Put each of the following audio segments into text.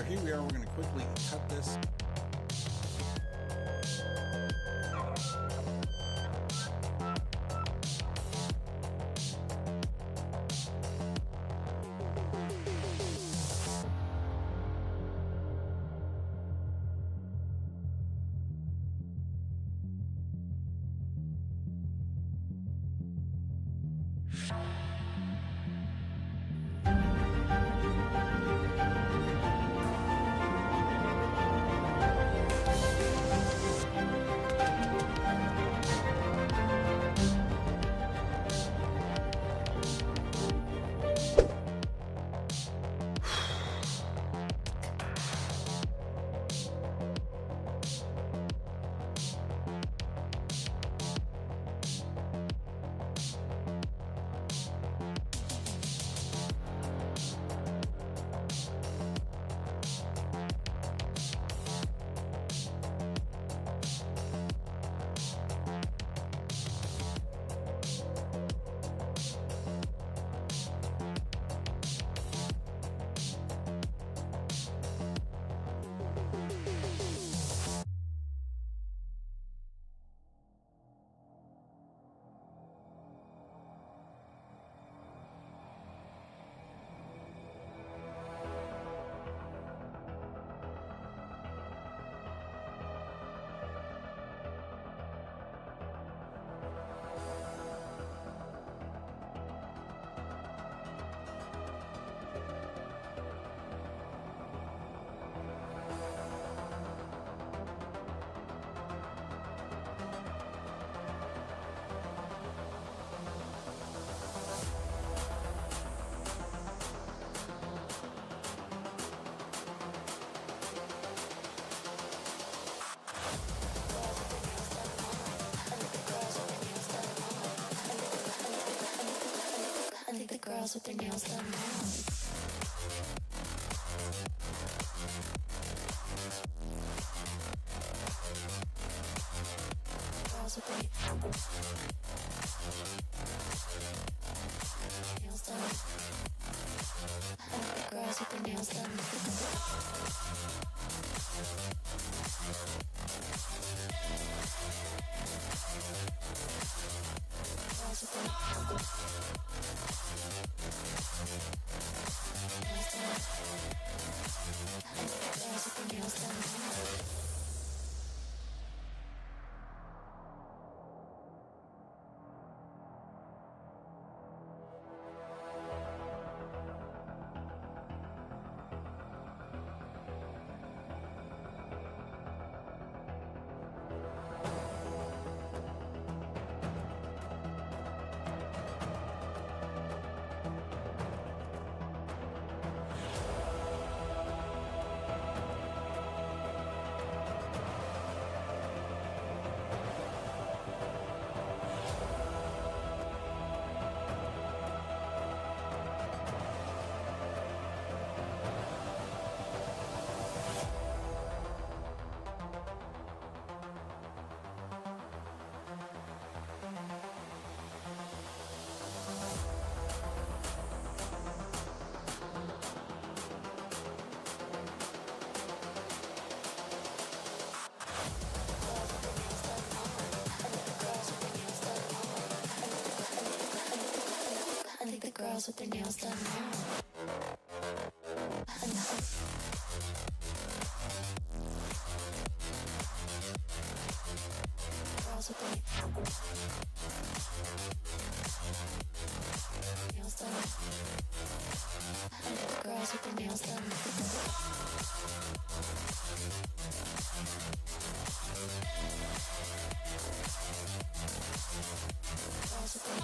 So here we are, we're going to quickly cut this. Girls with their nails done now. Girls with their nails done. Girls with their nails done. Girls with their nails done. Girls with their nails done now. Girls with their nails done. Girls with their nails done. Girls with their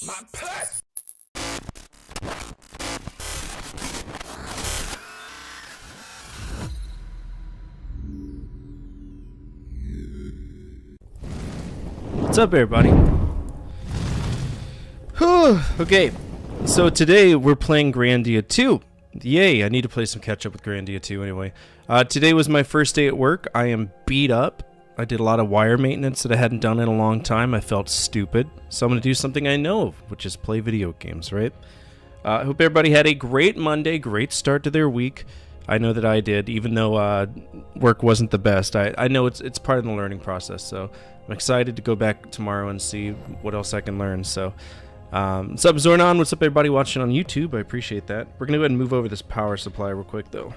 My pet! What's up, everybody? Whew, okay, so today we're playing Grandia II. Yay, I need to play some catch up with Grandia II anyway. Today was my first day at work. I am beat up. I did a lot of wire maintenance that I hadn't done in a long time. I felt stupid. So I'm going to do something I know of, which is play video games, right? I hope everybody had a great Monday, great start to their week. I know that I did, even though work wasn't the best. I know it's part of the learning process, so I'm excited to go back tomorrow and see what else I can learn. So, what's up, Zornon? What's up, everybody watching on YouTube? I appreciate that. We're going to go ahead and move over this power supply real quick, though.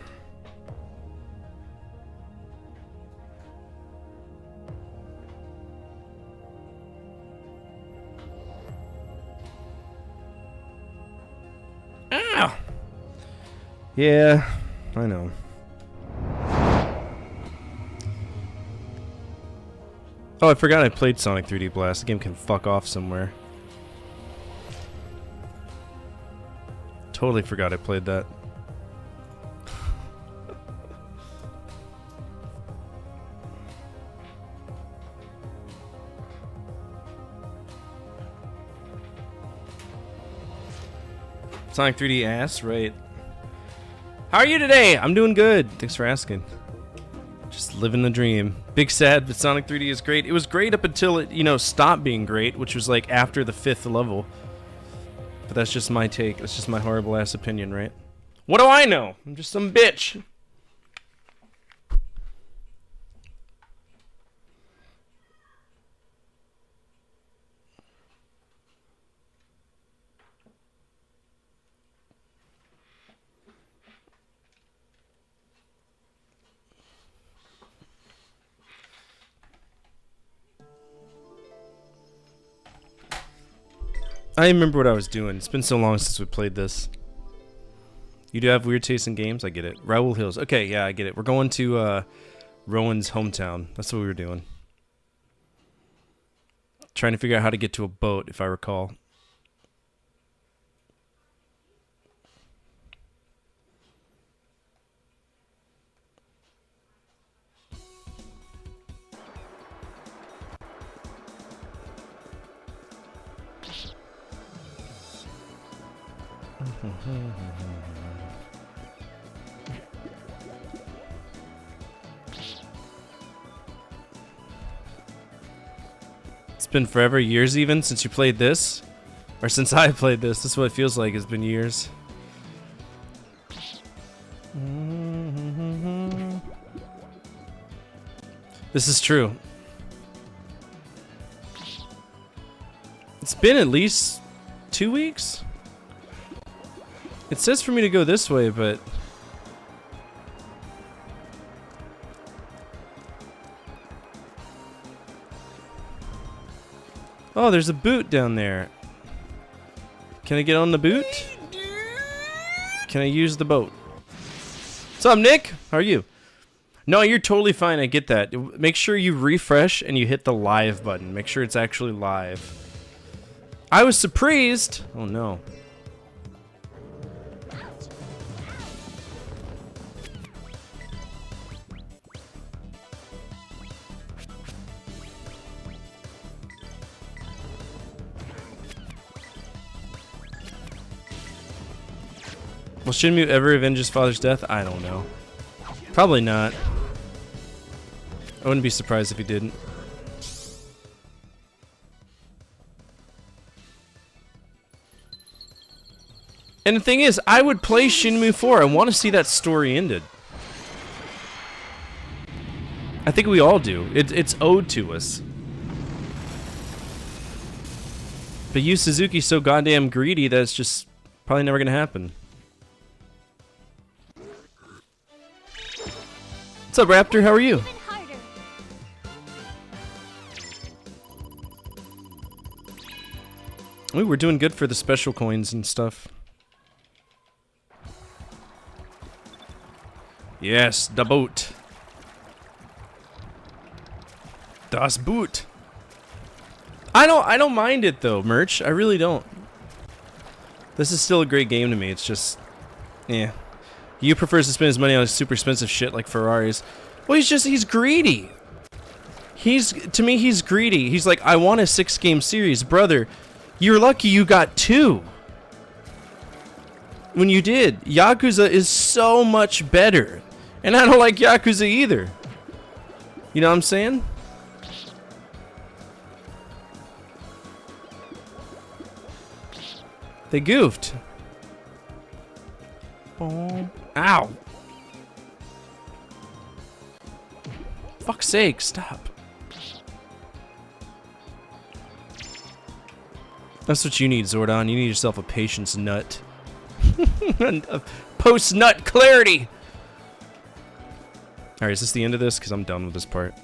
Ow! Yeah, I know. Oh, I forgot I played Sonic 3D Blast. The game can fuck off somewhere. Totally forgot I played that. Sonic 3D ass, right? How are you today? I'm doing good. Thanks for asking. Just living the dream. Big sad, but Sonic 3D is great. It was great up until it, you know, stopped being great, which was like after the 5th level. But that's just my take. That's just my horrible ass opinion, right? What do I know? I'm just some bitch. I remember what I was doing. It's been so long since we played this. You do have weird taste in games? I get it. Raoul Hills. Okay, yeah, I get it. We're going to Rowan's hometown. That's what we were doing. Trying to figure out how to get to a boat, if I recall. It's been forever, years even, since you played this. Or since I played this. This is what it feels like. It's been years. This is true. It's been at least 2 weeks? It says for me to go this way, but... Oh, there's a boot down there. Can I get on the boot? Can I use the boat? What's up, Nick? How are you? No, you're totally fine. I get that. Make sure you refresh and you hit the live button. Make sure it's actually live. I was surprised. Oh, no. Will Shinmu ever avenge his father's death? I don't know. Probably not. I wouldn't be surprised if he didn't. And the thing is, I would play Shinmu 4. I want to see that story ended. I think we all do. It's owed to us. But Yu Suzuki's so goddamn greedy that it's just probably never going to happen. What's up, Raptor? How are you? Even harder. Ooh, we're doing good for the special coins and stuff. Yes, the boot. Das Boot. I don't mind it though, Merch. I really don't. This is still a great game to me. It's just, yeah. You prefers to spend his money on super expensive shit like Ferraris. Well, he's greedy. To me, he's greedy. He's like, I want a 6-game series. Brother, you're lucky you got 2. When you did. Yakuza is so much better. And I don't like Yakuza either. You know what I'm saying? They goofed. Oh. Ow. Fuck's sake, stop. That's what you need, Zordon. You need yourself a patience nut. A post-nut clarity. Alright, is this the end of this? Because I'm done with this part.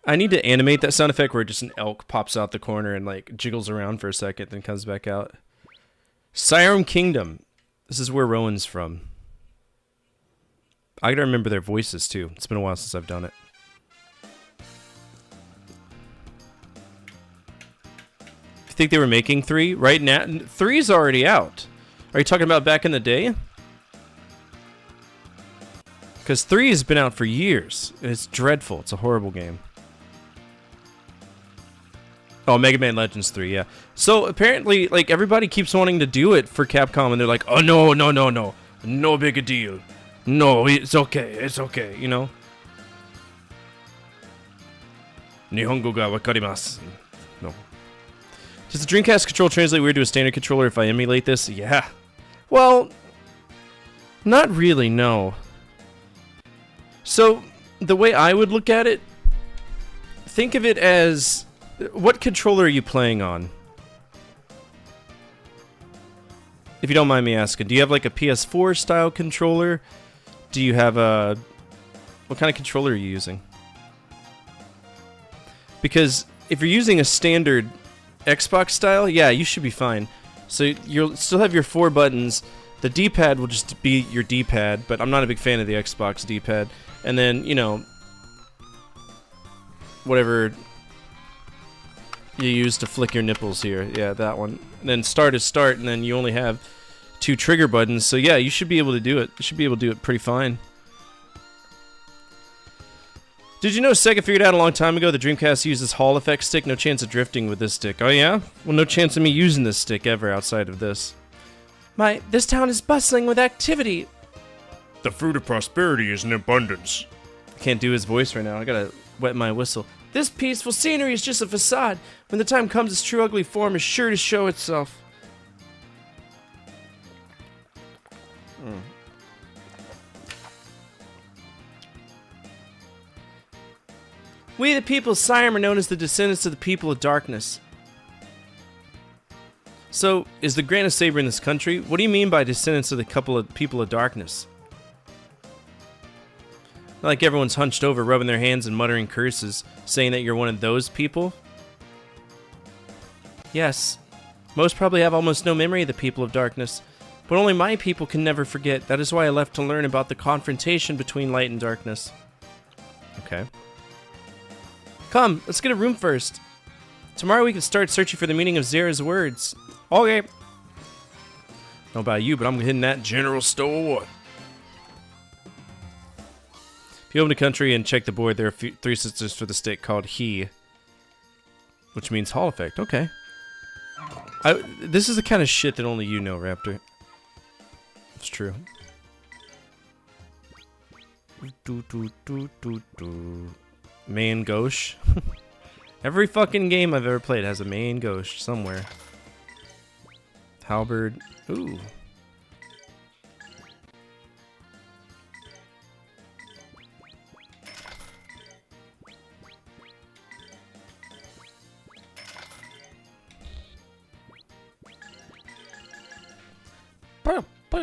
I need to animate that sound effect where just an elk pops out the corner and like jiggles around for a second, then comes back out. Siren Kingdom. This is where Rowan's from. I gotta remember their voices too. It's been a while since I've done it. You think they were making 3? Right now, 3's already out. Are you talking about back in the day? Because 3 has been out for years. It's dreadful. It's a horrible game. Oh, Mega Man Legends 3, yeah. So apparently, like, everybody keeps wanting to do it for Capcom, and they're like, oh, no, no, no, no. No big a deal. No, it's okay, you know? Nihongo ga wakarimasu. No. Does the Dreamcast control translate weird to a standard controller if I emulate this? Yeah. Well, not really, no. So, the way I would look at it, think of it as... What controller are you playing on? If you don't mind me asking, do you have like a PS4 style controller? Do you have a... What kind of controller are you using? Because if you're using a standard Xbox style, yeah, you should be fine. So you'll still have your 4 buttons. The D-pad will just be your D-pad, but I'm not a big fan of the Xbox D-pad. And then, you know, whatever you use to flick your nipples here. Yeah, that one. And then start is start, and then you only have 2 trigger buttons. So yeah, you should be able to do it. You should be able to do it pretty fine. Did you know Sega figured out a long time ago the Dreamcast uses Hall effect stick? No chance of drifting with this stick. Oh yeah? Well, no chance of me using this stick ever outside of this. This town is bustling with activity. The fruit of prosperity is in abundance. Can't do his voice right now. I gotta wet my whistle. This peaceful scenery is just a facade. When the time comes, its true ugly form is sure to show itself. We, the people of Siam, are known as the descendants of the people of darkness. So, is the grandest saber in this country? What do you mean by descendants of the people of darkness? Not like everyone's hunched over, rubbing their hands and muttering curses, saying that you're one of those people? Yes. Most probably have almost no memory of the people of darkness. But only my people can never forget. That is why I left to learn about the confrontation between light and darkness. Okay. Come, let's get a room first. Tomorrow we can start searching for the meaning of Zera's words. Okay. I don't know about you, but I'm hitting that general store. If you open the country and check the board, there are 3 sisters for the stick called He. Which means Hall effect. Okay. This is the kind of shit that only you know, Raptor. It's true. Main gauche. Every fucking game I've ever played has a main gauche somewhere. Halberd. Ooh. Oh,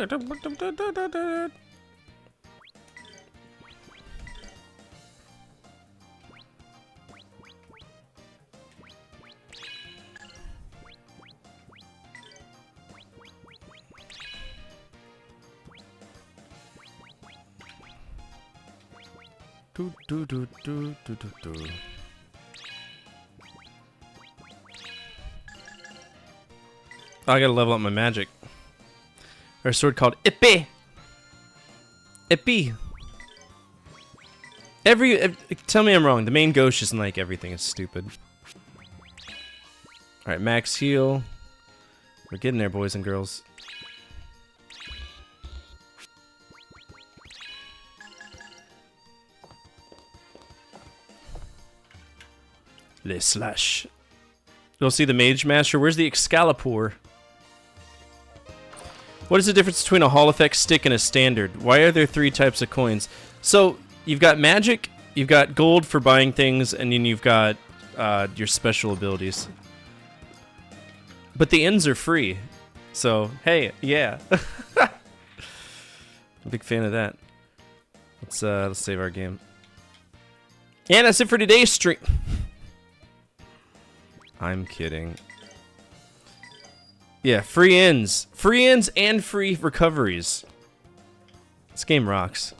I gotta level up my magic. Or a sword called Ippy. Ippy. Tell me I'm wrong. The main ghost isn't like everything. It's stupid. Alright, max heal. We're getting there, boys and girls. Le slash. You'll see the Mage Master. Where's the Excalibur? What is the difference between a Hall Effect stick and a standard? Why are there 3 types of coins? So, you've got magic, you've got gold for buying things, and then you've got your special abilities. But the ends are free. So, hey, yeah. I'm a big fan of that. Let's save our game. And that's it for today's stream. I'm kidding. Yeah, free ends. Free ends and free recoveries. This game rocks.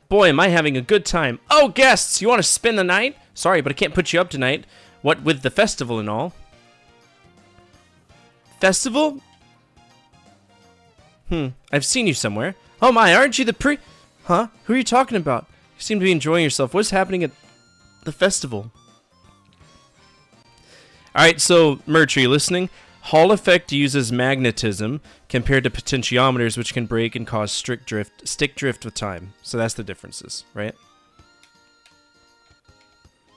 Boy, am I having a good time. Oh, guests, you want to spend the night? Sorry, but I can't put you up tonight. What with the festival and all. Festival? I've seen you somewhere. Oh my, aren't you the Huh? Who are you talking about? You seem to be enjoying yourself. What's happening at the festival? Alright, so, Merch, are you listening? Hall Effect uses magnetism compared to potentiometers, which can break and cause stick drift with time. So that's the differences, right?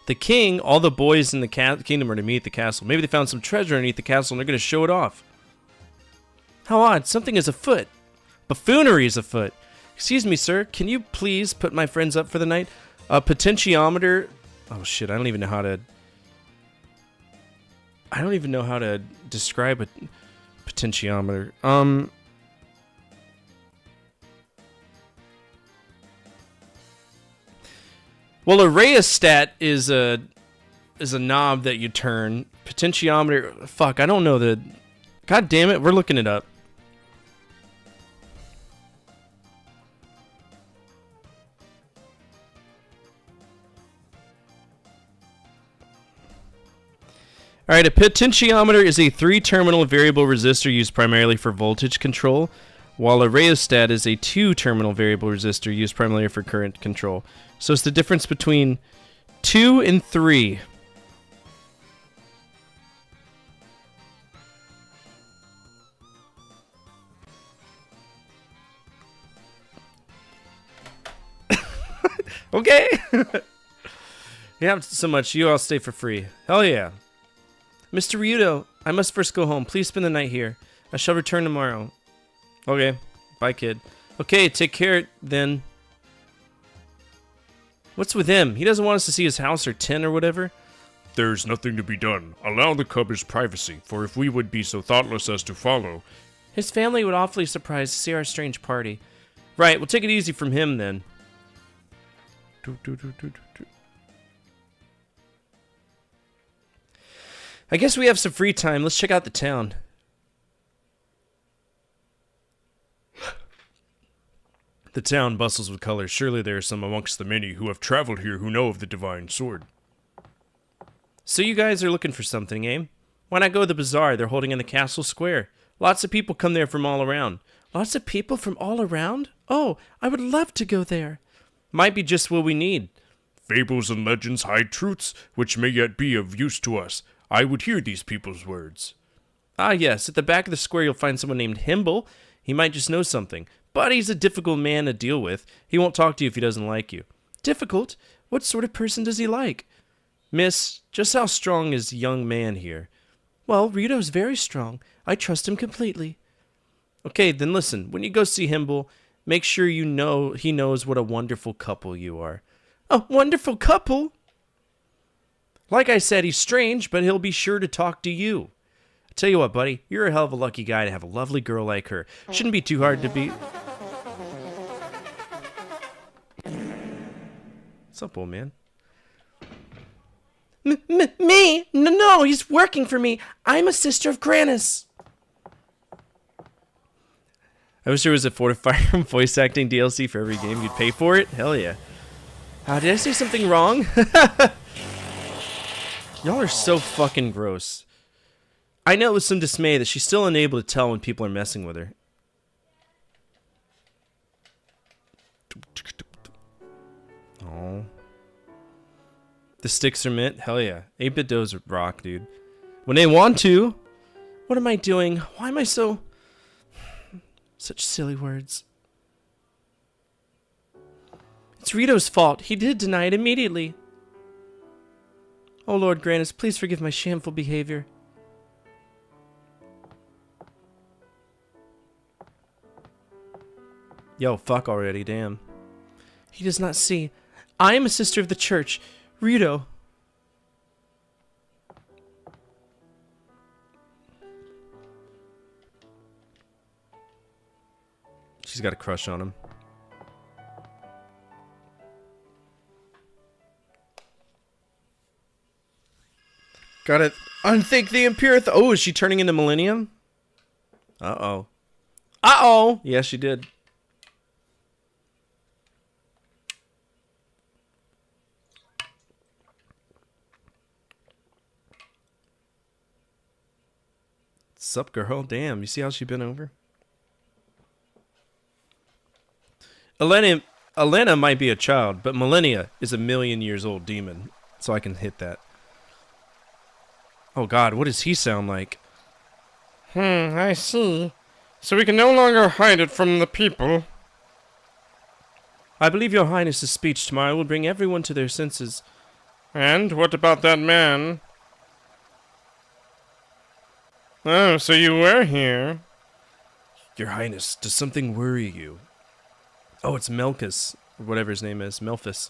The king, all the boys in the kingdom are to meet at the castle. Maybe they found some treasure underneath the castle and they're going to show it off. How odd, something is afoot. Buffoonery is afoot. Excuse me, sir, can you please put my friends up for the night? A potentiometer... Oh shit, I don't even know how to describe a potentiometer. Well, a rheostat is a knob that you turn. Potentiometer, fuck, I don't know the... God damn it, we're looking it up. Alright, a potentiometer is a 3-terminal variable resistor used primarily for voltage control, while a rheostat is a 2-terminal variable resistor used primarily for current control. So it's the difference between 2 and 3. Okay. Yeah, so much. You all stay for free. Hell yeah. Mr. Ryudo, I must first go home. Please spend the night here. I shall return tomorrow. Okay. Bye, kid. Okay, take care then. What's with him? He doesn't want us to see his house or tent or whatever? There's nothing to be done. Allow the cub his privacy, for if we would be so thoughtless as to follow... His family would awfully surprised to see our strange party. Right, we'll take it easy from him then. I guess we have some free time. Let's check out the town. The town bustles with color. Surely there are some amongst the many who have traveled here who know of the divine sword. So you guys are looking for something, eh? Why not go to the bazaar they're holding in the castle square? Lots of people come there from all around. Lots of people from all around? Oh, I would love to go there. Might be just what we need. Fables and legends hide truths which may yet be of use to us. I would hear these people's words. Ah, yes. At the back of the square, you'll find someone named Himble. He might just know something. But he's a difficult man to deal with. He won't talk to you if he doesn't like you. Difficult? What sort of person does he like? Miss, just how strong is young man here? Well, Rito's very strong. I trust him completely. Okay, then listen. When you go see Himble, make sure you know he knows what a wonderful couple you are. A wonderful couple? Like I said, he's strange, but he'll be sure to talk to you. Tell you what, buddy, you're a hell of a lucky guy to have a lovely girl like her. Shouldn't be too hard to beat. What's up, old man? Me? No, he's working for me. I'm a sister of Grannis. I wish there was a Fortifier voice acting DLC for every game. You'd pay for it? Hell yeah. Did I say something wrong? Y'all are so fucking gross. I know with some dismay that she's still unable to tell when people are messing with her. Oh. The sticks are mint? Hell yeah. 8-bit doughs rock, dude. When they want to. What am I doing? Why am I so... Such silly words. It's Rito's fault. He did deny it immediately. Oh Lord Grannis, please forgive my shameful behavior. Yo, fuck already, damn. He does not see. I am a sister of the church. Rito. She's got a crush on him. Gotta unthink the Imperial. Oh, is she turning into Millennium? Uh-oh. Uh-oh! Yes, she did. Sup, girl? Damn, you see how she been over? Elena might be a child, but Millennia is a million-years-old demon, so I can hit that. Oh god, what does he sound like? I see. So we can no longer hide it from the people. I believe your highness's speech tomorrow will bring everyone to their senses. And what about that man? Oh, so you were here. Your highness, does something worry you? Oh, it's Melkus, or whatever his name is, Melphus.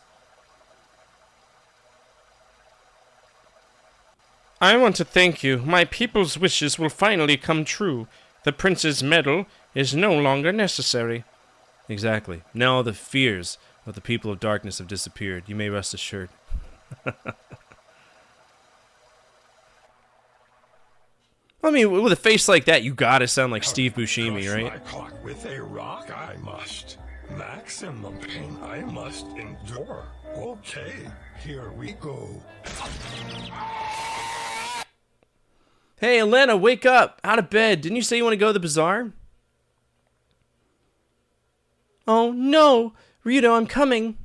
I want to thank you. My people's wishes will finally come true. The prince's medal is no longer necessary. Exactly. Now the fears of the people of darkness have disappeared. You may rest assured. I mean, with a face like that, you gotta sound like Steve Buscemi, right? My clock with a rock, I must. Maximum pain I must endure. Okay, here we go. Hey, Elena, wake up! Out of bed. Didn't you say you want to go to the bazaar? Oh, no! Rito, I'm coming!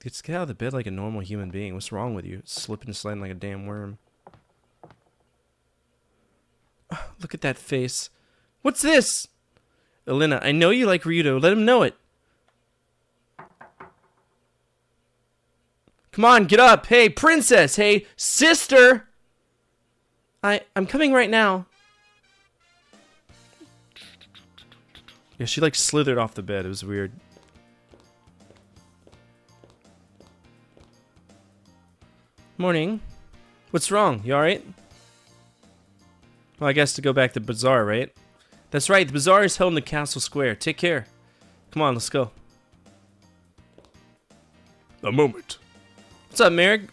Just get out of the bed like a normal human being. What's wrong with you? Slipping and sliding like a damn worm. Oh, look at that face. What's this? Elena, I know you like Rito. Let him know it. Come on, get up. Hey, princess. Hey, sister. I'm coming right now. Yeah, she like slithered off the bed. It was weird. Morning. What's wrong? You alright? Well, I guess to go back to the bazaar, right? That's right, the bazaar is held in the castle square. Take care. Come on, let's go. A moment. What's up, Merrick?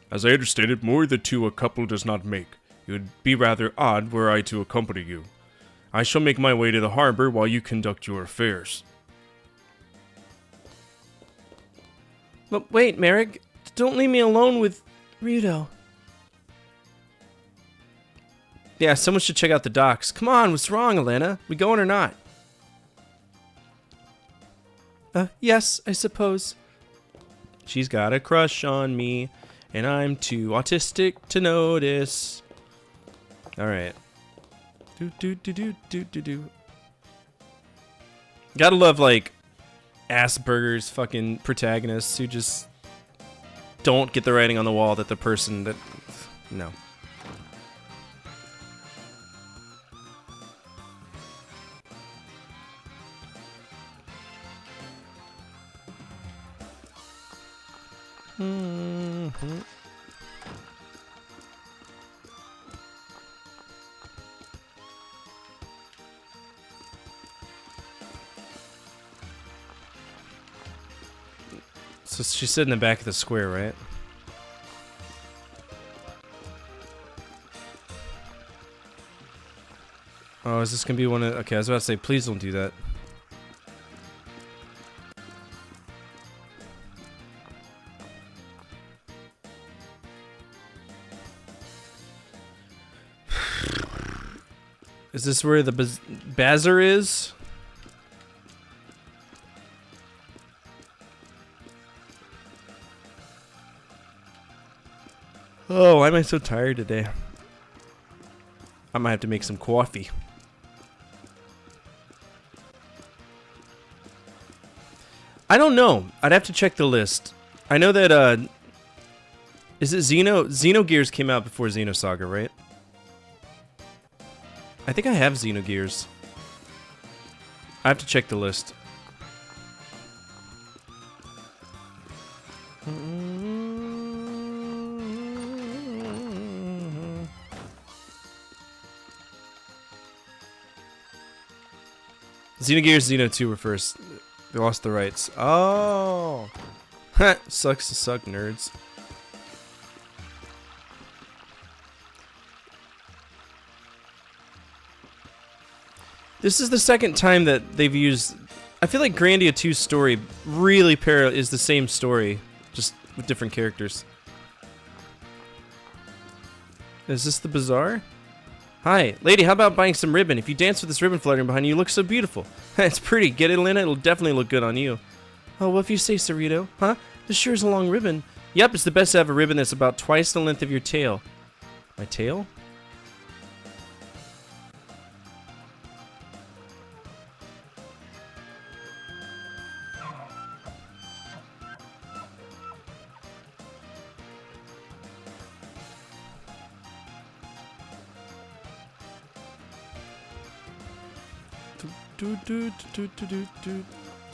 As I understand it, more than two a couple does not make. It would be rather odd were I to accompany you. I shall make my way to the harbor while you conduct your affairs. But wait, Merrick. Don't leave me alone with Rito. Yeah, someone should check out the docks. Come on, what's wrong, Elena? We going or not? Yes, I suppose. She's got a crush on me, and I'm too autistic to notice. Alright. Do. Gotta love, like, Asperger's fucking protagonists who just don't get the writing on the wall that the person that... No. So she's sitting in the back of the square, right? Oh, is this gonna be one of... Okay, I was about to say, please don't do that. Is this where the bazaar is? Oh, why am I so tired today? I might have to make some coffee. I don't know. I'd have to check the list. I know that, is it Xenogears came out before Xenosaga, right? I think I have Xenogears. I have to check the list. Xenogears, Xeno 2 were first. They lost the rights. Oh! Sucks to suck, nerds. This is the second time that they've used... I feel like Grandia 2's story really is the same story, just with different characters. Is this the bazaar? Hi, lady, how about buying some ribbon? If you dance with this ribbon fluttering behind you, you look so beautiful. It's pretty. Get it, Lena? It'll definitely look good on you. Oh, well, if you say, Cerrito. Huh? This sure is a long ribbon. Yep, it's the best to have a ribbon that's about twice the length of your tail. My tail?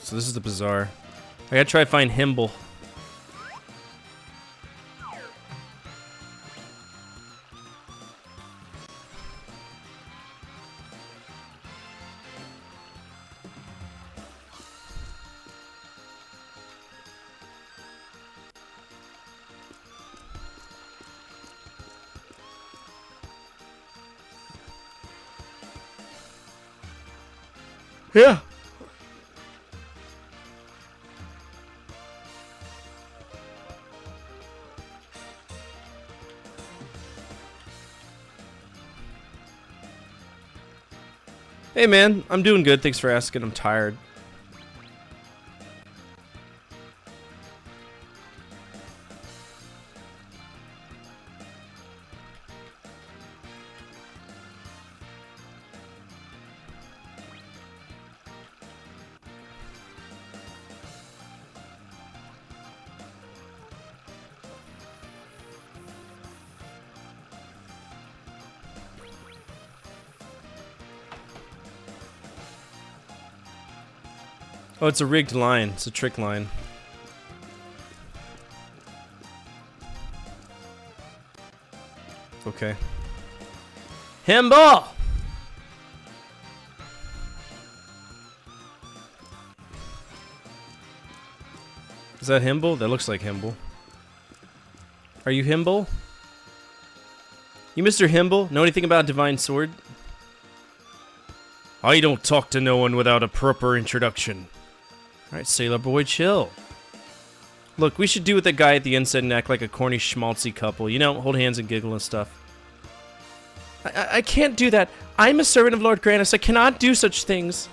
So this is the bazaar. I gotta try to find Himble. Yeah. Hey man, I'm doing good. Thanks for asking. I'm tired. Oh, it's a rigged line. It's a trick line. Okay. Himble! Is that Himble? That looks like Himble. Are you Himble? You Mr. Himble? Know anything about Divine Sword? I don't talk to no one without a proper introduction. Alright, Sailor Boy, chill. Look, we should do what the guy at the end said and act like a corny schmaltzy couple. You know, hold hands and giggle and stuff. I can't do that. I'm a servant of Lord Granus. I cannot do such things.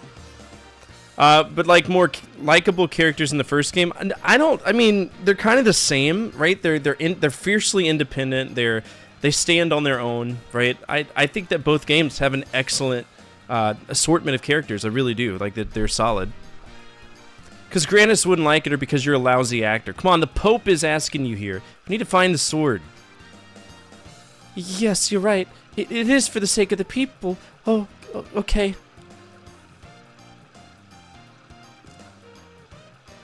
But like more likable characters in the first game, I mean, they're kind of the same, right? They're fiercely independent. They stand on their own, right? I think that both games have an excellent assortment of characters. I really do. Like that they're solid. Because Granus wouldn't like it or because you're a lousy actor. Come on, the Pope is asking you here. We need to find the sword. Yes, you're right. It is for the sake of the people. Oh, okay.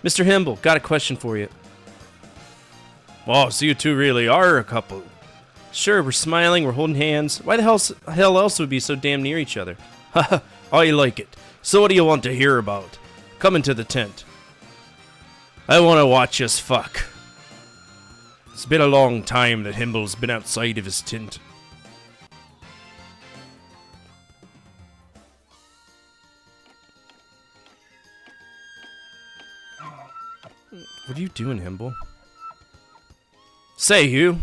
Mr. Himble, got a question for you. Oh, so you two really are a couple. Sure, we're smiling, we're holding hands. Why the hell else would we be so damn near each other? Haha, I like it. So what do you want to hear about? Come into the tent. I want to watch us fuck. It's been a long time that Himble's been outside of his tent. What are you doing, Himble? Say, you.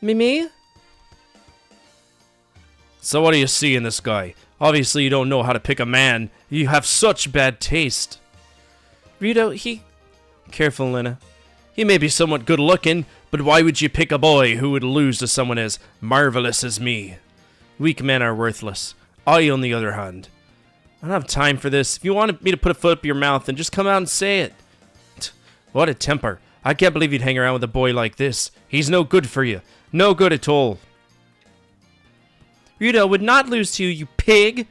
Me? So what do you see in this guy? Obviously you don't know how to pick a man. You have such bad taste. Rito, Careful, Lena. He may be somewhat good looking, but why would you pick a boy who would lose to someone as marvelous as me? Weak men are worthless. I, on the other hand. I don't have time for this. If you wanted me to put a foot up your mouth, then just come out and say it. What a temper. I can't believe you'd hang around with a boy like this. He's no good for you. No good at all. Rito would not lose to you, you pig.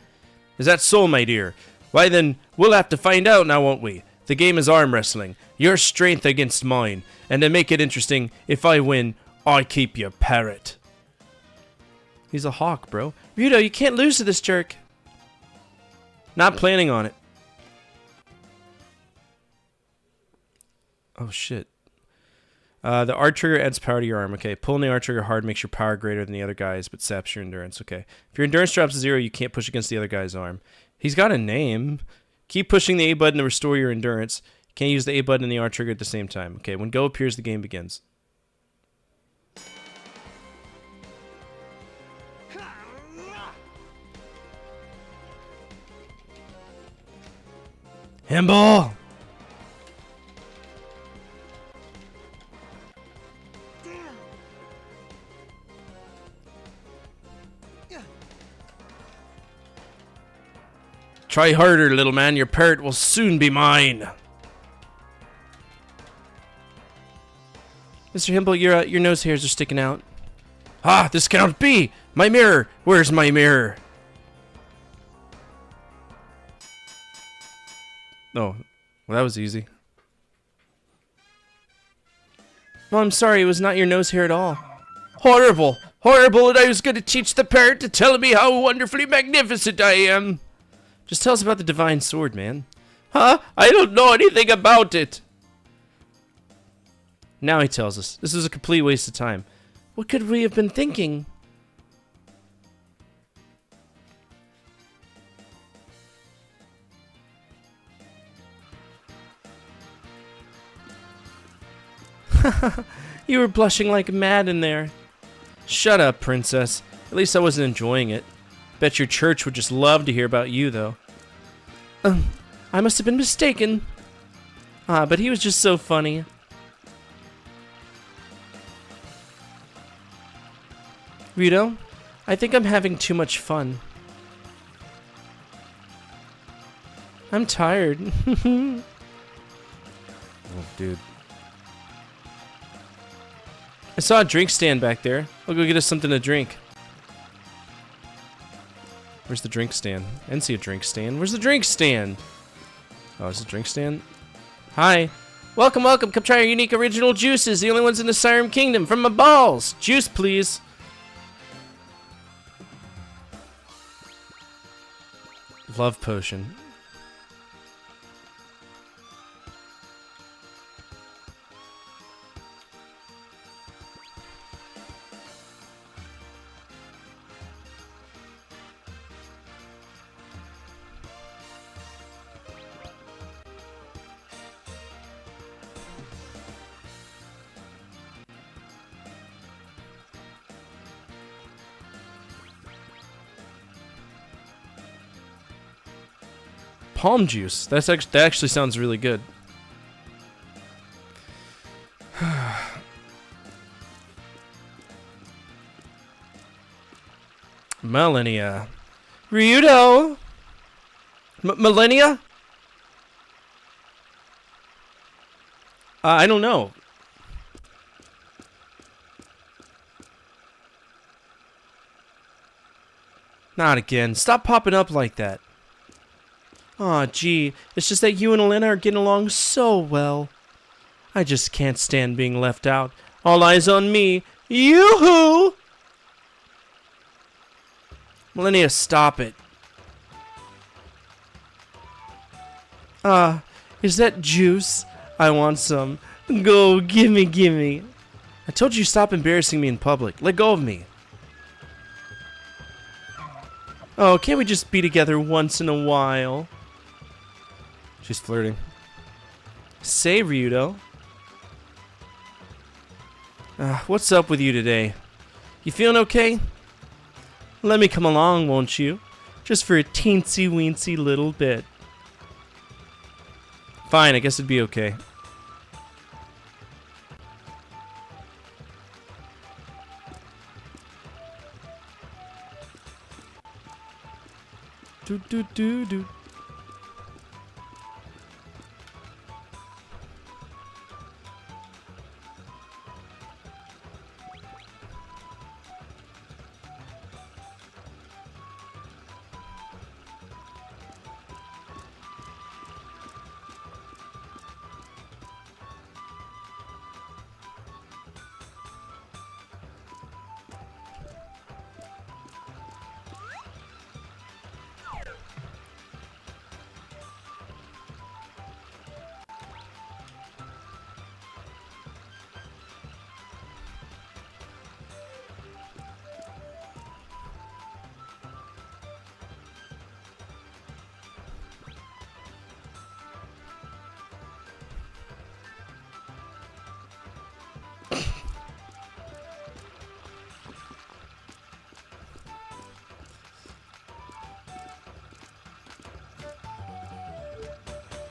Is that so, my dear? Why then, we'll have to find out now, won't we? The game is arm wrestling. Your strength against mine. And to make it interesting, if I win, I keep your parrot. He's a hawk, bro. Rito, you can't lose to this jerk. Not planning on it. Oh, shit. The R trigger adds power to your arm. Okay, pulling the R trigger hard makes your power greater than the other guys, but saps your endurance. Okay. If your endurance drops to 0, you can't push against the other guy's arm. He's got a name. Keep pushing the A button to restore your endurance. You can't use the A button and the R trigger at the same time. Okay, when go appears, the game begins. Himble! Try harder, little man. Your parrot will soon be mine. Mr. Himble, your nose hairs are sticking out. Ah, this cannot be! My mirror! Where's my mirror? Oh, well, that was easy. Well, I'm sorry, it was not your nose hair at all. Horrible! Horrible, and I was going to teach the parrot to tell me how wonderfully magnificent I am. Just tell us about the divine sword, man. Huh? I don't know anything about it. Now he tells us. This is a complete waste of time. What could we have been thinking? You were blushing like mad in there. Shut up, princess. At least I wasn't enjoying it. Bet your church would just love to hear about you, though. I must have been mistaken. Ah, but he was just so funny. Rito, I think I'm having too much fun. I'm tired. Oh, dude. I saw a drink stand back there. I'll go get us something to drink. Where's the drink stand? I didn't see a drink stand. Where's the drink stand? Oh, is it a drink stand? Hi. Welcome, welcome. Come try our unique original juices. The only ones in the Siren Kingdom. From my balls. Juice, please. Love potion. Palm juice. That actually sounds really good. Millennia. Ryudo! Millennia? I don't know. Not again. Stop popping up like that. Aw, gee, it's just that you and Elena are getting along so well. I just can't stand being left out. All eyes on me. Yoo-hoo! Millennia, stop it. Is that juice? I want some. Go, gimme, gimme. I told you stop embarrassing me in public. Let go of me. Oh, can't we just be together once in a while? She's flirting. Say, Ryudo. What's up with you today? You feeling okay? Let me come along, won't you? Just for a teensy weensy little bit. Fine, I guess it'd be okay. Do do do do.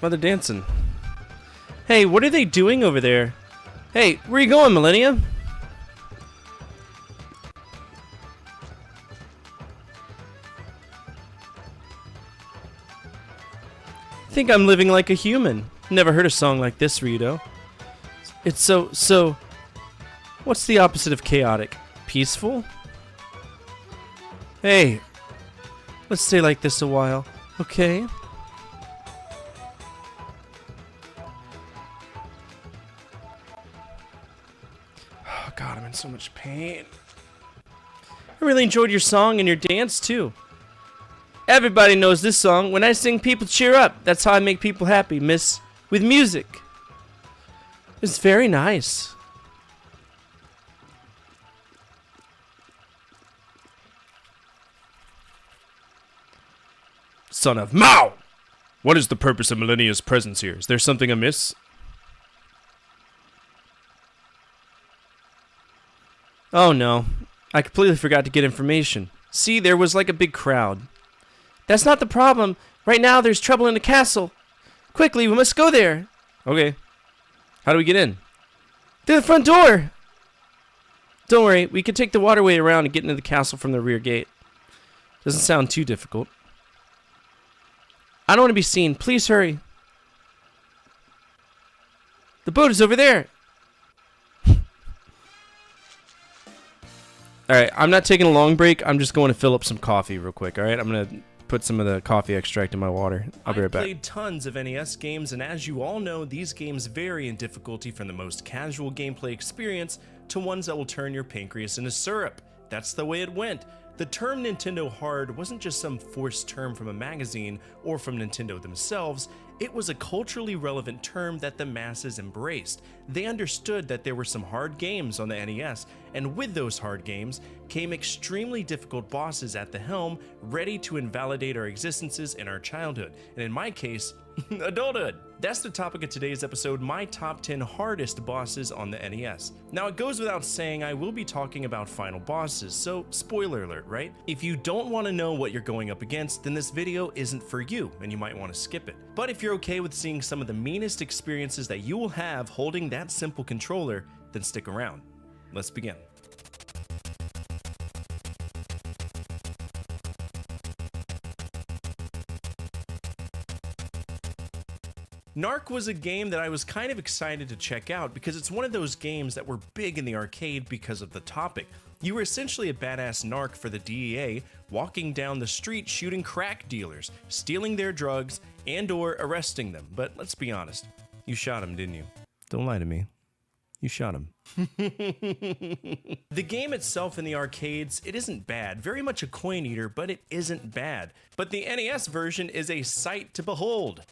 Mother dancing. Hey, what are they doing over there? Hey, where you going, Millennia? Think I'm living like a human. Never heard a song like this, Rito. It's so... What's the opposite of chaotic? Peaceful? Hey, let's stay like this a while, okay? Oh God, I'm in so much pain. I really enjoyed your song and your dance too. Everybody knows this song. When I sing, people cheer up. That's how I make people happy, miss. With music. It's very nice. Son of Mao! What is the purpose of Millennia's presence here? Is there something amiss? Oh no. I completely forgot to get information. See, there was like a big crowd. That's not the problem. Right now, there's trouble in the castle. Quickly, we must go there. Okay. How do we get in? Through the front door. Don't worry, we can take the waterway around and get into the castle from the rear gate. Doesn't sound too difficult. I don't want to be seen. Please hurry. The boat is over there. Alright, I'm not taking a long break. I'm just going to fill up some coffee real quick, alright? I'm going to put some of the coffee extract in my water. I'll be right back. I've played tons of NES games, and as you all know, these games vary in difficulty from the most casual gameplay experience to ones that will turn your pancreas into syrup. That's the way it went. The term Nintendo Hard wasn't just some forced term from a magazine or from Nintendo themselves. It was a culturally relevant term that the masses embraced. They understood that there were some hard games on the NES, and with those hard games came extremely difficult bosses at the helm, ready to invalidate our existences in our childhood, and in my case, adulthood. That's the topic of today's episode, my top 10 hardest bosses on the NES. Now it goes without saying I will be talking about final bosses, so spoiler alert, right? If you don't want to know what you're going up against, then this video isn't for you, and you might want to skip it. But if you're okay with seeing some of the meanest experiences that you will have holding that simple controller, then stick around. Let's begin. Narc was a game that I was kind of excited to check out because it's one of those games that were big in the arcade because of the topic. You were essentially a badass narc for the DEA, walking down the street shooting crack dealers, stealing their drugs, and/or arresting them. But let's be honest, you shot him, didn't you? Don't lie to me. You shot him. The game itself in the arcades, it isn't bad. Very much a coin eater, but it isn't bad. But the NES version is a sight to behold.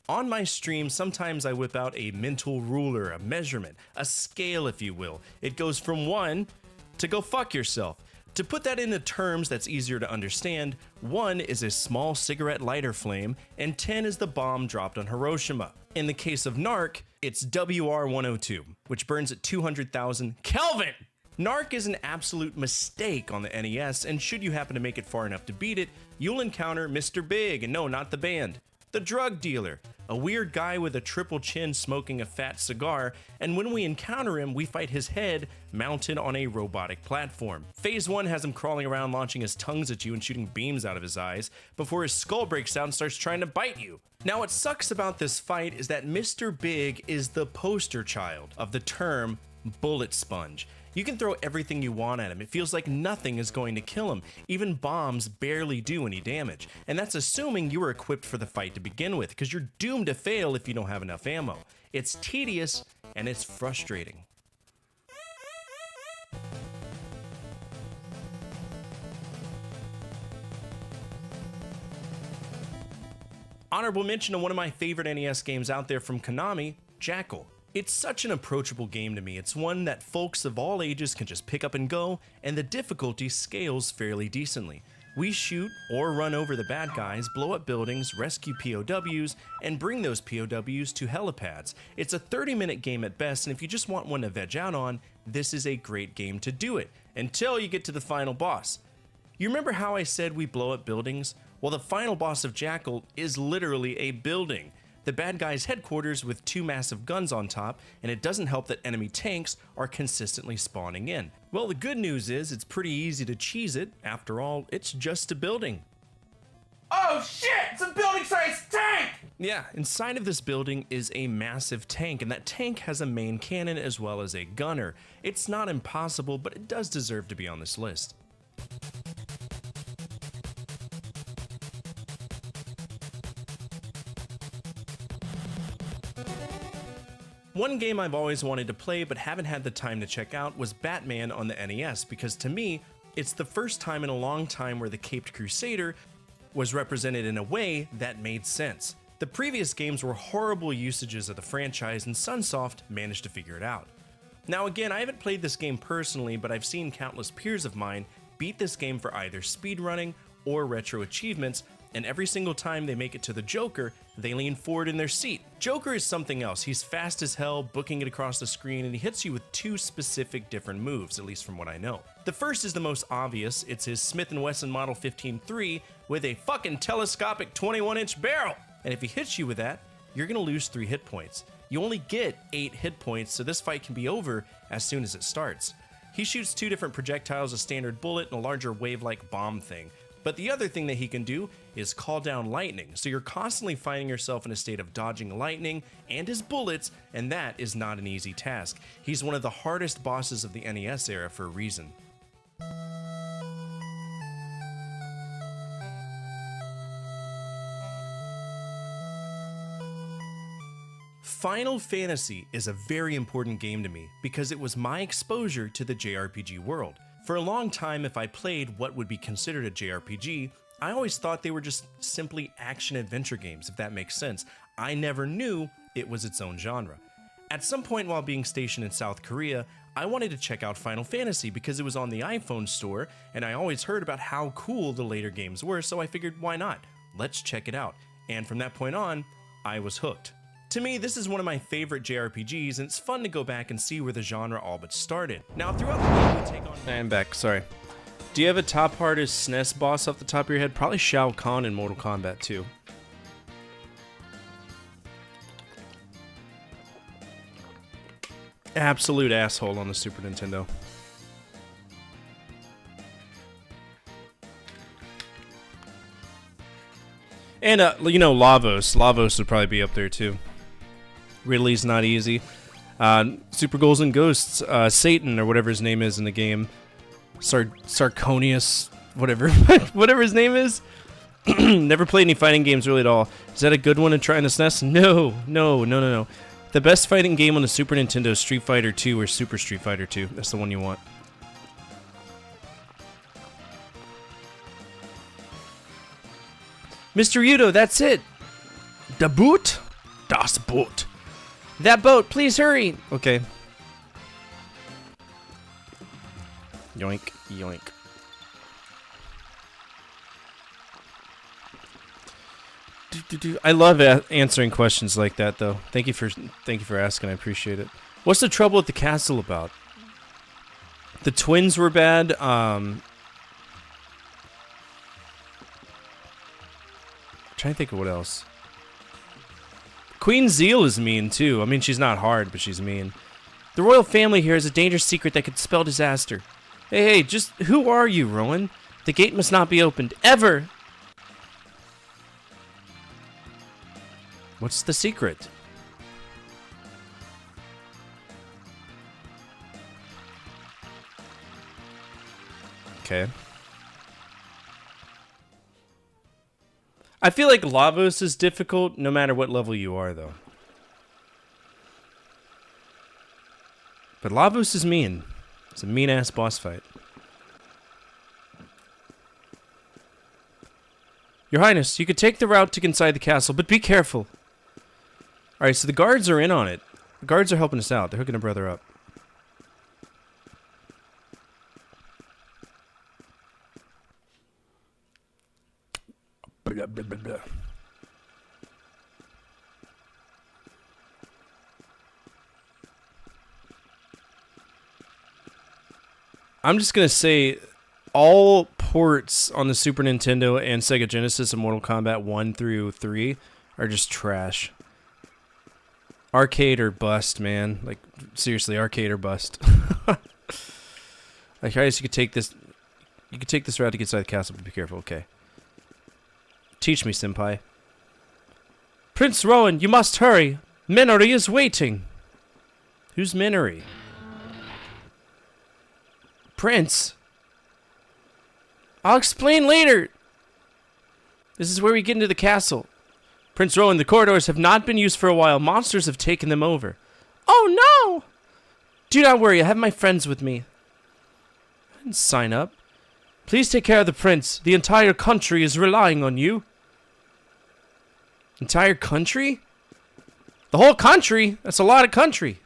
On my stream, sometimes I whip out a mental ruler, a measurement, a scale if you will. It goes from 1 to go fuck yourself. To put that into terms that's easier to understand, 1 is a small cigarette lighter flame, and 10 is the bomb dropped on Hiroshima. In the case of Narc, it's WR102, which burns at 200,000 Kelvin! Narc is an absolute mistake on the NES, and should you happen to make it far enough to beat it, you'll encounter Mr. Big, and no, not the band. The drug dealer, a weird guy with a triple chin smoking a fat cigar, and when we encounter him, we fight his head mounted on a robotic platform. Phase 1 has him crawling around launching his tongues at you and shooting beams out of his eyes, before his skull breaks out and starts trying to bite you. Now what sucks about this fight is that Mr. Big is the poster child of the term bullet sponge. You can throw everything you want at him. It feels like nothing is going to kill him. Even bombs barely do any damage. And that's assuming you were equipped for the fight to begin with, because you're doomed to fail if you don't have enough ammo. It's tedious and it's frustrating. Honorable mention to one of my favorite NES games out there from Konami, Jackal. It's such an approachable game to me. It's one that folks of all ages can just pick up and go, and the difficulty scales fairly decently. We shoot or run over the bad guys, blow up buildings, rescue POWs, and bring those POWs to helipads. It's a 30-minute game at best, and if you just want one to veg out on, this is a great game to do it, until you get to the final boss. You remember how I said we blow up buildings? Well, the final boss of Jackal is literally a building. The bad guy's headquarters with 2 massive guns on top, and it doesn't help that enemy tanks are consistently spawning in. Well, the good news is it's pretty easy to cheese it. After all, it's just a building. Oh shit! It's a building-sized tank! Yeah, inside of this building is a massive tank, and that tank has a main cannon as well as a gunner. It's not impossible, but it does deserve to be on this list. One game I've always wanted to play but haven't had the time to check out was Batman on the NES, because to me, it's the first time in a long time where the Caped Crusader was represented in a way that made sense. The previous games were horrible usages of the franchise, and Sunsoft managed to figure it out. Now again, I haven't played this game personally, but I've seen countless peers of mine beat this game for either speedrunning or retro achievements, and every single time they make it to the Joker, they lean forward in their seat. Joker is something else. He's fast as hell, booking it across the screen, and he hits you with 2 specific different moves, at least from what I know. The first is the most obvious. It's his Smith & Wesson Model 15-3 with a fucking telescopic 21-inch barrel. And if he hits you with that, you're gonna lose 3 hit points. You only get 8 hit points, so this fight can be over as soon as it starts. He shoots 2 different projectiles, a standard bullet and a larger wave-like bomb thing. But the other thing that he can do is call down lightning, so you're constantly finding yourself in a state of dodging lightning and his bullets, and that is not an easy task. He's one of the hardest bosses of the NES era for a reason. Final Fantasy is a very important game to me because it was my exposure to the JRPG world. For a long time, if I played what would be considered a JRPG, I always thought they were just simply action-adventure games, if that makes sense. I never knew it was its own genre. At some point while being stationed in South Korea, I wanted to check out Final Fantasy because it was on the iPhone store, and I always heard about how cool the later games were, so I figured, why not? Let's check it out. And from that point on, I was hooked. To me, this is one of my favorite JRPGs, and it's fun to go back and see where the genre all but started. Now, throughout the game, we take on... I'm back, sorry. Do you have a top hardest SNES boss off the top of your head? Probably Shao Kahn in Mortal Kombat 2. Absolute asshole on the Super Nintendo. And, you know, Lavos. Lavos would probably be up there, too. Ridley's not easy. Super Ghouls and Ghosts, Satan, or whatever his name is in the game. Sarconius, whatever. Whatever his name is. Never played any fighting games really at all. Is that a good one to try in the SNES? No. The best fighting game on the Super Nintendo is Street Fighter 2 or Super Street Fighter 2. That's the one you want. Mr. Yudo, that's it. Debut? Das Boot. That boat, please hurry. Okay. Yoink, yoink. I love answering questions like that, though. Thank you for asking. I appreciate it. What's the trouble at the castle about? The twins were bad. Trying to think of what else. Queen Zeal is mean too. I mean, she's not hard, but she's mean. The royal family here has a dangerous secret that could spell disaster. Hey, just who are you, Rowan? The gate must not be opened ever. What's the secret? Okay. I feel like Lavos is difficult no matter what level you are, though. But Lavos is mean. It's a mean-ass boss fight. Your Highness, you could take the route to inside the castle, but be careful. Alright, so the guards are in on it. The guards are helping us out. They're hooking a brother up. Blah, blah, blah, blah. I'm just gonna say all ports on the Super Nintendo and Sega Genesis of Mortal Kombat 1 through 3 are just trash. Arcade or bust, man. Like, seriously, arcade or bust. Like, guys, you could take this route to get inside the castle, but be careful, okay. Teach me, senpai. Prince Rowan, you must hurry. Minori is waiting. Who's Minori? Prince? I'll explain later. This is where we get into the castle. Prince Rowan, the corridors have not been used for a while. Monsters have taken them over. Oh no! Do not worry, I have my friends with me. I didn't sign up. Please take care of the prince. The entire country is relying on you. Entire country? The whole country? That's a lot of country.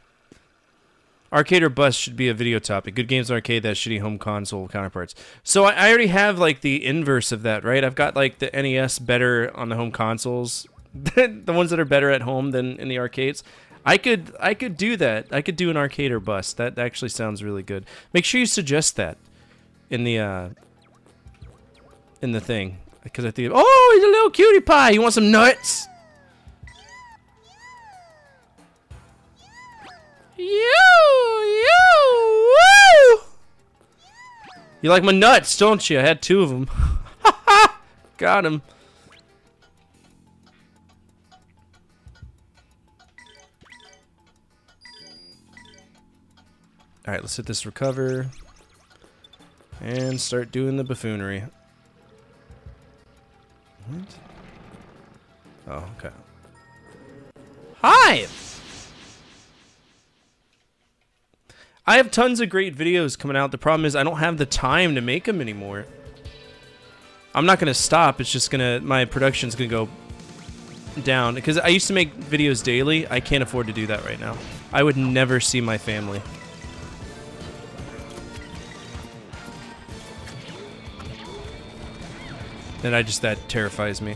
Arcade or bust should be a video topic. Good games in arcade that shitty home console counterparts. So I already have like the inverse of that, right? I've got like the NES better on the home consoles. The ones that are better at home than in the arcades. I could do that. I could do an arcade or bust. That actually sounds really good. Make sure you suggest that in the thing, because I think, oh, he's a little cutie pie. You want some nuts? Woo! You like my nuts, don't you? I had 2 of them. Got him. All right, let's hit this recover and start doing the buffoonery. What? Oh, okay. Hi! I have tons of great videos coming out. The problem is I don't have the time to make them anymore. I'm not going to stop. It's just going to... my production's going to go down. Because I used to make videos daily. I can't afford to do that right now. I would never see my family. And that terrifies me.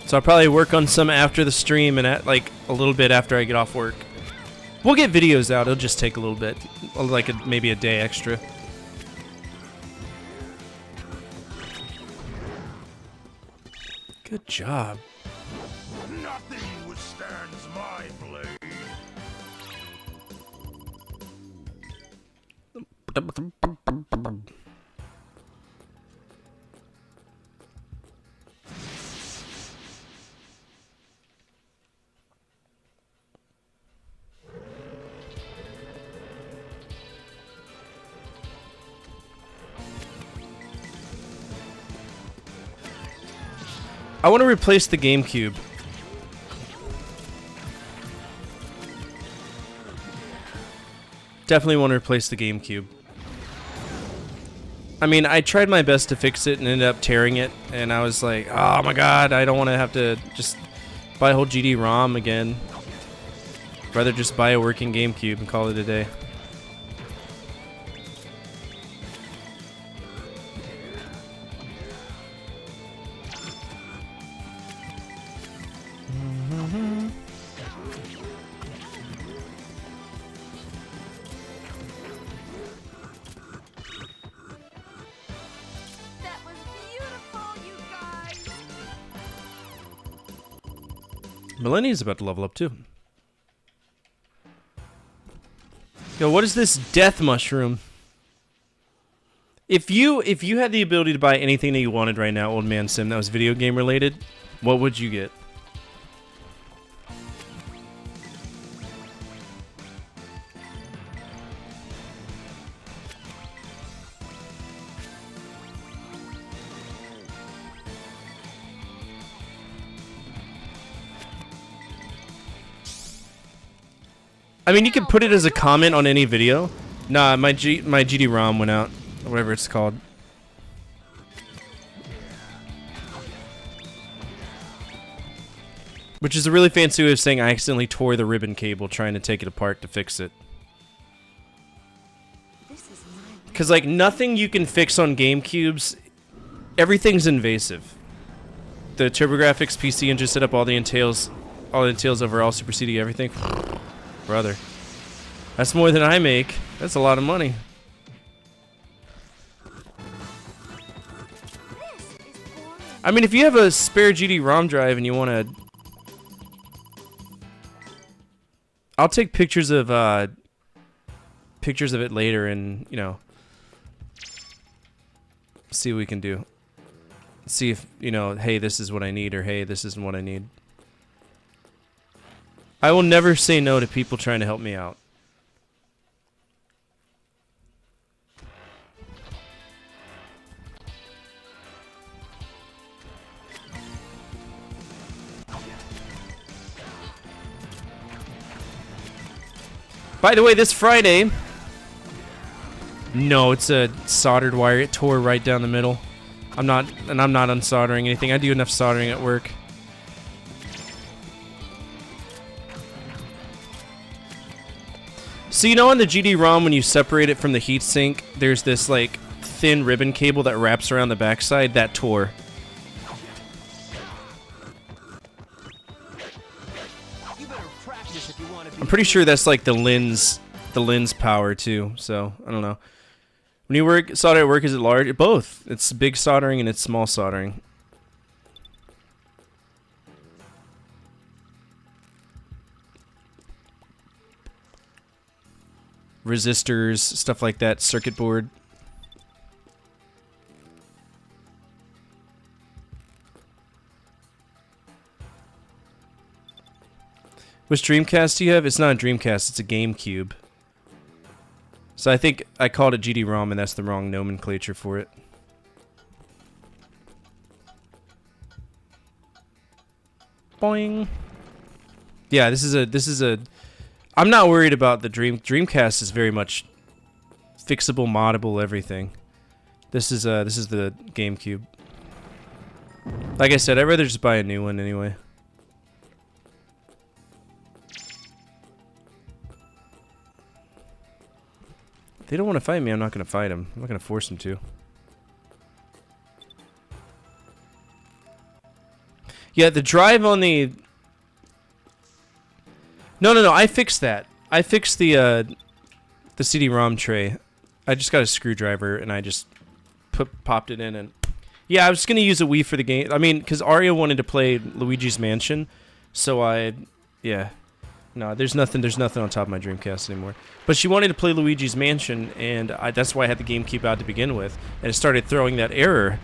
So I'll probably work on some after the stream and at like a little bit after I get off work. We'll get videos out. It'll just take a little bit, like maybe a day extra. Good job. Nothing withstands my blade. I want to replace the GameCube. Definitely want to replace the GameCube. I mean, I tried my best to fix it and ended up tearing it, and I was like, oh my god, I don't want to have to just buy a whole GD-ROM again. I'd rather just buy a working GameCube and call it a day. That was beautiful, you guys. Millennia's about to level up too. Yo, what is this death mushroom? If you had the ability to buy anything that you wanted right now, Old Man Sim, that was video game related, what would you get? I mean, you can put it as a comment on any video. Nah, my GD-ROM went out, or whatever it's called. Which is a really fancy way of saying I accidentally tore the ribbon cable trying to take it apart to fix it. Because, like, nothing you can fix on GameCubes, everything's invasive. The TurboGrafx PC engine set up all the entails overall, superseding everything. Brother. That's more than I make. That's a lot of money. I mean, if you have a spare GD-ROM drive and you want to... I'll take pictures of it later and, you know, see what we can do. See if, you know, hey, this is what I need, or hey, this isn't what I need. I will never say no to people trying to help me out. By the way, this Friday... No, it's a soldered wire. It tore right down the middle. I'm not unsoldering anything. I do enough soldering at work. So you know on the GD-ROM when you separate it from the heatsink, there's this like thin ribbon cable that wraps around the backside? That tore. I'm pretty sure that's like the lens power too, so I don't know. When you solder at work, is it large? Both. It's big soldering and it's small soldering. Resistors, stuff like that, circuit board. Which Dreamcast do you have? It's not a Dreamcast, it's a GameCube. So I think I called it GD-ROM and that's the wrong nomenclature for it. Boing. Yeah, this is a I'm not worried about the Dreamcast is very much fixable, moddable, everything. This is the GameCube. Like I said, I'd rather just buy a new one anyway. If they don't want to fight me, I'm not going to fight them. I'm not going to force them to. Yeah, the drive on the... No, I fixed that. I fixed the CD-ROM tray. I just got a screwdriver and I just popped it in and... Yeah, I was going to use a Wii for the game. I mean, because Aria wanted to play Luigi's Mansion, so yeah. No, there's nothing on top of my Dreamcast anymore. But she wanted to play Luigi's Mansion, and that's why I had the GameCube out to begin with. And it started throwing that error.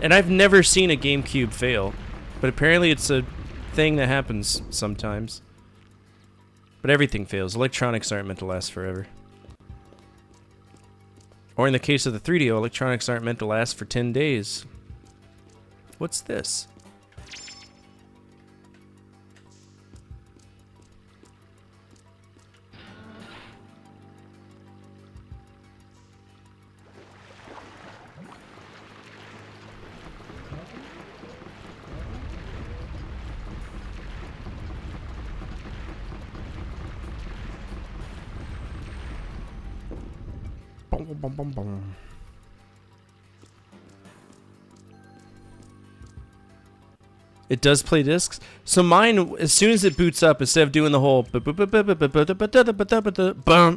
And I've never seen a GameCube fail. But apparently it's a thing that happens sometimes. But everything fails. Electronics aren't meant to last forever. Or in the case of the 3DO, electronics aren't meant to last for 10 days. What's this? It does play discs. So mine, as soon as it boots up, instead of doing the whole boom,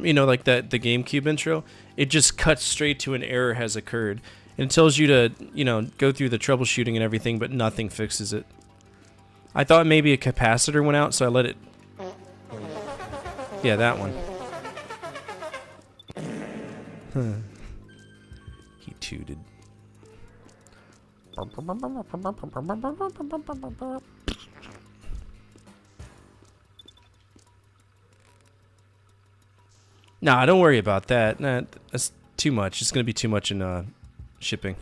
you know, like that the GameCube intro, it just cuts straight to an error has occurred. And it tells you to, you know, go through the troubleshooting and everything, but nothing fixes it. I thought maybe a capacitor went out, so I let it. Yeah, that one. He tooted. Nah, don't worry about that. Nah, that's too much. It's gonna be too much in shipping.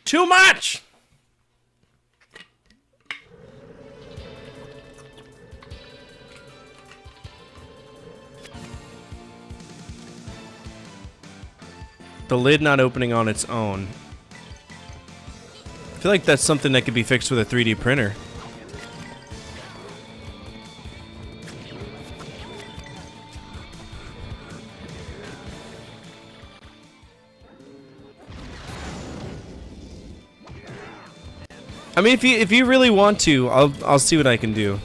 Too much! The lid not opening on its own. I feel like that's something that could be fixed with a 3D printer. I mean, if you really want to, I'll see what I can do.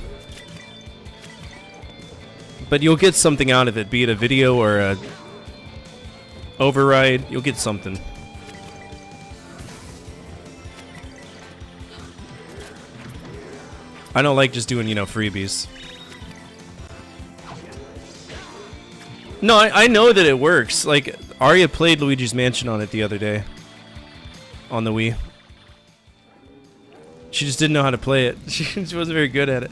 But you'll get something out of it, be it a video or a override. You'll get something. I don't like just doing, you know, freebies. No, I know that it works. Like, Arya played Luigi's Mansion on it the other day. On the Wii. She just didn't know how to play it. She wasn't very good at it.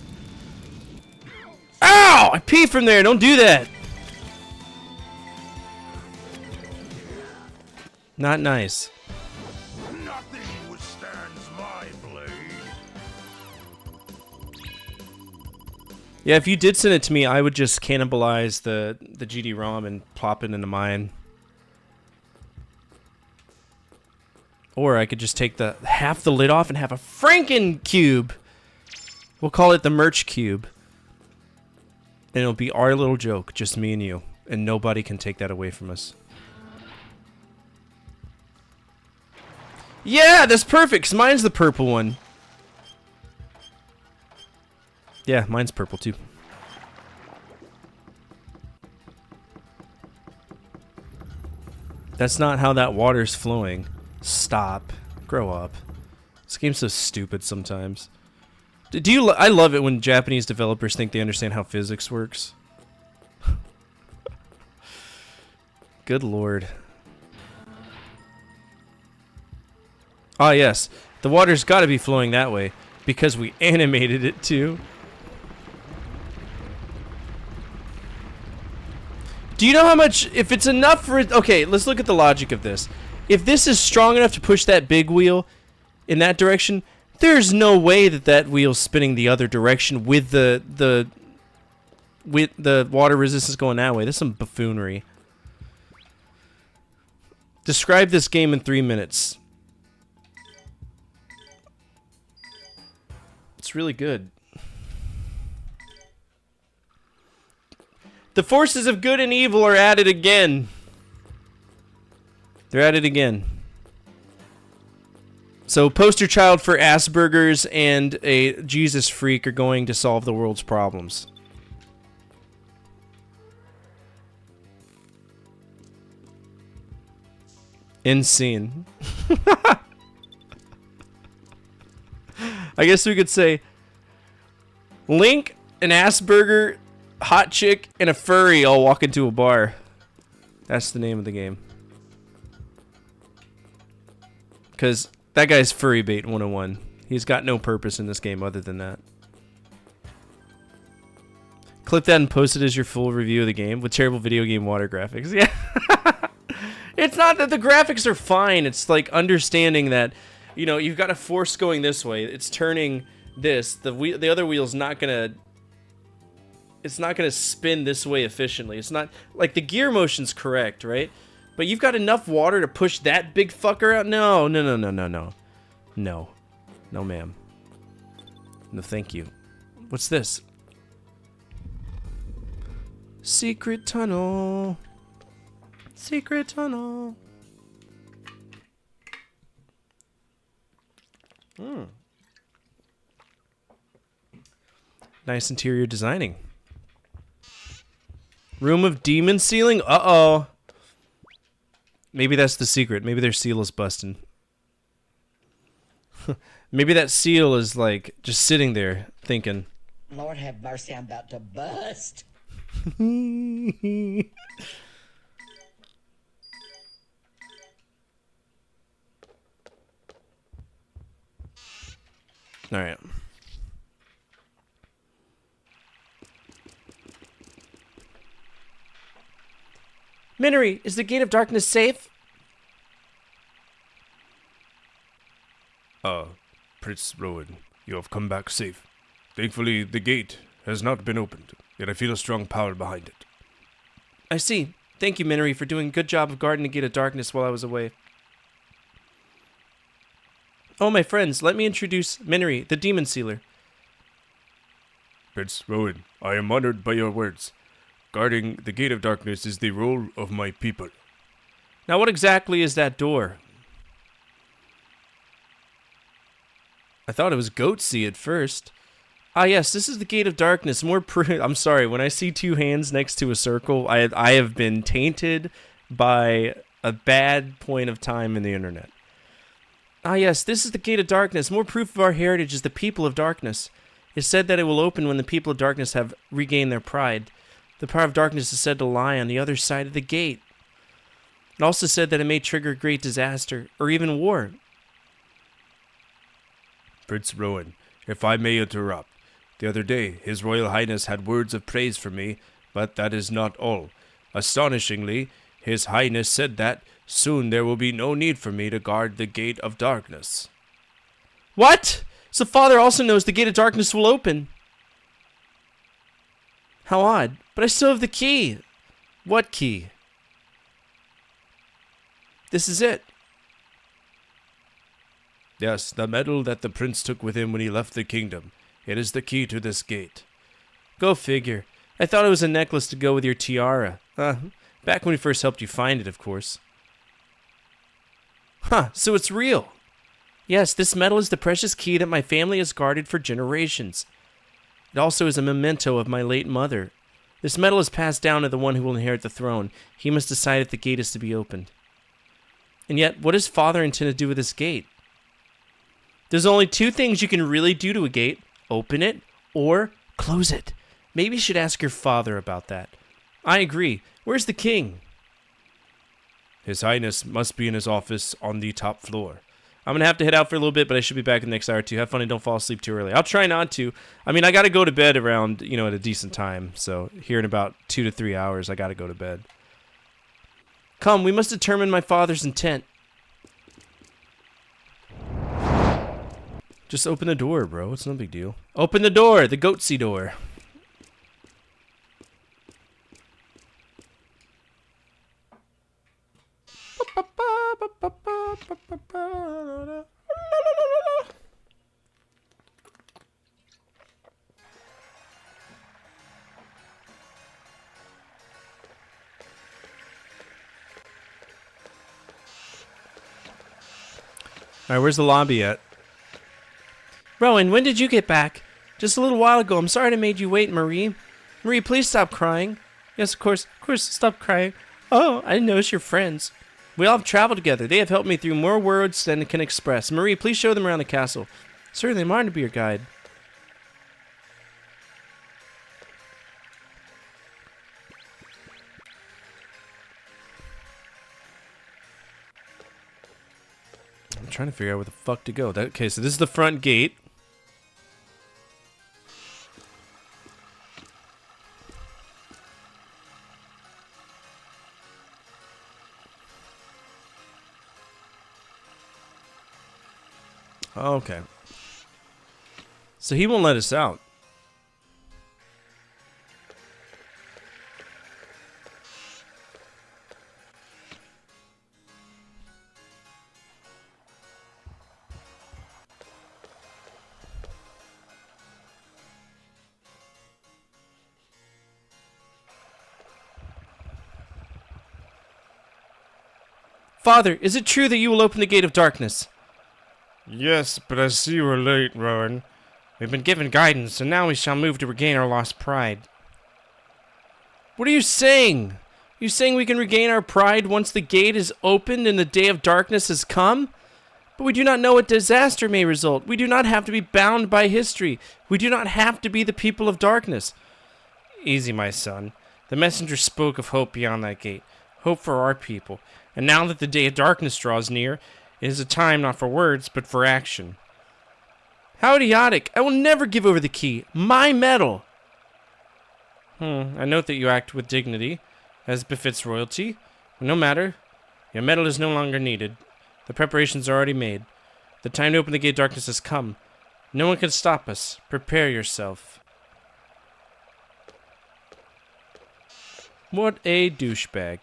Ow! I pee from there. Don't do that. Not nice. Nothing withstands my blade. Yeah, if you did send it to me, I would just cannibalize the GD-ROM and plop it into mine. Or I could just take the half the lid off and have a Franken cube. We'll call it the merch cube. And it'll be our little joke, just me and you. And nobody can take that away from us. Yeah, that's perfect, 'cause mine's the purple one. Yeah, mine's purple too. That's not how that water's flowing. Stop. Grow up. This game's so stupid sometimes. Do you? I love it when Japanese developers think they understand how physics works. Good lord. Ah, yes. The water's got to be flowing that way because we animated it too. Do you know how much, if it's enough for it, okay, let's look at the logic of this. If this is strong enough to push that big wheel in that direction, there's no way that that wheel's spinning the other direction with the water resistance going that way. This is some buffoonery. Describe this game in 3 minutes. It's really good. The forces of good and evil are at it again. They're at it again. So, poster child for Asperger's and a Jesus freak are going to solve the world's problems. Insane. I guess we could say Link, an Asperger, hot chick, and a furry all walk into a bar. That's the name of the game. Because that guy's furry bait 101. He's got no purpose in this game other than that. Clip that and post it as your full review of the game with terrible video game water graphics. Yeah. It's not that the graphics are fine. It's like understanding that, you know, you've got a force going this way. It's turning this. The other wheel's not gonna. It's not gonna spin this way efficiently. It's not like the gear motion's correct, right? But you've got enough water to push that big fucker out. No, no, no, no, no, no, no, no, ma'am. No, thank you. What's this? Secret tunnel. Secret tunnel. Nice interior designing. Room of demon sealing? Uh-oh. Maybe that's the secret. Maybe their seal is busting. Maybe that seal is like just sitting there thinking. Lord have mercy, I'm about to bust. All right. Minnery, is the Gate of Darkness safe? Prince Rowan, you have come back safe. Thankfully, the gate has not been opened, yet I feel a strong power behind it. I see. Thank you, Minnery, for doing a good job of guarding the Gate of Darkness while I was away. Oh, my friends, let me introduce Minnery, the Demon Sealer. Prince Rowan, I am honored by your words. Guarding the Gate of Darkness is the role of my people. Now, what exactly is that door? I thought it was Goatsy at first. Ah, yes, this is the Gate of Darkness. I'm sorry, when I see two hands next to a circle, I have been tainted by a bad point of time in the internet. Ah, yes, this is the Gate of Darkness. More proof of our heritage is the people of darkness. It's said that it will open when the people of darkness have regained their pride. The power of darkness is said to lie on the other side of the gate. It also said that it may trigger great disaster, or even war. Prince Rowan, if I may interrupt. The other day, His Royal Highness had words of praise for me, but that is not all. Astonishingly, His Highness said that soon there will be no need for me to guard the Gate of Darkness. What? So Father also knows the Gate of Darkness will open. How odd. But I still have the key. What key? This is it. Yes, the medal that the prince took with him when he left the kingdom. It is the key to this gate. Go figure. I thought it was a necklace to go with your tiara. Back when we first helped you find it, of course. Huh, so it's real. Yes, this medal is the precious key that my family has guarded for generations. It also is a memento of my late mother. This medal is passed down to the one who will inherit the throne. He must decide if the gate is to be opened. And yet, what does Father intend to do with this gate? There's only two things you can really do to a gate. Open it or close it. Maybe you should ask your father about that. I agree. Where's the king? His Highness must be in his office on the top floor. I'm going to have to head out for a little bit, but I should be back in the next hour or two. Have fun and don't fall asleep too early. I'll try not to. I mean, I got to go to bed around, at a decent time. So here in about 2 to 3 hours, I got to go to bed. Come, we must determine my father's intent. Just open the door, bro. It's no big deal. Open the door, the Goatsy door. Alright, where's the lobby at? Rowan, when did you get back? Just a little while ago. I'm sorry I made you wait, Marie. Marie, please stop crying. Yes, of course, stop crying. Oh, I didn't notice you're friends. We all have traveled together. They have helped me through more words than it can express. Marie, please show them around the castle. Certainly, I'm honored to be your guide. I'm trying to figure out where the fuck to go. Okay, so this is the front gate. Okay. So he won't let us out. Father, is it true that you will open the gate of darkness? Yes, but I see you are late, Rowan. We've been given guidance, and now we shall move to regain our lost pride. What are you saying? Are you saying we can regain our pride once the gate is opened and the day of darkness has come? But we do not know what disaster may result. We do not have to be bound by history. We do not have to be the people of darkness. Easy, my son. The messenger spoke of hope beyond that gate. Hope for our people. And now that the day of darkness draws near, it is a time not for words, but for action. How idiotic. I will never give over the key. My medal. I note that you act with dignity, as befits royalty. No matter. Your medal is no longer needed. The preparations are already made. The time to open the gate of darkness has come. No one can stop us. Prepare yourself. What a douchebag.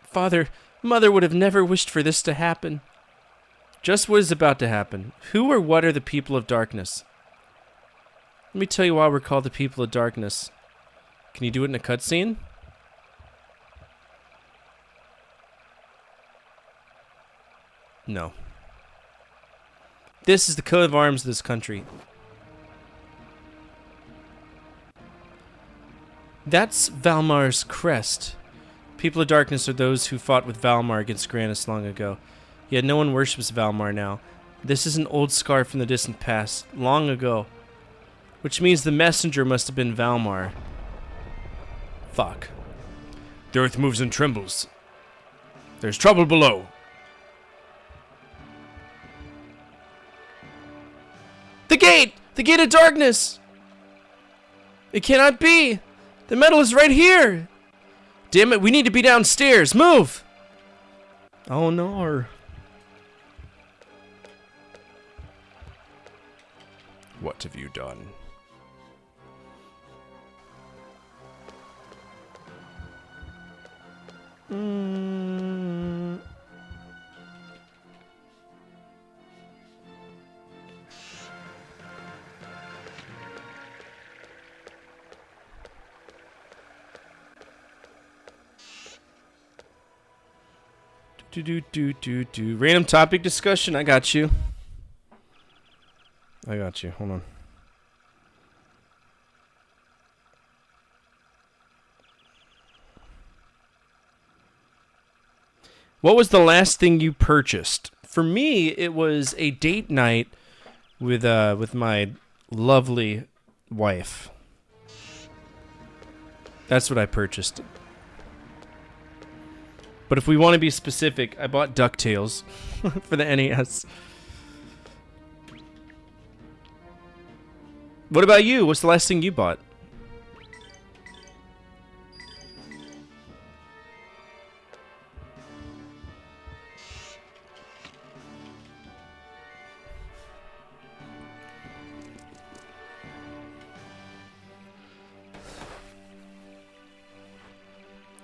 Father, Mother would have never wished for this to happen. Just what is about to happen? Who or what are the people of darkness? Let me tell you why we're called the people of darkness. Can you do it in a cutscene? No. This is the coat of arms of this country. That's Valmar's crest. People of darkness are those who fought with Valmar against Granus long ago. Yet no one worships Valmar now. This is an old scar from the distant past, long ago. Which means the messenger must have been Valmar. Fuck. The earth moves and trembles. There's trouble below. The gate! The gate of darkness! It cannot be! The medal is right here! Damn it, we need to be downstairs! Move! Oh no. What have you done? Random topic discussion. I got you. Hold on. What was the last thing you purchased? For me, it was a date night with my lovely wife. That's what I purchased. But if we want to be specific, I bought DuckTales for the NES. What about you? What's the last thing you bought?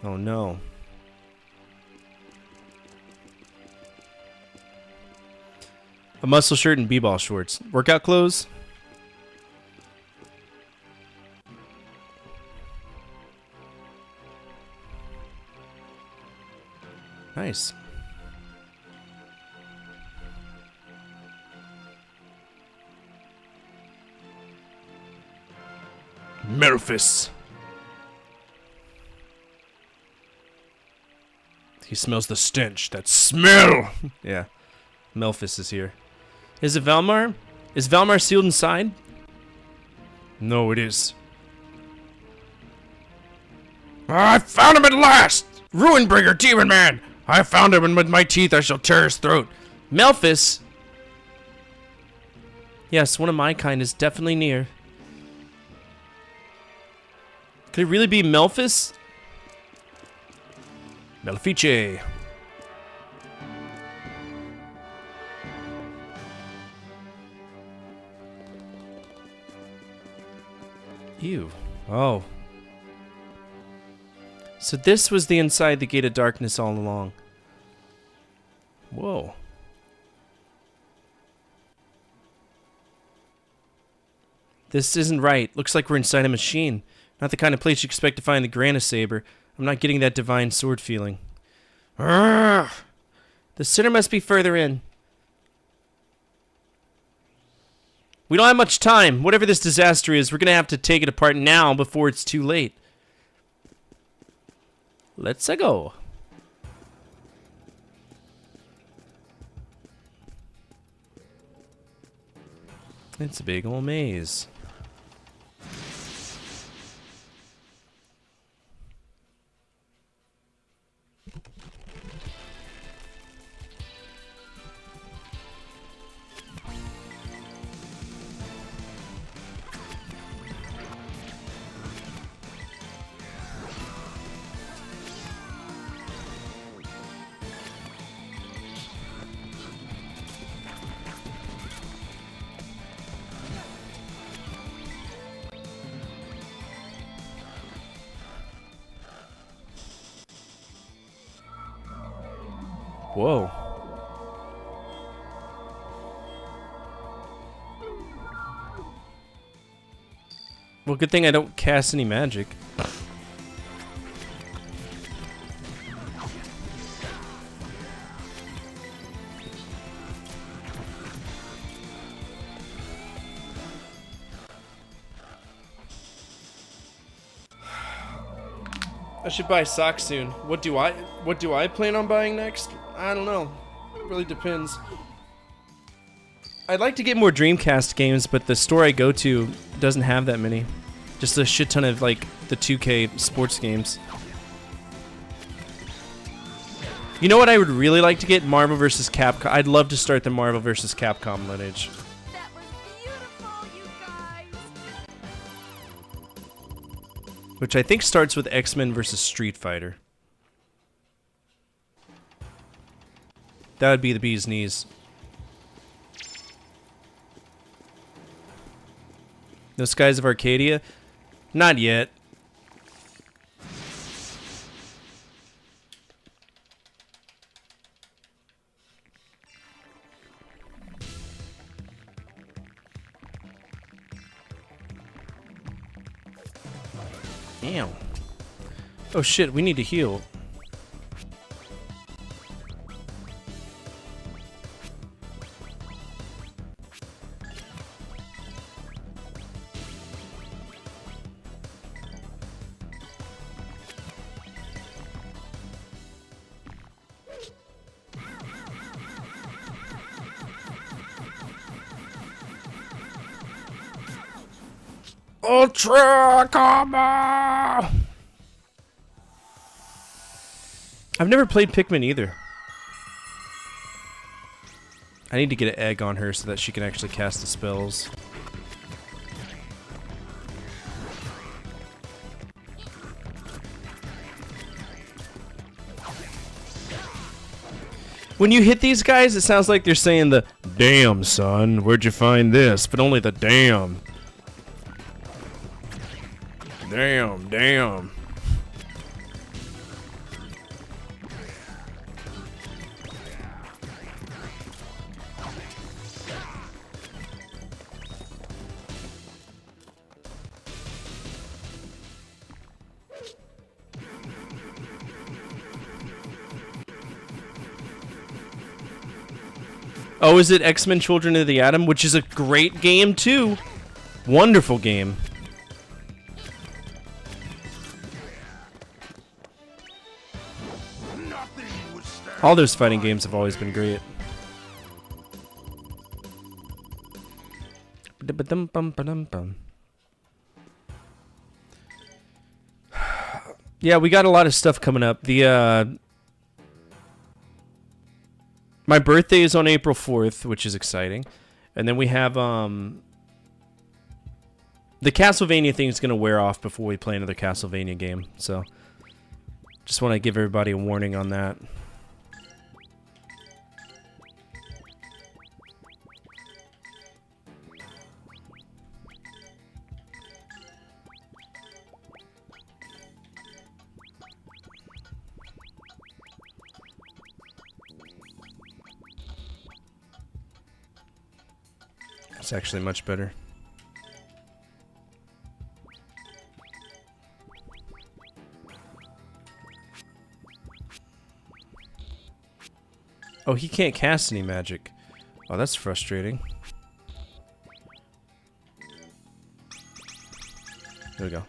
Oh no. A muscle shirt and b-ball shorts. Workout clothes? Nice. Memphis. He smells the stench. That smell! Yeah. Memphis is here. Is it Valmar? Is Valmar sealed inside? No, it is. I found him at last! Ruinbringer, Demon Man! I found him, and with my teeth I shall tear his throat. Memphis! Yes, one of my kind is definitely near. Could it really be Memphis? Malefice. Ew. Oh. So this was the inside the Gate of Darkness all along. Whoa. This isn't right. Looks like we're inside a machine. Not the kind of place you expect to find the Grandia saber. I'm not getting that divine sword feeling. Urgh. The center must be further in. We don't have much time. Whatever this disaster is, we're going to have to take it apart now before it's too late. Let's go. It's a big old maze. Whoa. Well, good thing I don't cast any magic. I should buy socks soon. What do I plan on buying next? I don't know. It really depends. I'd like to get more Dreamcast games, but the store I go to doesn't have that many. Just a shit ton of like the 2K sports games. You know what I would really like to get? Marvel vs. Capcom. I'd love to start the Marvel vs. Capcom lineage. That was beautiful, you guys. Which I think starts with X-Men vs. Street Fighter. That would be the bee's knees. No Skies of Arcadia? Not yet. Damn. Oh shit, we need to heal. Ultra combo! I've never played Pikmin either. I need to get an egg on her so that she can actually cast the spells. When you hit these guys, it sounds like they're saying the "Damn, son, where'd you find this?" But only the "damn." Damn, damn. Oh, is it X-Men Children of the Atom, which is a great game too. Wonderful game. All those fighting games have always been great. Yeah, we got a lot of stuff coming up. My birthday is on April 4th, which is exciting. And then we have the Castlevania thing is going to wear off before we play another Castlevania game. So just want to give everybody a warning on that. It's actually much better. Oh, he can't cast any magic. Oh, that's frustrating. There we go.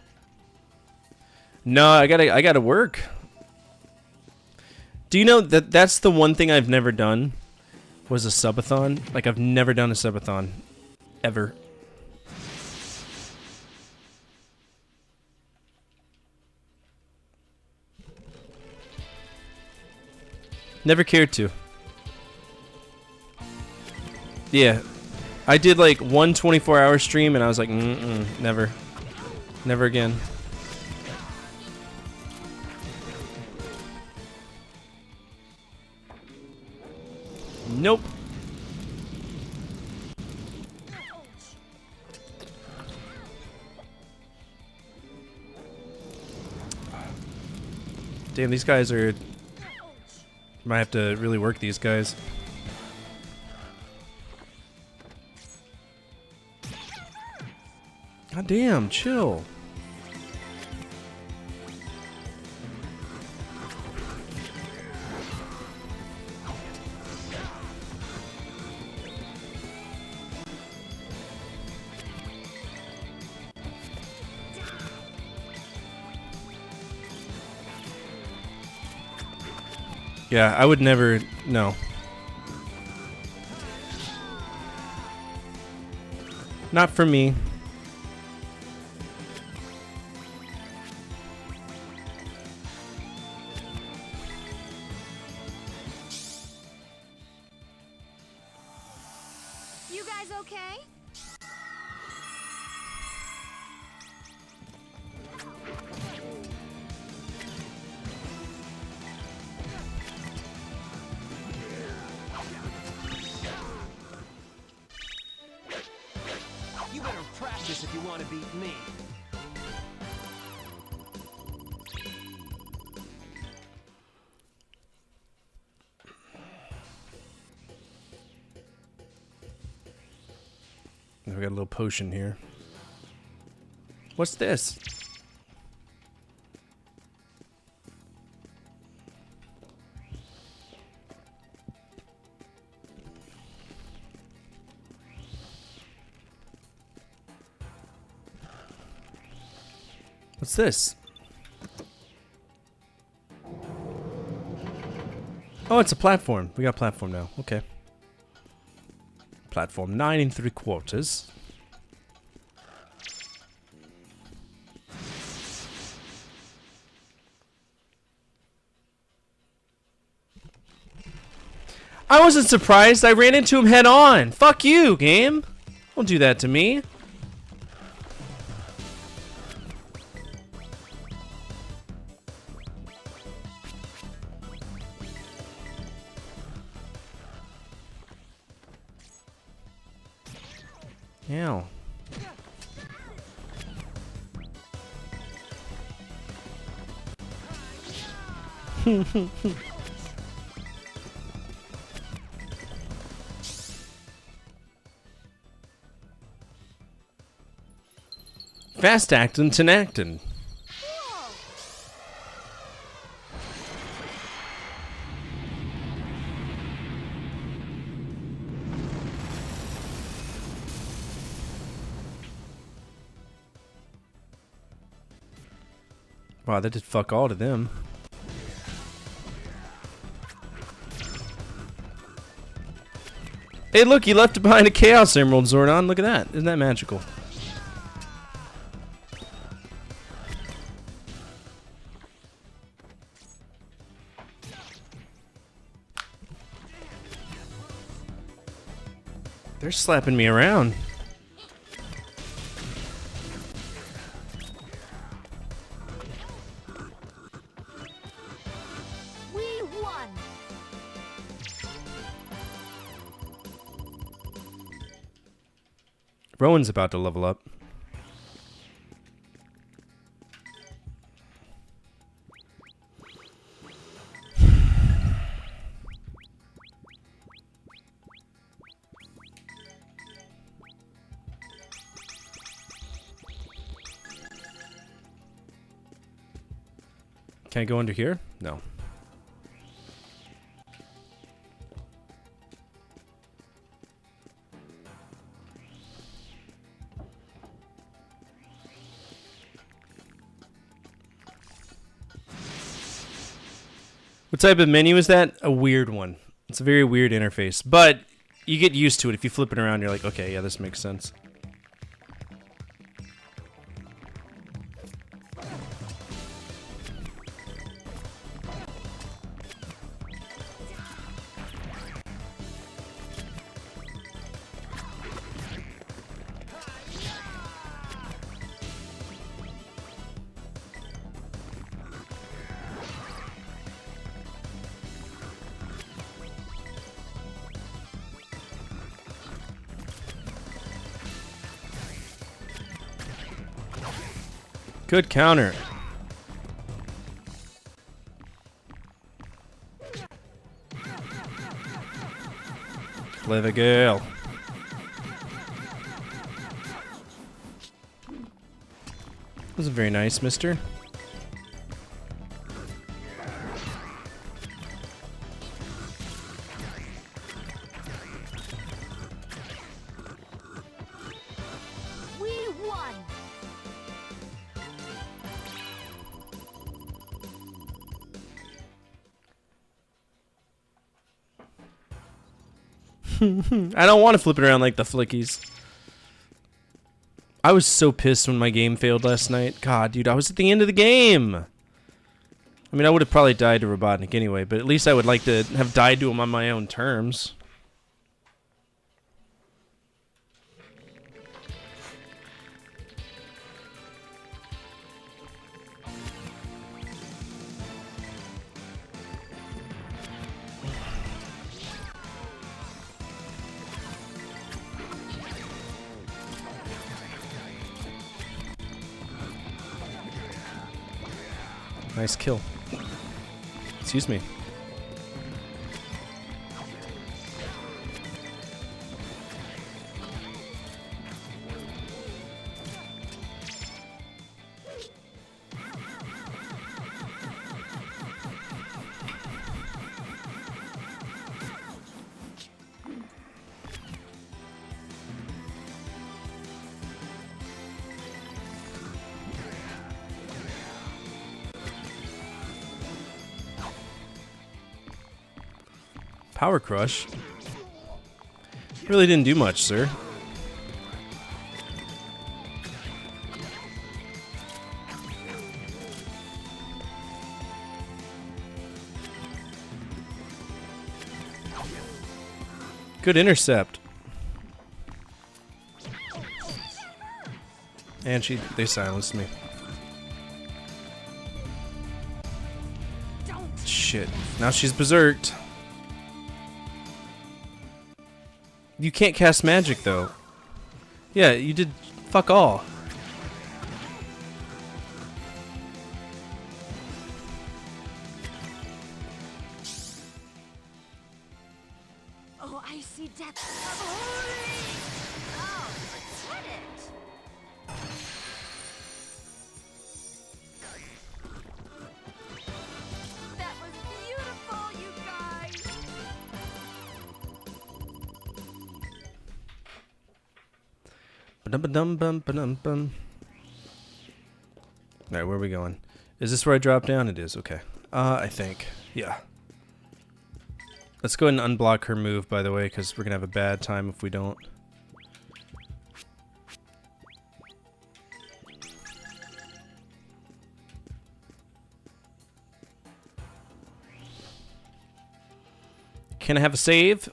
No, I gotta work. Do you know that that's the one thing I've never done? Was a subathon. Like, I've never done a subathon. Ever. Never cared to. Yeah. I did like one 24-hour stream and I was like, never. Never again. Nope. Damn, these guys are... Might have to really work these guys. God damn, chill. Yeah, I would never... No. Not for me. You guys okay? You better practice if you want to beat me. We got a little potion here. What's this? What's this? Oh, it's a platform. We got a platform now. Okay. Platform 9 3/4. I wasn't surprised. I ran into him head on. Fuck you, game. Don't do that to me. Ow. Fast actin' tenactin'. Wow, that did fuck all to them. Hey, look, you left behind a Chaos Emerald, Zordon. Look at that. Isn't that magical? They're slapping me around. We won. Rowan's about to level up. Can I go under here? No. What type of menu is that? A weird one. It's a very weird interface, but you get used to it. If you flip it around, you're like, okay, yeah, this makes sense. Good counter. Clever girl. This is very nice, mister. We won. I don't want to flip it around like the flickies. I was so pissed when my game failed last night. God, dude, I was at the end of the game. I mean, I would have probably died to Robotnik anyway, but at least I would like to have died to him on my own terms. Nice kill. Excuse me. Power Crush? Really didn't do much, sir. Good intercept. And they silenced me. Shit. Now she's berserked. You can't cast magic, though. Yeah, you did fuck all. Oh, I see death. Oh, forget it. That was beautiful, you guys. Ba-dum-ba-dum-bum-ba-dum-bum. Alright, where are we going? Is this where I drop down? It is, okay. I think. Yeah. Let's go ahead and unblock her move, by the way, because we're going to have a bad time if we don't. Can I have a save?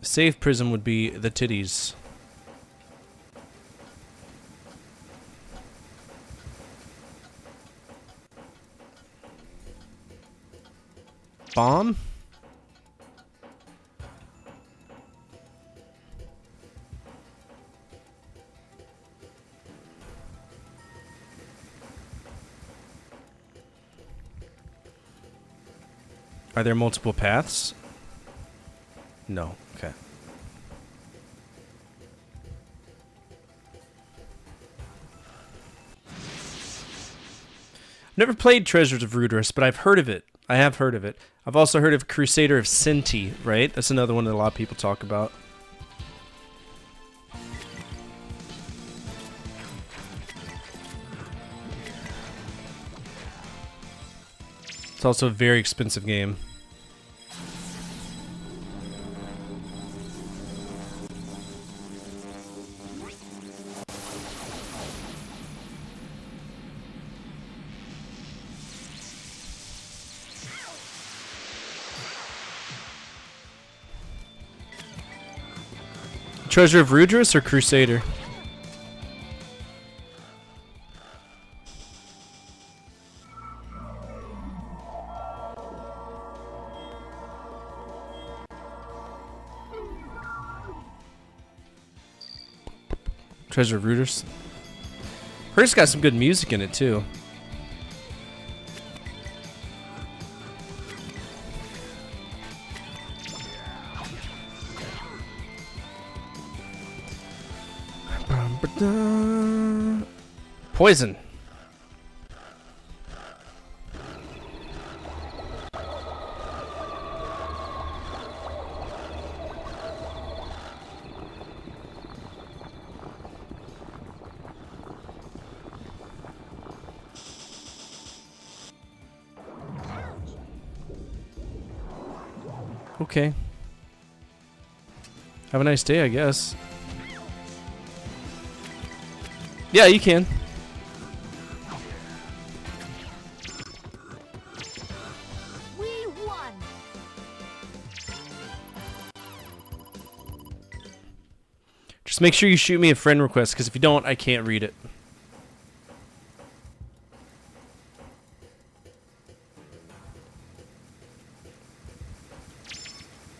Save prism would be the titties. Bomb? Are there multiple paths? No. Okay. Never played Treasures of Ruderus, but I've heard of it. I have heard of it. I've also heard of Crusader of Sinti, right? That's another one that a lot of people talk about. It's also a very expensive game. Treasure of Rudris or Crusader? Treasure of Rudris. Heard it's got some good music in it too. Poison. Okay. Have a nice day, I guess. Yeah, you can. We won. Just make sure you shoot me a friend request, because if you don't, I can't read it.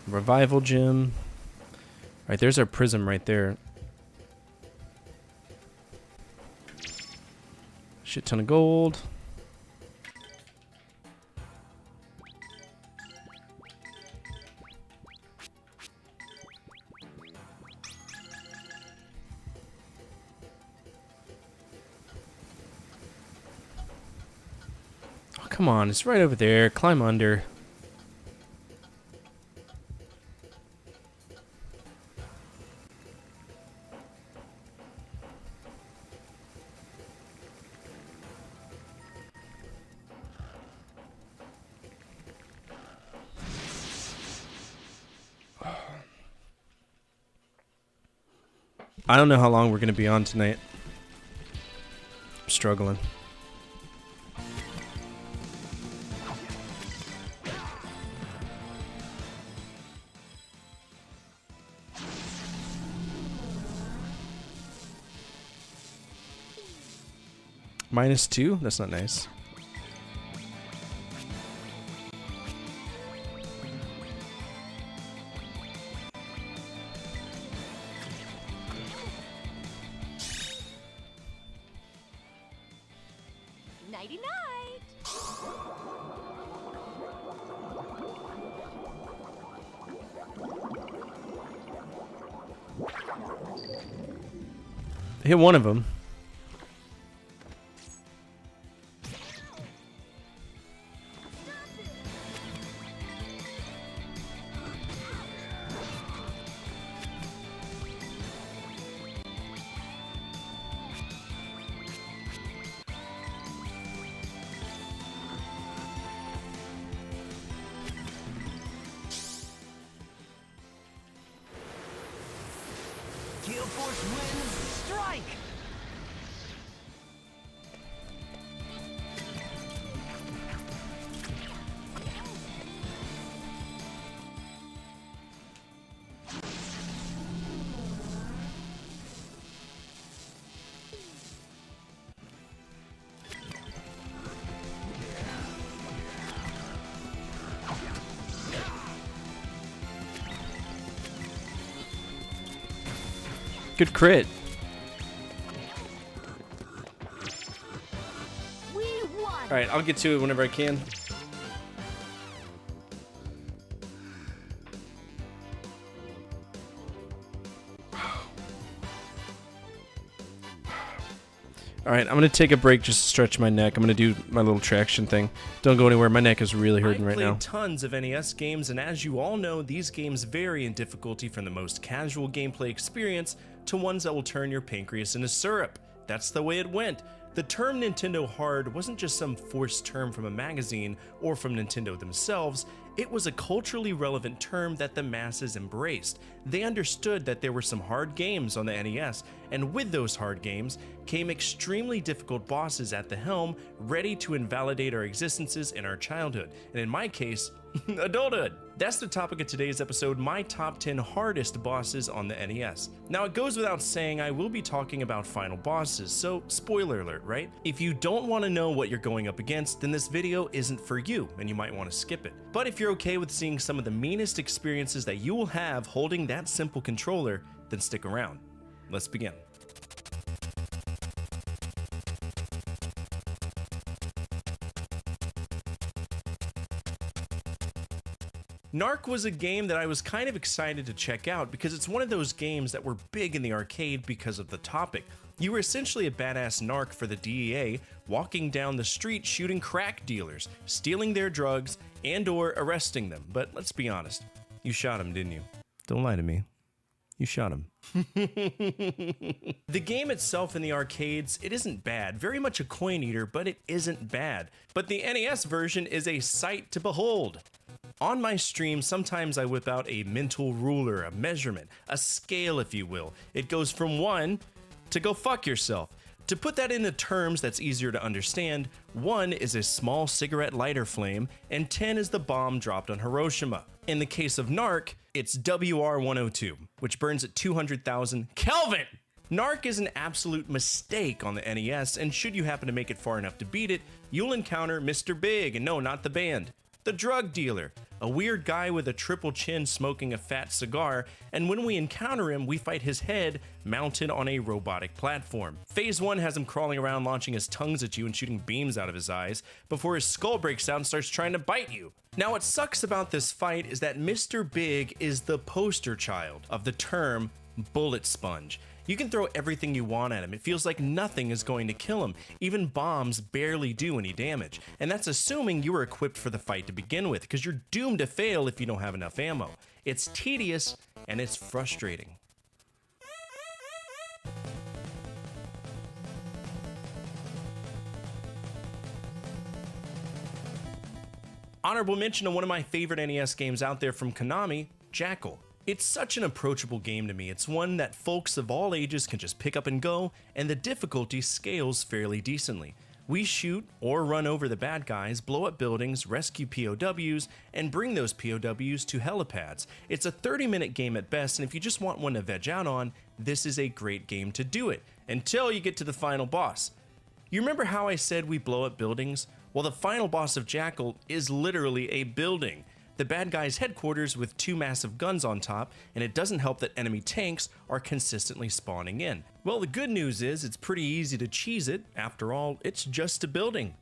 Revival gem. Alright, there's our prism right there. Shit ton of gold. Oh, come on, it's right over there. Climb under. I don't know how long we're going to be on tonight. I'm struggling. -2? That's not nice. Nighty night. Hit one of them. Gale Force wins. Strike. Good crit. We won. Alright, I'll get to it whenever I can. Alright, I'm going to take a break just to stretch my neck. I'm going to do my little traction thing. Don't go anywhere. My neck is really hurting right now. I've played tons of NES games, and as you all know, these games vary in difficulty from the most casual gameplay experience to ones that will turn your pancreas into syrup. That's the way it went. The term Nintendo Hard wasn't just some forced term from a magazine or from Nintendo themselves, it was a culturally relevant term that the masses embraced. They understood that there were some hard games on the NES, and with those hard games came extremely difficult bosses at the helm, ready to invalidate our existences in our childhood, and in my case, adulthood. That's the topic of today's episode, my top 10 hardest bosses on the NES. Now it goes without saying I will be talking about final bosses, so spoiler alert, right? If you don't want to know what you're going up against, then this video isn't for you, and you might want to skip it. But if you're okay with seeing some of the meanest experiences that you will have holding that simple controller, then stick around. Let's begin. Narc was a game that I was kind of excited to check out because it's one of those games that were big in the arcade because of the topic. You were essentially a badass narc for the DEA, walking down the street shooting crack dealers, stealing their drugs, and/or arresting them. But let's be honest, you shot him, didn't you? Don't lie to me. You shot him. The game itself in the arcades, it isn't bad. Very much a coin eater, but it isn't bad. But the NES version is a sight to behold. On my stream, sometimes I whip out a mental ruler, a measurement, a scale if you will. It goes from 1 to go fuck yourself. To put that into terms that's easier to understand, 1 is a small cigarette lighter flame, and 10 is the bomb dropped on Hiroshima. In the case of Narc, it's WR102, which burns at 200,000 Kelvin! Narc is an absolute mistake on the NES, and should you happen to make it far enough to beat it, you'll encounter Mr. Big, and no, not the band. The drug dealer, a weird guy with a triple chin smoking a fat cigar, and when we encounter him, we fight his head mounted on a robotic platform. Phase 1 has him crawling around launching his tongues at you and shooting beams out of his eyes, before his skull breaks out and starts trying to bite you. Now what sucks about this fight is that Mr. Big is the poster child of the term bullet sponge. You can throw everything you want at him. It feels like nothing is going to kill him. Even bombs barely do any damage. And that's assuming you were equipped for the fight to begin with, because you're doomed to fail if you don't have enough ammo. It's tedious and it's frustrating. Honorable mention to one of my favorite NES games out there from Konami, Jackal. It's such an approachable game to me. It's one that folks of all ages can just pick up and go, and the difficulty scales fairly decently. We shoot or run over the bad guys, blow up buildings, rescue POWs, and bring those POWs to helipads. It's a 30-minute game at best, and if you just want one to veg out on, this is a great game to do it, until you get to the final boss. You remember how I said we blow up buildings? Well, the final boss of Jackal is literally a building. The bad guy's headquarters with 2 massive guns on top, and it doesn't help that enemy tanks are consistently spawning in. Well, the good news is it's pretty easy to cheese it. After all, it's just a building.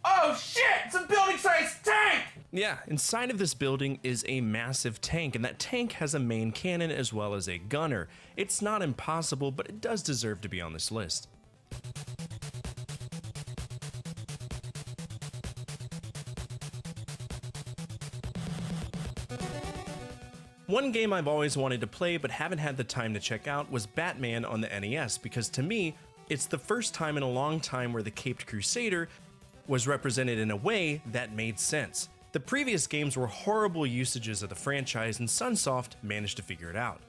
Oh shit! It's a building-sized tank! Yeah, inside of this building is a massive tank, and that tank has a main cannon as well as a gunner. It's not impossible, but it does deserve to be on this list. One game I've always wanted to play but haven't had the time to check out was Batman on the NES, because to me, it's the first time in a long time where the Caped Crusader was represented in a way that made sense. The previous games were horrible usages of the franchise, and Sunsoft managed to figure it out.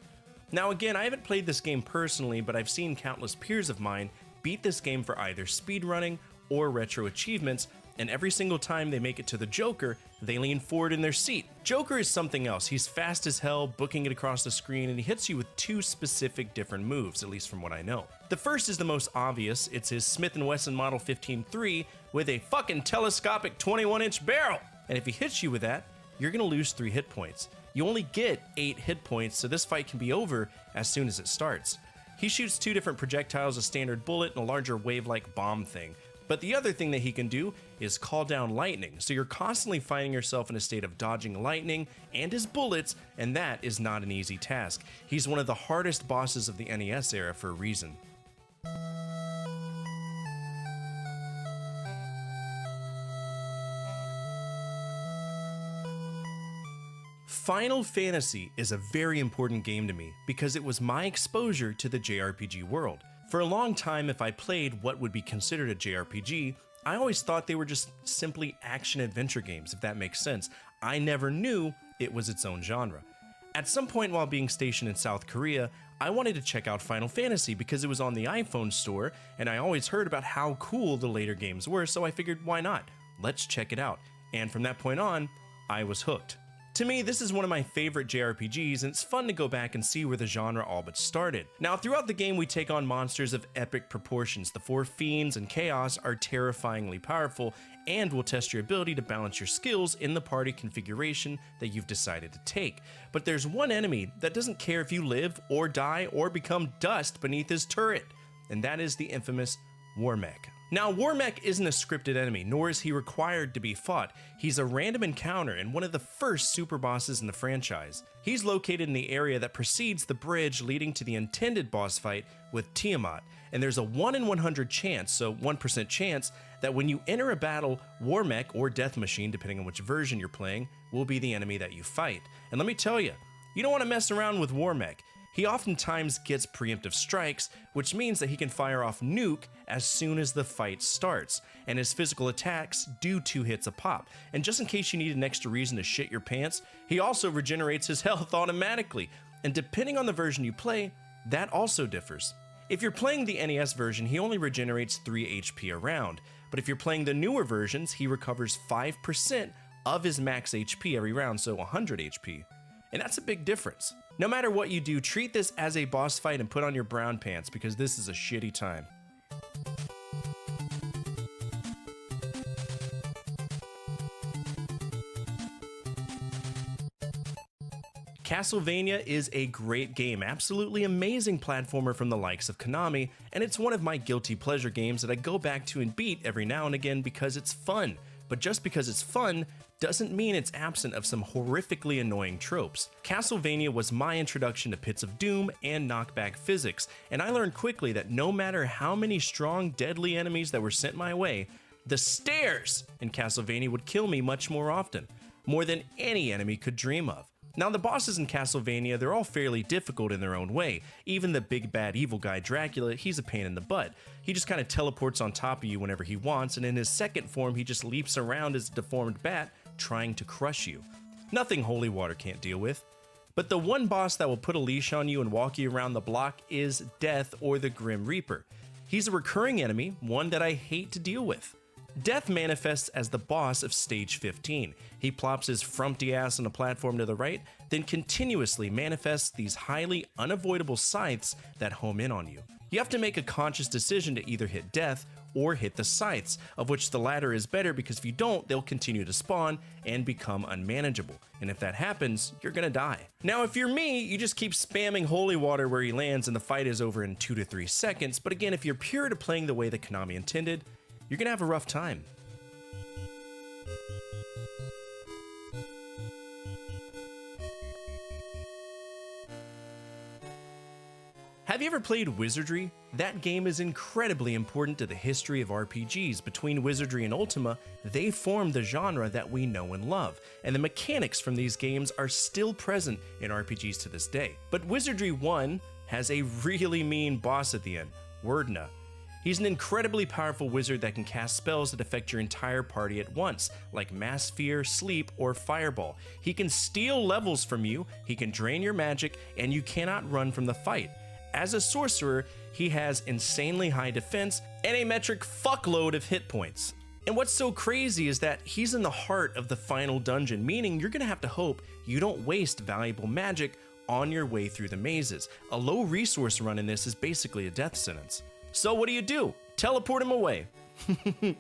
Now again, I haven't played this game personally, but I've seen countless peers of mine beat this game for either speedrunning or retro achievements, and every single time they make it to the Joker, they lean forward in their seat. Joker is something else. He's fast as hell, booking it across the screen, and he hits you with 2 specific different moves, at least from what I know. The first is the most obvious. It's his Smith & Wesson Model 15-3 with a fucking telescopic 21-inch barrel. And if he hits you with that, you're gonna lose 3 hit points. You only get 8 hit points, so this fight can be over as soon as it starts. He shoots 2 different projectiles, a standard bullet and a larger wave-like bomb thing. But the other thing that he can do is call down lightning, so you're constantly finding yourself in a state of dodging lightning and his bullets, and that is not an easy task. He's one of the hardest bosses of the NES era for a reason. Final Fantasy is a very important game to me because it was my exposure to the JRPG world. For a long time, if I played what would be considered a JRPG, I always thought they were just simply action-adventure games, if that makes sense. I never knew it was its own genre. At some point while being stationed in South Korea, I wanted to check out Final Fantasy because it was on the iPhone store, and I always heard about how cool the later games were, so I figured, why not? Let's check it out. And from that point on, I was hooked. To me, this is one of my favorite JRPGs, and it's fun to go back and see where the genre all but started. Now, throughout the game, we take on monsters of epic proportions. The four fiends and chaos are terrifyingly powerful, and will test your ability to balance your skills in the party configuration that you've decided to take. But there's one enemy that doesn't care if you live or die or become dust beneath his turret, and that is the infamous Warmech. Now, Warmech isn't a scripted enemy, nor is he required to be fought. He's a random encounter and one of the first super bosses in the franchise. He's located in the area that precedes the bridge leading to the intended boss fight with Tiamat, and there's a 1 in 100 chance, so 1% chance, that when you enter a battle, Warmech, or Death Machine, depending on which version you're playing, will be the enemy that you fight. And let me tell you, you don't want to mess around with Warmech. He oftentimes gets preemptive strikes, which means that he can fire off nuke as soon as the fight starts, and his physical attacks do 2 hits a pop. And just in case you need an extra reason to shit your pants, he also regenerates his health automatically, and depending on the version you play, that also differs. If you're playing the NES version, he only regenerates 3 HP a round, but if you're playing the newer versions, he recovers 5% of his max HP every round, so 100 HP. And that's a big difference. No matter what you do, treat this as a boss fight and put on your brown pants because this is a shitty time. Castlevania is a great game, absolutely amazing platformer from the likes of Konami, and it's one of my guilty pleasure games that I go back to and beat every now and again because it's fun. But just because it's fun doesn't mean it's absent of some horrifically annoying tropes. Castlevania was my introduction to Pits of Doom and knockback physics, and I learned quickly that no matter how many strong, deadly enemies that were sent my way, the stairs in Castlevania would kill me much more often, more than any enemy could dream of. Now, the bosses in Castlevania, they're all fairly difficult in their own way. Even the big bad evil guy Dracula, he's a pain in the butt. He just kind of teleports on top of you whenever he wants, and in his second form, he just leaps around as a deformed bat, trying to crush you. Nothing holy water can't deal with. But the one boss that will put a leash on you and walk you around the block is Death, or the Grim Reaper. He's a recurring enemy, one that I hate to deal with. Death manifests as the boss of Stage 15. He plops his frumpty ass on a platform to the right, then continuously manifests these highly unavoidable scythes that home in on you. You have to make a conscious decision to either hit Death or hit the scythes, of which the latter is better because if you don't, they'll continue to spawn and become unmanageable. And if that happens, you're gonna die. Now, if you're me, you just keep spamming holy water where he lands and the fight is over in 2 to 3 seconds, but again, if you're pure to playing the way that Konami intended, you're gonna have a rough time. Have you ever played Wizardry? That game is incredibly important to the history of RPGs. Between Wizardry and Ultima, they formed the genre that we know and love, and the mechanics from these games are still present in RPGs to this day. But Wizardry 1 has a really mean boss at the end, Wordna. He's an incredibly powerful wizard that can cast spells that affect your entire party at once, like Mass Fear, Sleep, or Fireball. He can steal levels from you, he can drain your magic, and you cannot run from the fight. As a sorcerer, he has insanely high defense and a metric fuckload of hit points. And what's so crazy is that he's in the heart of the final dungeon, meaning you're gonna have to hope you don't waste valuable magic on your way through the mazes. A low resource run in this is basically a death sentence. So what do? Teleport him away.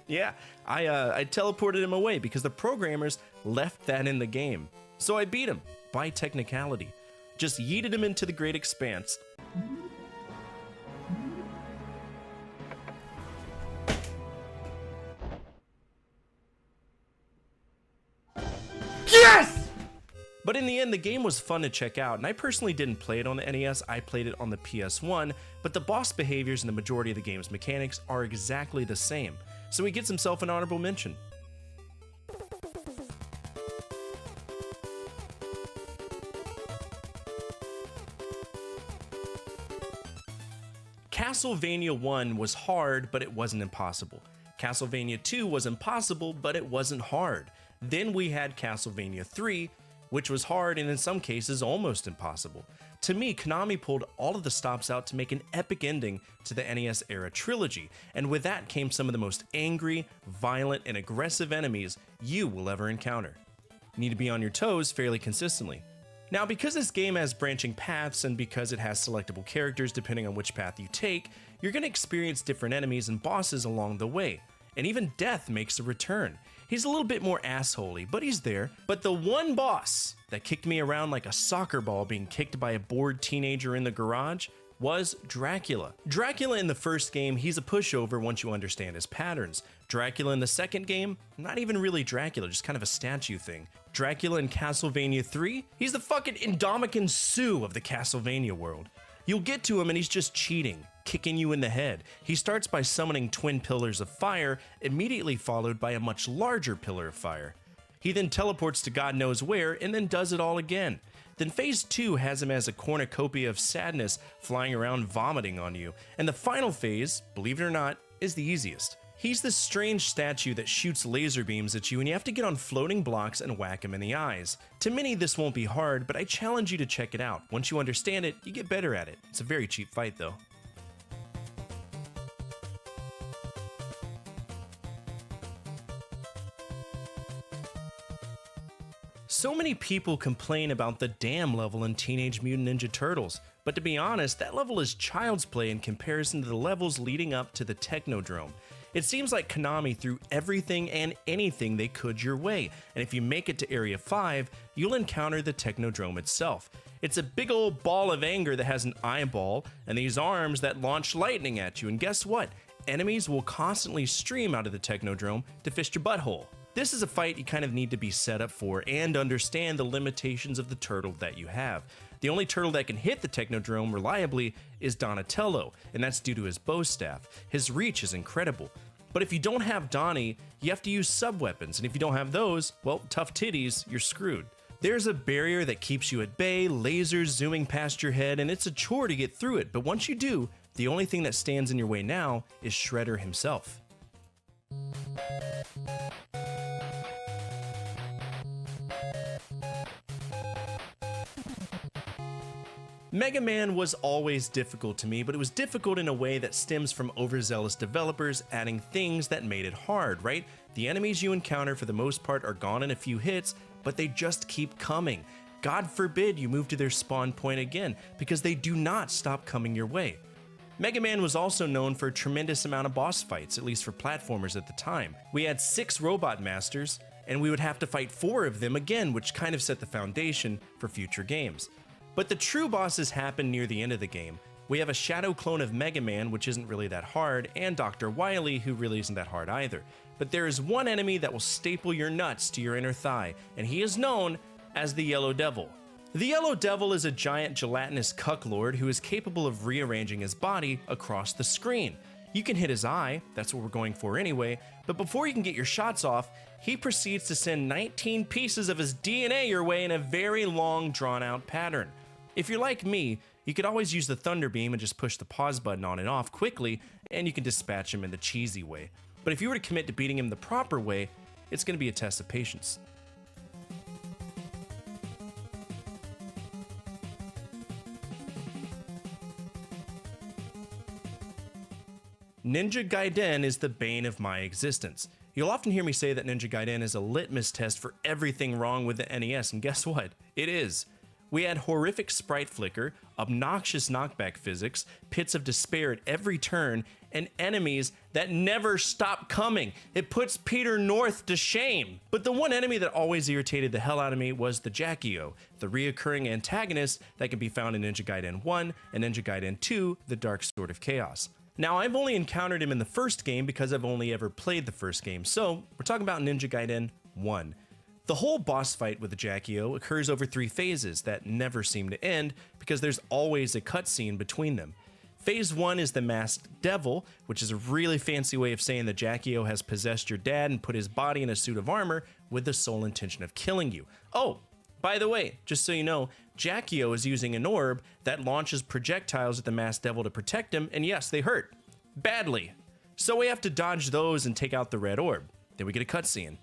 Yeah, I teleported him away because the programmers left that in the game. So I beat him by technicality. Just yeeted him into the great expanse. Yes! But in the end, the game was fun to check out, and I personally didn't play it on the NES, I played it on the PS1, but the boss behaviors and the majority of the game's mechanics are exactly the same, so he gets himself an honorable mention. Castlevania 1 was hard, but it wasn't impossible. Castlevania 2 was impossible, but it wasn't hard. Then we had Castlevania 3, which was hard and in some cases almost impossible. To me, Konami pulled all of the stops out to make an epic ending to the NES era trilogy, and with that came some of the most angry, violent, and aggressive enemies you will ever encounter. You need to be on your toes fairly consistently. Now, because this game has branching paths and because it has selectable characters depending on which path you take, you're going to experience different enemies and bosses along the way. And even Death makes a return. He's a little bit more assholey, but he's there. But the one boss that kicked me around like a soccer ball being kicked by a bored teenager in the garage was Dracula. Dracula in the first game, he's a pushover once you understand his patterns. Dracula in the second game, not even really Dracula, just kind of a statue thing. Dracula in Castlevania 3, he's the fucking Indomitian Sue of the Castlevania world. You'll get to him and he's just cheating, kicking you in the head. He starts by summoning twin pillars of fire, immediately followed by a much larger pillar of fire. He then teleports to God knows where and then does it all again. Then phase 2 has him as a cornucopia of sadness flying around vomiting on you. And the final phase, believe it or not, is the easiest. He's this strange statue that shoots laser beams at you and you have to get on floating blocks and whack him in the eyes. To many this won't be hard, but I challenge you to check it out. Once you understand it, you get better at it. It's a very cheap fight though. So many people complain about the dam level in Teenage Mutant Ninja Turtles, but to be honest, that level is child's play in comparison to the levels leading up to the Technodrome. It seems like Konami threw everything and anything they could your way, and if you make it to Area 5, you'll encounter the Technodrome itself. It's a big old ball of anger that has an eyeball and these arms that launch lightning at you, and guess what? Enemies will constantly stream out of the Technodrome to fist your butthole. This is a fight you kind of need to be set up for and understand the limitations of the turtle that you have. The only turtle that can hit the Technodrome reliably is Donatello, and that's due to his bow staff. His reach is incredible. But if you don't have Donnie, you have to use sub-weapons, and if you don't have those, well, tough titties, you're screwed. There's a barrier that keeps you at bay, lasers zooming past your head, and it's a chore to get through it, but once you do, the only thing that stands in your way now is Shredder himself. Mega Man was always difficult to me, but it was difficult in a way that stems from overzealous developers adding things that made it hard, right? The enemies you encounter for the most part are gone in a few hits, but they just keep coming. God forbid you move to their spawn point again, because they do not stop coming your way. Mega Man was also known for a tremendous amount of boss fights, at least for platformers at the time. We had 6 Robot Masters, and we would have to fight 4 of them again, which kind of set the foundation for future games. But the true bosses happen near the end of the game. We have a shadow clone of Mega Man, which isn't really that hard, and Dr. Wily, who really isn't that hard either. But there is one enemy that will staple your nuts to your inner thigh, and he is known as the Yellow Devil. The Yellow Devil is a giant gelatinous cucklord who is capable of rearranging his body across the screen. You can hit his eye, that's what we're going for anyway, but before you can get your shots off, he proceeds to send 19 pieces of his DNA your way in a very long, drawn-out pattern. If you're like me, you could always use the Thunder Beam and just push the pause button on and off quickly, and you can dispatch him in the cheesy way. But if you were to commit to beating him the proper way, it's going to be a test of patience. Ninja Gaiden is the bane of my existence. You'll often hear me say that Ninja Gaiden is a litmus test for everything wrong with the NES, and guess what? It is. We had horrific sprite flicker, obnoxious knockback physics, pits of despair at every turn, and enemies that never stop coming. It puts Peter North to shame. But the one enemy that always irritated the hell out of me was the Jackie-O, the reoccurring antagonist that can be found in Ninja Gaiden 1 and Ninja Gaiden 2, The Dark Sword of Chaos. Now, I've only encountered him in the first game because I've only ever played the first game, so we're talking about Ninja Gaiden 1. The whole boss fight with the Jackie-O occurs over 3 phases that never seem to end because there's always a cutscene between them. Phase 1 is the Masked Devil, which is a really fancy way of saying that Jackie-O has possessed your dad and put his body in a suit of armor with the sole intention of killing you. Oh, By the way, just so you know, Jackio is using an orb that launches projectiles at the masked devil to protect him, and yes, they hurt. Badly. So we have to dodge those and take out the red orb. Then we get a cutscene.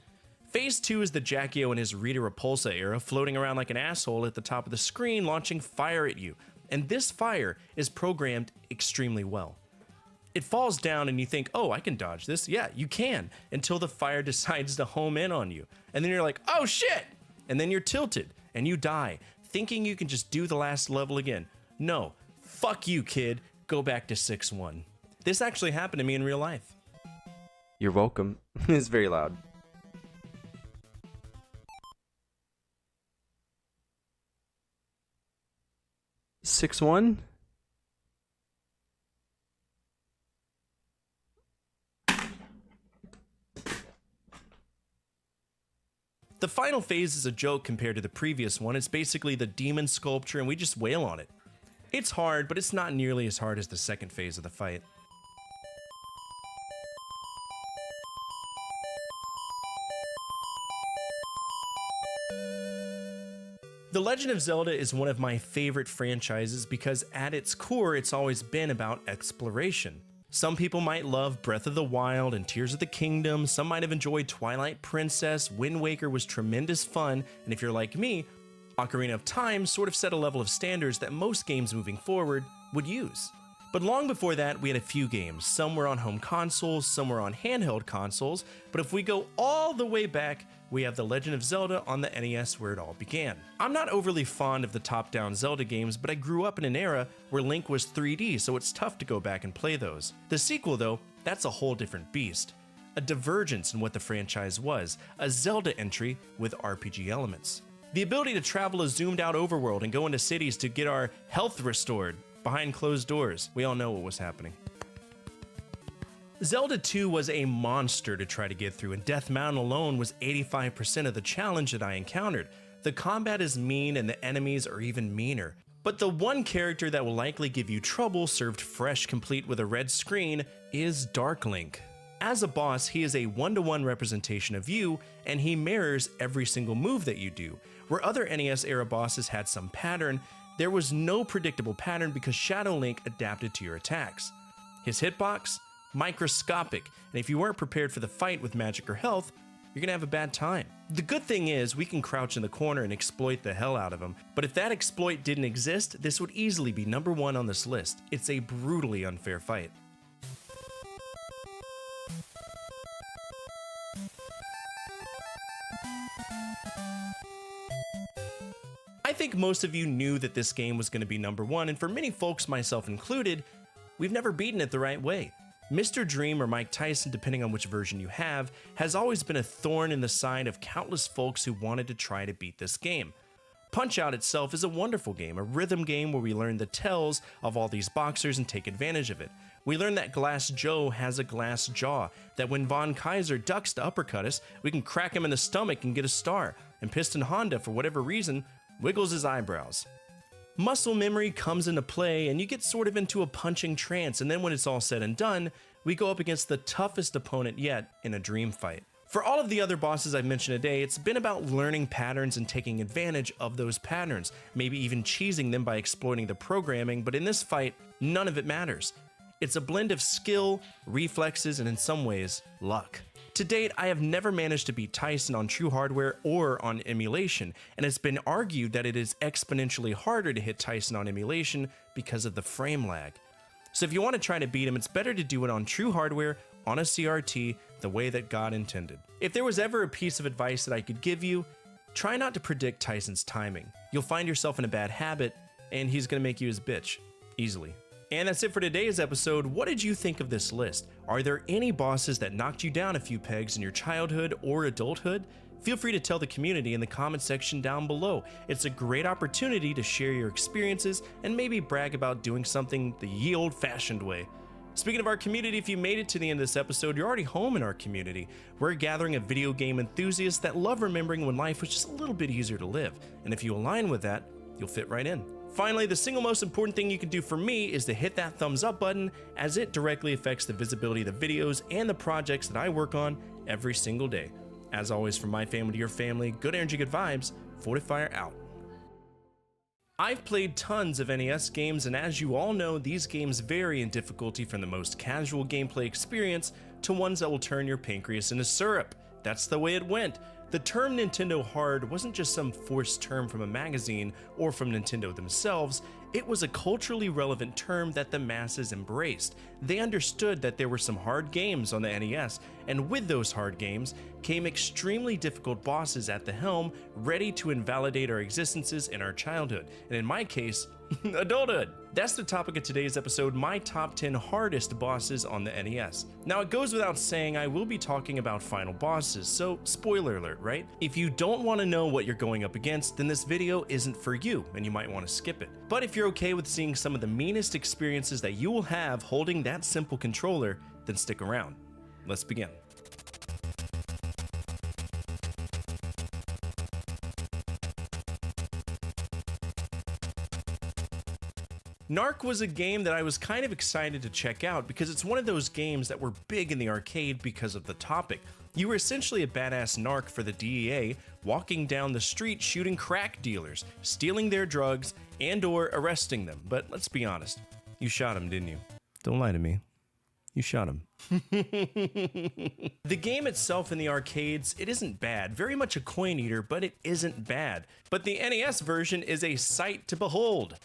Phase 2 is the Jackio and his Rita Repulsa era floating around like an asshole at the top of the screen launching fire at you. And this fire is programmed extremely well. It falls down and you think, oh, I can dodge this. Yeah, you can, until the fire decides to home in on you. And then you're like, oh shit! And then you're tilted and you die, thinking you can just do the last level again. No, fuck you, kid. Go back to 6-1. This actually happened to me in real life. You're welcome. It's very loud. Six one. The final phase is a joke compared to the previous one. It's basically the demon sculpture and we just wail on it. It's hard, but it's not nearly as hard as the second phase of the fight. The Legend of Zelda is one of my favorite franchises because at its core, it's always been about exploration. Some people might love Breath of the Wild and Tears of the Kingdom, some might have enjoyed Twilight Princess, Wind Waker was tremendous fun, and if you're like me, Ocarina of Time sort of set a level of standards that most games moving forward would use. But long before that, we had a few games. Some were on home consoles, some were on handheld consoles, but if we go all the way back, we have The Legend of Zelda on the NES where it all began. I'm not overly fond of the top-down Zelda games, but I grew up in an era where Link was 3D, so it's tough to go back and play those. The sequel, though, that's a whole different beast. A divergence in what the franchise was, a Zelda entry with RPG elements. The ability to travel a zoomed-out overworld and go into cities to get our health restored behind closed doors. We all know what was happening. Zelda 2 was a monster to try to get through, and Death Mountain alone was 85% of the challenge that I encountered. The combat is mean and the enemies are even meaner. But the one character that will likely give you trouble, served fresh complete with a red screen, is Dark Link. As a boss, he is a one-to-one representation of you, and he mirrors every single move that you do. Where other NES-era bosses had some pattern, there was no predictable pattern because Shadow Link adapted to your attacks. His hitbox? Microscopic, and if you weren't prepared for the fight with magic or health, you're gonna have a bad time. The good thing is, we can crouch in the corner and exploit the hell out of him, but if that exploit didn't exist, this would easily be number 1 on this list. It's a brutally unfair fight. I think most of you knew that this game was going to be number 1, and for many folks, myself included, we've never beaten it the right way. Mr. Dream or Mike Tyson, depending on which version you have, has always been a thorn in the side of countless folks who wanted to try to beat this game. Punch-Out itself is a wonderful game, a rhythm game where we learn the tells of all these boxers and take advantage of it. We learn that Glass Joe has a glass jaw, that when Von Kaiser ducks to uppercut us, we can crack him in the stomach and get a star, and Piston Honda, for whatever reason, wiggles his eyebrows. Muscle memory comes into play and you get sort of into a punching trance, and then when it's all said and done, we go up against the toughest opponent yet in a dream fight. For all of the other bosses I've mentioned today, it's been about learning patterns and taking advantage of those patterns, maybe even cheesing them by exploiting the programming, but in this fight, none of it matters. It's a blend of skill, reflexes, and in some ways, luck. To date, I have never managed to beat Tyson on true hardware or on emulation, and it's been argued that it is exponentially harder to hit Tyson on emulation because of the frame lag. So if you want to try to beat him, it's better to do it on true hardware, on a CRT, the way that God intended. If there was ever a piece of advice that I could give you, try not to predict Tyson's timing. You'll find yourself in a bad habit, and he's going to make you his bitch, easily. And that's it for today's episode. What did you think of this list? Are there any bosses that knocked you down a few pegs in your childhood or adulthood? Feel free to tell the community in the comment section down below. It's a great opportunity to share your experiences and maybe brag about doing something the ye old-fashioned way. Speaking of our community, if you made it to the end of this episode, you're already home in our community. We're a gathering of video game enthusiasts that love remembering when life was just a little bit easier to live. And if you align with that, you'll fit right in. Finally, the single most important thing you can do for me is to hit that thumbs up button, as it directly affects the visibility of the videos and the projects that I work on every single day. As always, from my family to your family, good energy, good vibes. Fortifier out. I've played tons of NES games, and as you all know, these games vary in difficulty from the most casual gameplay experience to ones that will turn your pancreas into syrup. That's the way it went. The term Nintendo Hard wasn't just some forced term from a magazine or from Nintendo themselves, it was a culturally relevant term that the masses embraced. They understood that there were some hard games on the NES, and with those hard games came extremely difficult bosses at the helm, ready to invalidate our existences in our childhood, and in my case, adulthood. That's the topic of today's episode, my top 10 hardest bosses on the NES. Now it goes without saying I will be talking about final bosses, so spoiler alert, right? If you don't want to know what you're going up against, then this video isn't for you, and you might want to skip it. But if you're okay with seeing some of the meanest experiences that you will have holding that simple controller, then stick around. Let's begin. Narc was a game that I was kind of excited to check out because it's one of those games that were big in the arcade because of the topic. You were essentially a badass narc for the DEA, walking down the street shooting crack dealers, stealing their drugs, and/or arresting them. But let's be honest, you shot him, didn't you? Don't lie to me. You shot him. The game itself in the arcades, it isn't bad. Very much a coin eater, but it isn't bad. But the NES version is a sight to behold.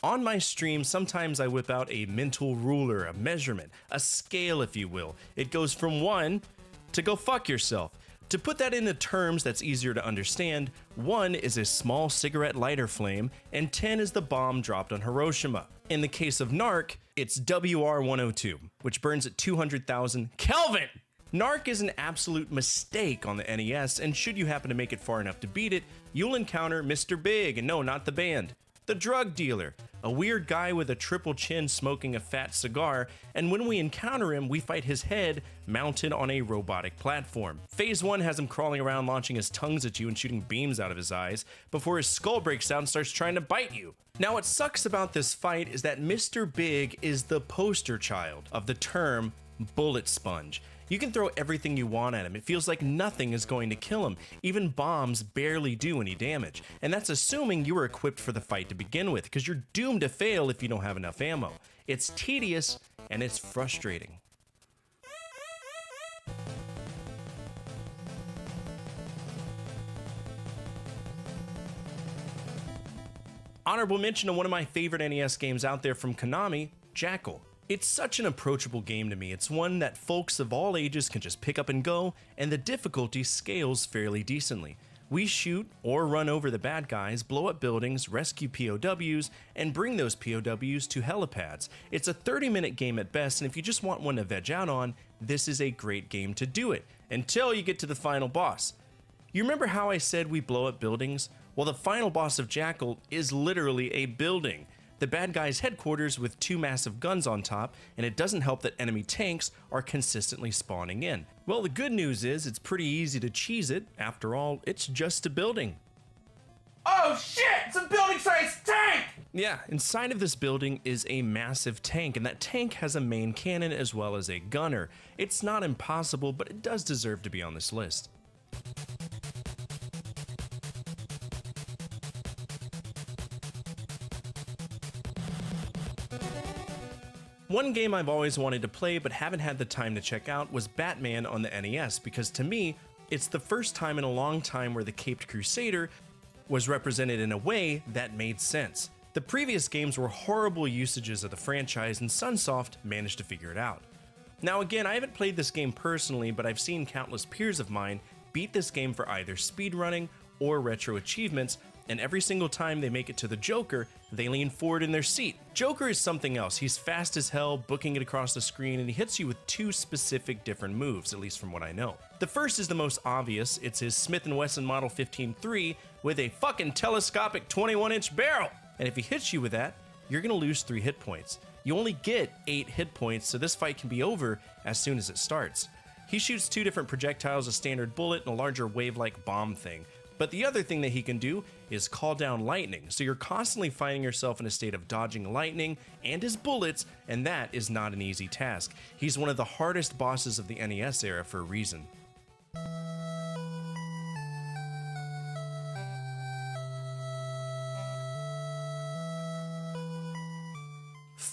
On my stream, sometimes I whip out a mental ruler, a measurement, a scale if you will. It goes from 1 to go fuck yourself. To put that into terms that's easier to understand, 1 is a small cigarette lighter flame, and 10 is the bomb dropped on Hiroshima. In the case of Narc, it's WR102, which burns at 200,000 Kelvin! Narc is an absolute mistake on the NES, and should you happen to make it far enough to beat it, you'll encounter Mr. Big, and no, not the band. The drug dealer, a weird guy with a triple chin smoking a fat cigar, and when we encounter him, we fight his head mounted on a robotic platform. Phase 1 has him crawling around launching his tongues at you and shooting beams out of his eyes, before his skull breaks out and starts trying to bite you. Now what sucks about this fight is that Mr. Big is the poster child of the term bullet sponge. You can throw everything you want at him. It feels like nothing is going to kill him. Even bombs barely do any damage. And that's assuming you were equipped for the fight to begin with, because you're doomed to fail if you don't have enough ammo. It's tedious and it's frustrating. Honorable mention of one of my favorite NES games out there from Konami, Jackal. It's such an approachable game to me. It's one that folks of all ages can just pick up and go, and the difficulty scales fairly decently. We shoot or run over the bad guys, blow up buildings, rescue POWs, and bring those POWs to helipads. It's a 30-minute game at best, and if you just want one to veg out on, this is a great game to do it, until you get to the final boss. You remember how I said we blow up buildings? Well, the final boss of Jackal is literally a building. The bad guy's headquarters with 2 massive guns on top, and it doesn't help that enemy tanks are consistently spawning in. Well, the good news is it's pretty easy to cheese it. After all, it's just a building. Oh shit! It's a building-sized tank! Yeah, inside of this building is a massive tank, and that tank has a main cannon as well as a gunner. It's not impossible, but it does deserve to be on this list. One game I've always wanted to play but haven't had the time to check out was Batman on the NES, because to me, it's the first time in a long time where the Caped Crusader was represented in a way that made sense. The previous games were horrible usages of the franchise, and Sunsoft managed to figure it out. Now again, I haven't played this game personally, but I've seen countless peers of mine beat this game for either speedrunning or retro achievements, and every single time they make it to the Joker, they lean forward in their seat. Joker is something else. He's fast as hell, booking it across the screen, and he hits you with 2 specific different moves, at least from what I know. The first is the most obvious. It's his Smith & Wesson Model 15-3 with a fucking telescopic 21-inch barrel. And if he hits you with that, you're gonna lose 3 hit points. You only get 8 hit points, so this fight can be over as soon as it starts. He shoots 2 different projectiles, a standard bullet and a larger wave-like bomb thing. But the other thing that he can do is call down lightning, so you're constantly finding yourself in a state of dodging lightning and his bullets, and that is not an easy task. He's one of the hardest bosses of the NES era for a reason.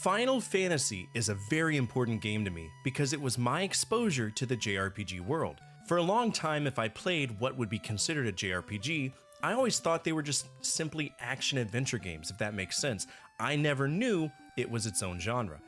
Final Fantasy is a very important game to me because it was my exposure to the JRPG world. For a long time, if I played what would be considered a JRPG, I always thought they were just simply action-adventure games, if that makes sense. I never knew it was its own genre.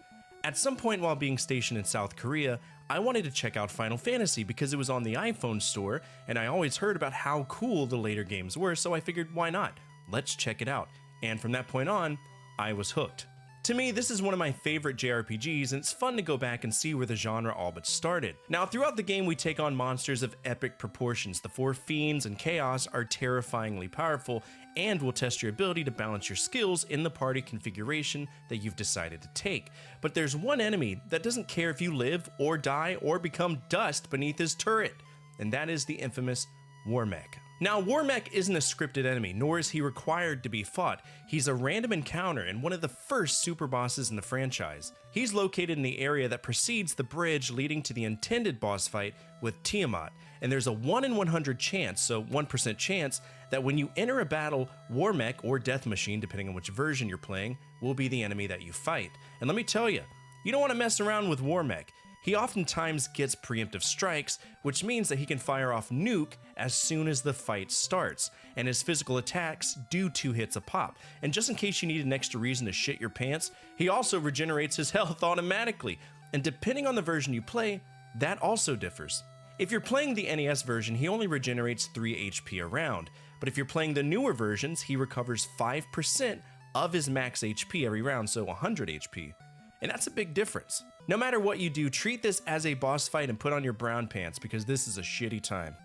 At some point while being stationed in South Korea, I wanted to check out Final Fantasy because it was on the iPhone store, and I always heard about how cool the later games were, so I figured, why not? Let's check it out. And from that point on, I was hooked. To me, this is one of my favorite JRPGs, and it's fun to go back and see where the genre all but started. Now, throughout the game, we take on monsters of epic proportions. The four fiends and chaos are terrifyingly powerful, and will test your ability to balance your skills in the party configuration that you've decided to take. But there's one enemy that doesn't care if you live or die or become dust beneath his turret, and that is the infamous Warmech. Now, Warmech isn't a scripted enemy, nor is he required to be fought. He's a random encounter and one of the first super bosses in the franchise. He's located in the area that precedes the bridge leading to the intended boss fight with Tiamat, and there's a 1 in 100 chance, so 1% chance, that when you enter a battle, Warmech, or Death Machine, depending on which version you're playing, will be the enemy that you fight. And let me tell you, you don't want to mess around with Warmech. He oftentimes gets preemptive strikes, which means that he can fire off nuke as soon as the fight starts, and his physical attacks do 2 hits a pop. And just in case you need an extra reason to shit your pants, he also regenerates his health automatically, and depending on the version you play, that also differs. If you're playing the NES version, he only regenerates 3 HP a round, but if you're playing the newer versions, he recovers 5% of his max HP every round, so 100 HP. And that's a big difference. No matter what you do, treat this as a boss fight and put on your brown pants because this is a shitty time.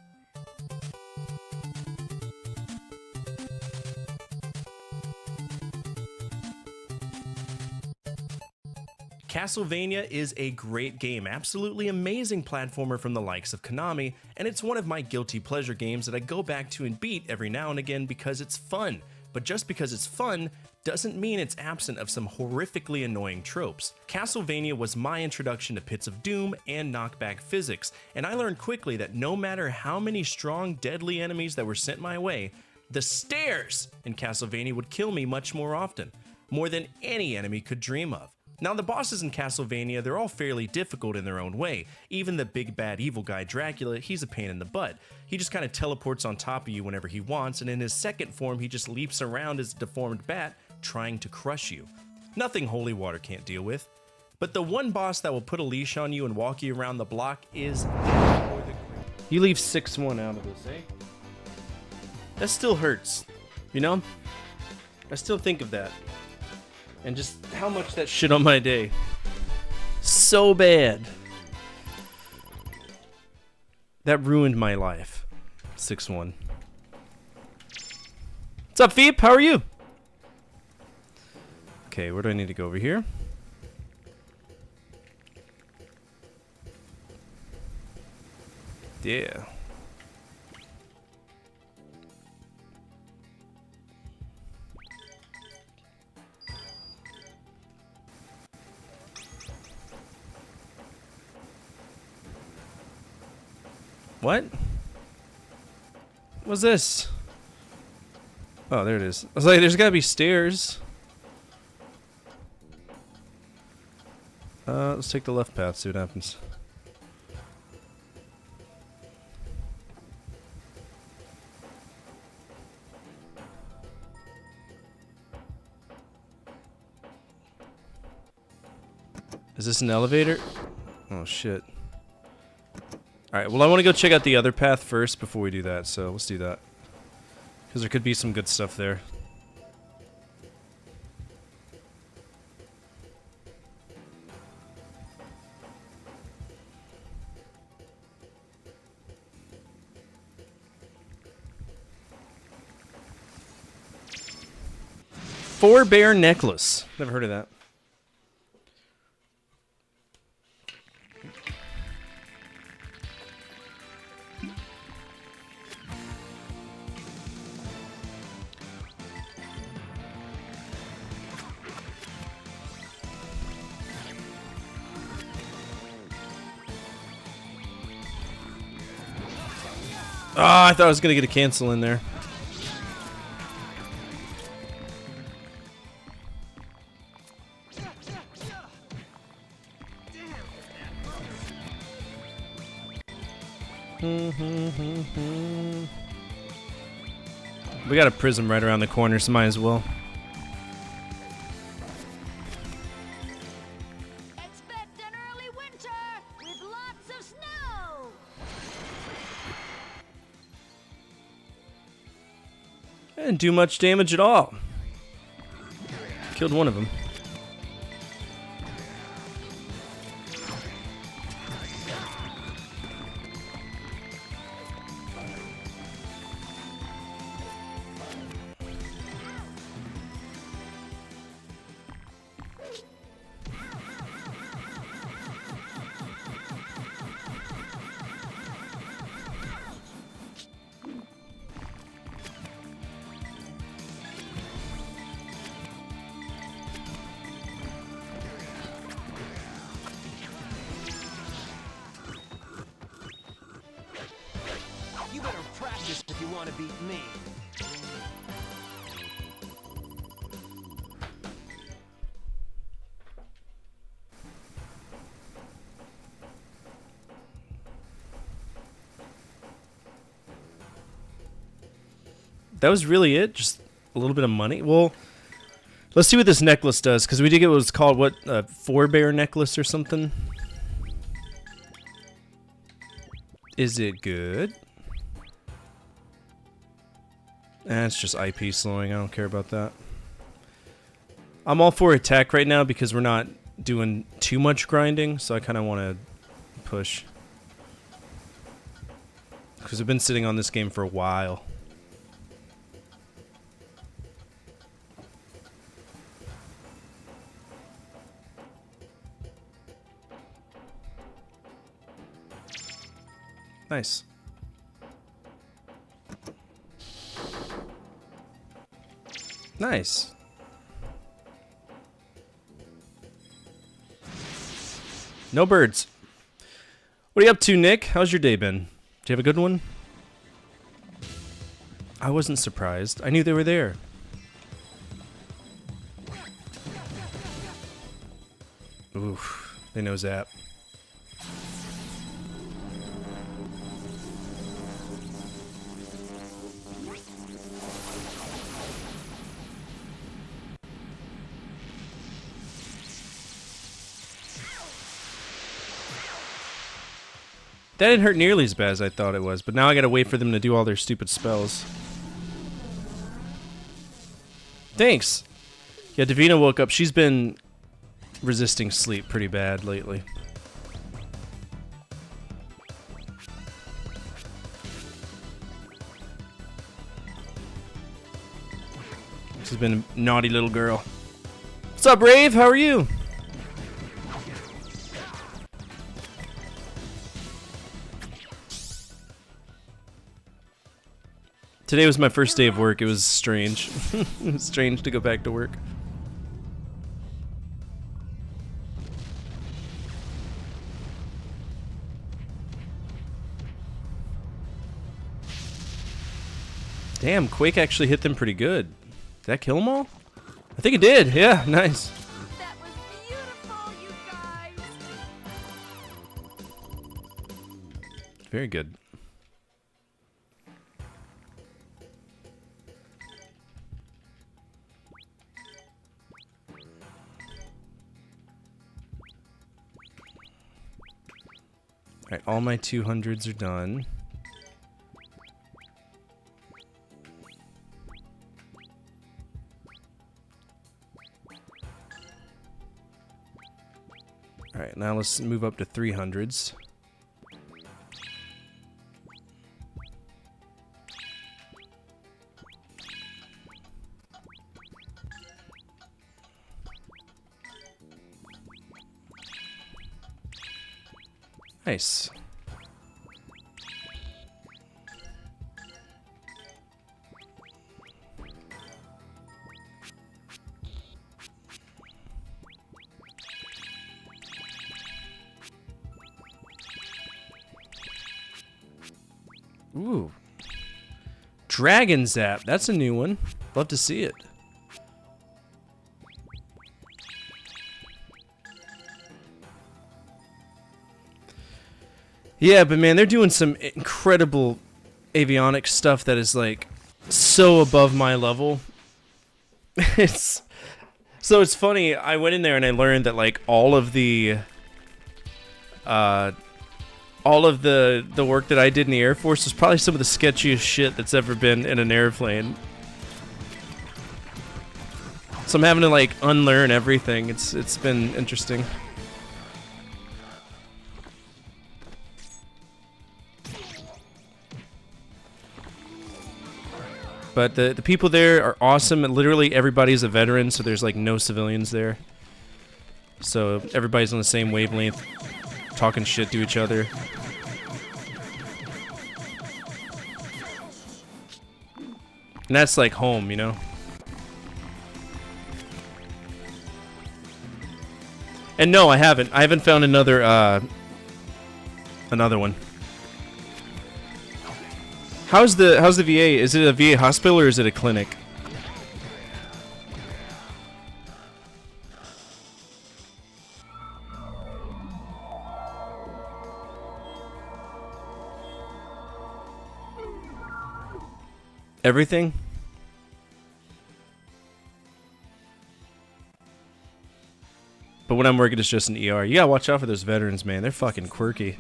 Castlevania is a great game, absolutely amazing platformer from the likes of Konami, and it's one of my guilty pleasure games that I go back to and beat every now and again because it's fun. But just because it's fun doesn't mean it's absent of some horrifically annoying tropes. Castlevania was my introduction to Pits of Doom and knockback physics, and I learned quickly that no matter how many strong, deadly enemies that were sent my way, the stairs in Castlevania would kill me much more often, more than any enemy could dream of. Now, the bosses in Castlevania, they're all fairly difficult in their own way. Even the big bad evil guy Dracula, he's a pain in the butt. He just kind of teleports on top of you whenever he wants, and in his second form, he just leaps around as a deformed bat, trying to crush you. Nothing holy water can't deal with. But the one boss that will put a leash on you and walk you around the block is... You leave 6-1 out of this, eh? That still hurts, you know? I still think of that. And just how much that shit on my day. So bad. That ruined my life. 6-1. What's up, Veep? How are you? Okay, where do I need to go? Over here? Yeah. What? What's this? Oh, there it is. I was like, there's gotta be stairs. Let's take the left path, see what happens. Is this an elevator? Oh, shit. Alright, well, I want to go check out the other path first before we do that, so let's do that. Because there could be some good stuff there. Four bear necklace. Never heard of that. Ah, I thought I was gonna get a cancel in there. We got a prism right around the corner, so might as well. Expect an early winter with lots of snow. Didn't do much damage at all. Killed one of them. You better practice if you want to beat me. That was really it? Just a little bit of money? Well, let's see what this necklace does, because we did get what was called, what, a four-bear necklace or something? Is it good? It's just IP slowing. I don't care about that. I'm all for attack right now because we're not doing too much grinding, so I kind of want to push. Because I've been sitting on this game for a while. Nice. Nice. No birds. What are you up to, Nick? How's your day been? Do you have a good one? I wasn't surprised. I knew they were there. Oof. They know Zap. That didn't hurt nearly as bad as I thought it was, but now I gotta wait for them to do all their stupid spells. Thanks! Yeah, Davina woke up. She's been resisting sleep pretty bad lately. She's been a naughty little girl. What's up, Rave? How are you? Today was my first day of work. It was strange. It was strange to go back to work. Damn, Quake actually hit them pretty good. Did that kill them all? I think it did. Yeah, nice. That was beautiful, you guys. Very good. Alright, all my 200s are done. Alright, now let's move up to 300s. Nice. Ooh. Dragon Zap. That's a new one. Love to see it. Yeah, but man, they're doing some incredible avionics stuff that is like so above my level. It's so it's funny. I went in there and I learned that like all of the work that I did in the Air Force was probably some of the sketchiest shit that's ever been in an airplane. So I'm having to like unlearn everything. It's been interesting. But the people there are awesome, and literally everybody's a veteran, so there's like no civilians there. So everybody's on the same wavelength, talking shit to each other. And that's like home, you know? And no, I haven't. I haven't found another one. How's the VA? Is it a VA hospital or is it a clinic? Everything? But when I'm working, it's just an ER. You gotta watch out for those veterans, man. They're fucking quirky.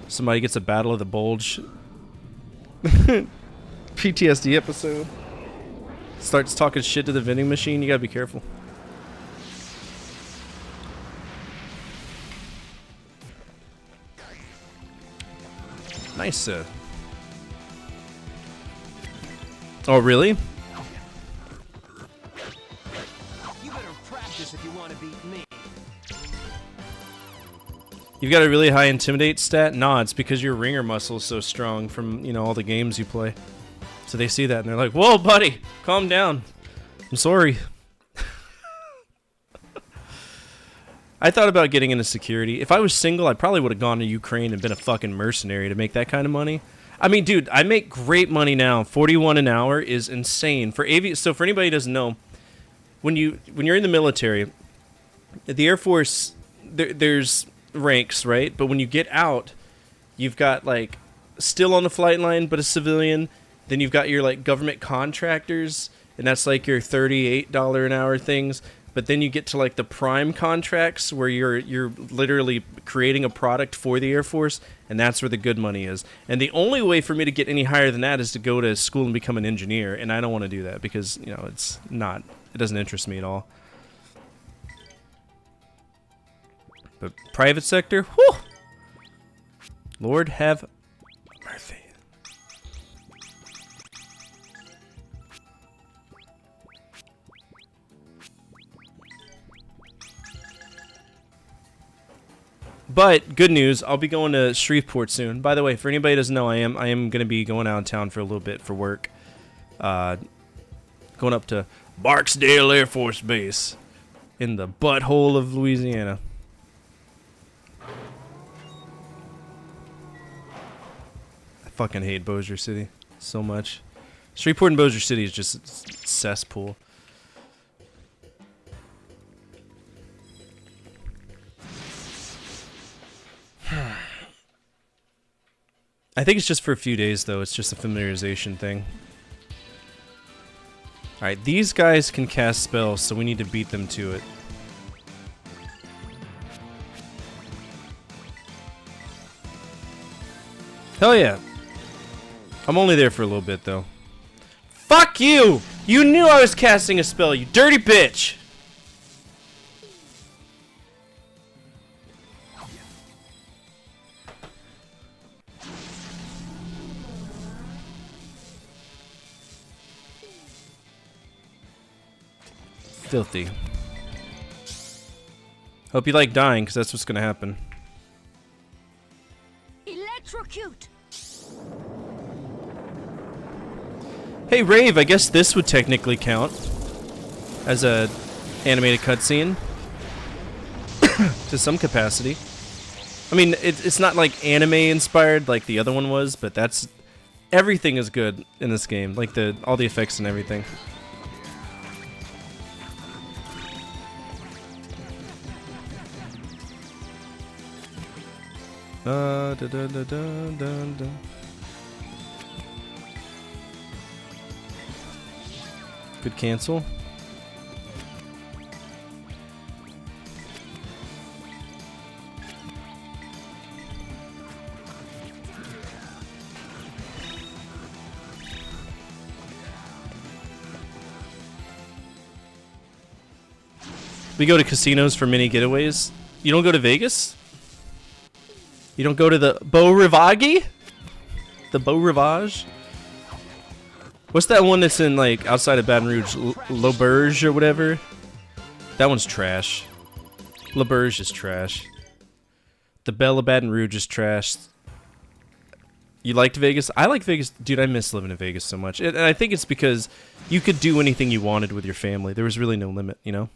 Somebody gets a Battle of the Bulge PTSD episode. Starts talking shit to the vending machine. You gotta be careful. Nice. Oh, really? You better practice if you want to beat me. You've got a really high intimidate stat? Nah, it's because your ringer muscle is so strong from, you know, all the games you play. So they see that and they're like, whoa, buddy, calm down. I'm sorry. I thought about getting into security. If I was single, I probably would have gone to Ukraine and been a fucking mercenary to make that kind of money. I mean, dude, I make great money now. 41 an hour is insane. So for anybody who doesn't know, when you're in the military, the Air Force, there's ranks, right? But when you get out, you've got like still on the flight line but a civilian. Then you've got your like government contractors, and that's like your $38 an hour things. But then you get to like the prime contracts where you're literally creating a product for the Air Force, and that's where the good money is. And the only way for me to get any higher than that is to go to school and become an engineer, and I don't want to do that because, you know, it doesn't interest me at all. But private sector, whew! Lord have mercy. But good news, I'll be going to Shreveport soon. By the way, for anybody who doesn't know, I am going to be going out of town for a little bit for work. Going up to Barksdale Air Force Base in the butthole of Louisiana. I fucking hate Bossier City so much. Shreveport and Bossier City is just a cesspool. I think it's just for a few days, though. It's just a familiarization thing. Alright, these guys can cast spells, so we need to beat them to it. Hell yeah. I'm only there for a little bit, though. Fuck you! You knew I was casting a spell, you dirty bitch! Filthy. Hope you like dying, because that's what's gonna happen. Electrocute. Hey Rave, I guess this would technically count as a animated cutscene to some capacity. I mean, it's not like anime inspired like the other one was, but everything is good in this game, like all the effects and everything. Da, da, da, da, da, da. Good cancel. We go to casinos for mini getaways. You don't go to Vegas? You don't go to the Beau Rivage? The Beau Rivage? What's that one that's in, like, outside of Baton Rouge? L'Auberge or whatever? That one's trash. L'Auberge is trash. The Belle of Baton Rouge is trash. You liked Vegas? I like Vegas. Dude, I miss living in Vegas so much. And I think it's because you could do anything you wanted with your family. There was really no limit, you know?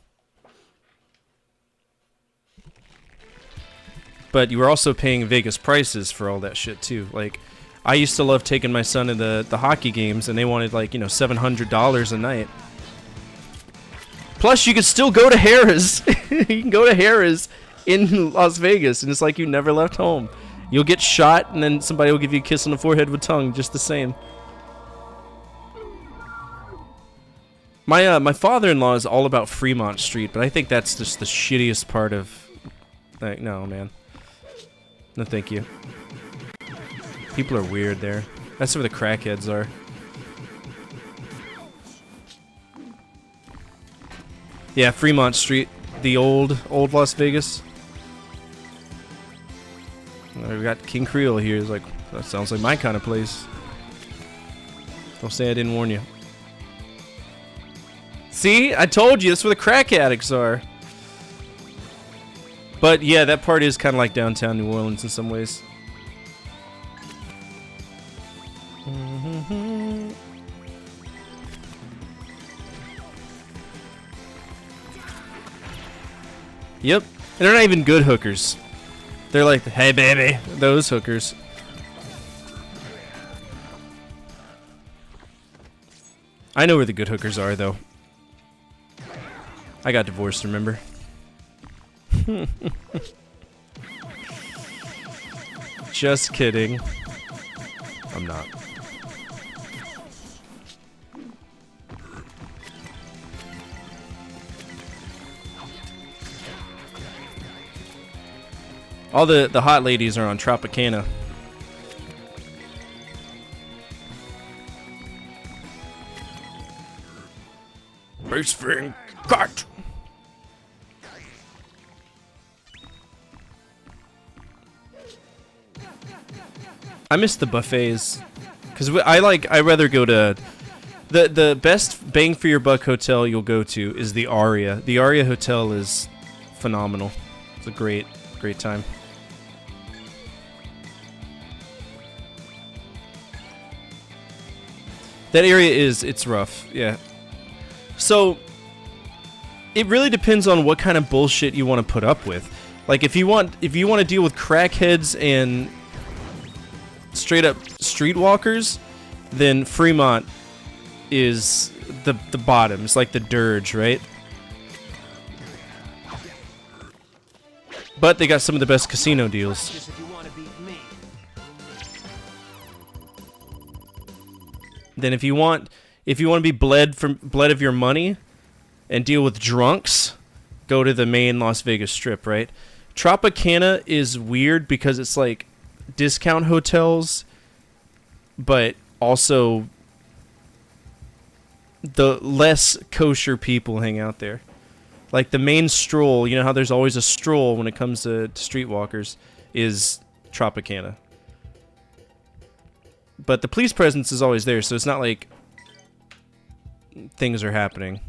But you were also paying Vegas prices for all that shit too. Like, I used to love taking my son to the hockey games, and they wanted like, you know, $700 a night. Plus, you could still go to Harrah's. You can go to Harrah's in Las Vegas, and it's like you never left home. You'll get shot, and then somebody will give you a kiss on the forehead with tongue, just the same. My father-in-law is all about Fremont Street, but I think that's just the shittiest part of. Like, no, man. No, thank you. People are weird there. That's where the crackheads are. Yeah, Fremont Street, the old Las Vegas. We got King Creole here. He's like, that sounds like my kind of place. Don't say I didn't warn you. See, I told you, that's where the crack addicts are. But yeah, that part is kind of like downtown New Orleans in some ways. Yep, and they're not even good hookers. They're like, hey baby, those hookers. I know where the good hookers are though. I got divorced, remember? Just kidding. I'm not. All the hot ladies are on Tropicana. Base thing cut. I miss the buffets, cause I rather go to the best bang for your buck hotel you'll go to is the Aria. The Aria Hotel is phenomenal. It's a great time. That area it's rough, yeah. So it really depends on what kind of bullshit you want to put up with. Like if you want to deal with crackheads and straight up streetwalkers, then Fremont is the bottom. It's like the dirge, right? But they got some of the best casino deals. Then if you want to be bled of your money and deal with drunks, go to the main Las Vegas Strip, right? Tropicana is weird because it's like discount hotels, but also the less kosher people hang out there. Like the main stroll, you know how there's always a stroll when it comes to streetwalkers, is Tropicana. But the police presence is always there, so it's not like things are happening.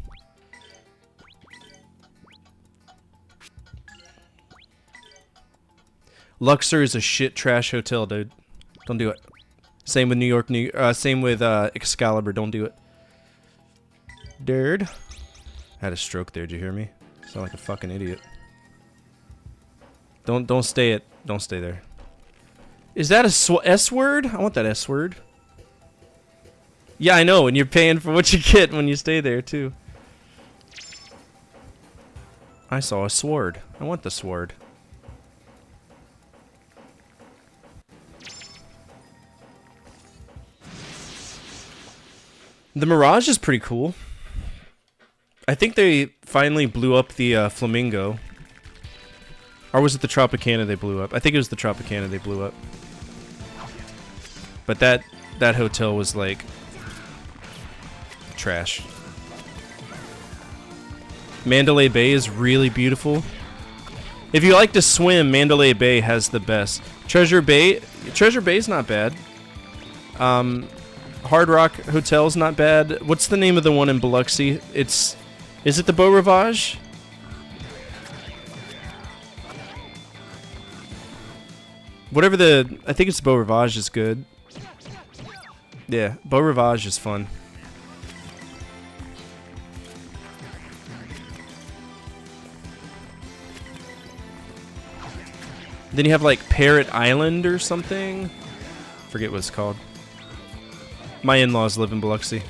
Luxor is a shit trash hotel, dude. Don't do it. Same with New York. Same with Excalibur. Don't do it. Dude. I had a stroke there. Did you hear me? Sound like a fucking idiot. Don't stay there. Is that a S word? I want that S word. Yeah, I know, and you're paying for what you get when you stay there too. I saw a sword. I want the sword. The Mirage is pretty cool. I think they finally blew up the Flamingo. Or was it the Tropicana they blew up? I think it was the Tropicana they blew up. But that hotel was like trash. Mandalay Bay is really beautiful. If you like to swim, Mandalay Bay has the best. Treasure Bay's not bad. Hard Rock Hotel's not bad. What's the name of the one in Biloxi? Is it the Beau Rivage? I think it's Beau Rivage is good. Yeah, Beau Rivage is fun. Then you have like Parrot Island or something. Forget what it's called. My in-laws live in Biloxi.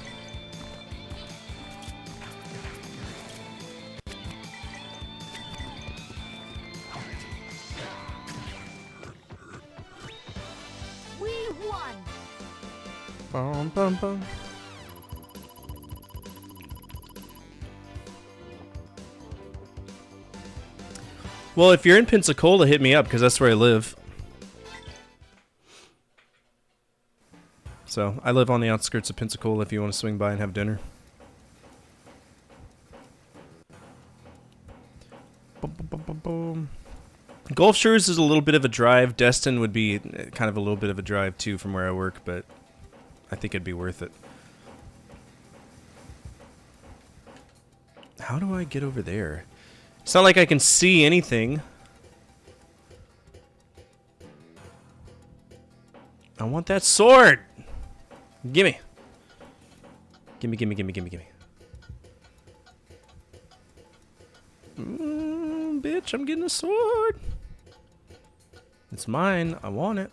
We won. Bum, bum, bum. Well, if you're in Pensacola, hit me up because that's where I live. So, I live on the outskirts of Pensacola if you want to swing by and have dinner. Boom, boom, boom, boom, boom. Gulf Shores is a little bit of a drive. Destin would be kind of a little bit of a drive too from where I work, but I think it'd be worth it. How do I get over there? It's not like I can see anything. I want that sword! Gimme. Gimme, gimme, gimme, gimme, gimme. Bitch, I'm getting a sword. It's mine. I want it.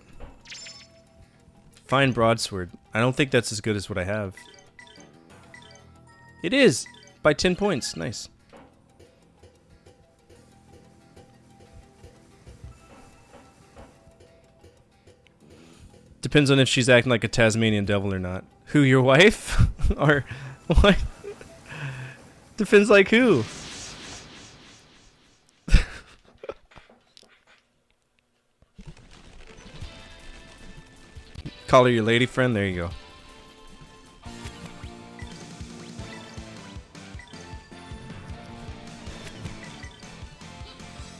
Fine broadsword. I don't think that's as good as what I have. It is! By 10 points. Nice. Depends on if she's acting like a Tasmanian devil or not. Who, your wife? Or what? Depends like who. Call her your lady friend? There you go.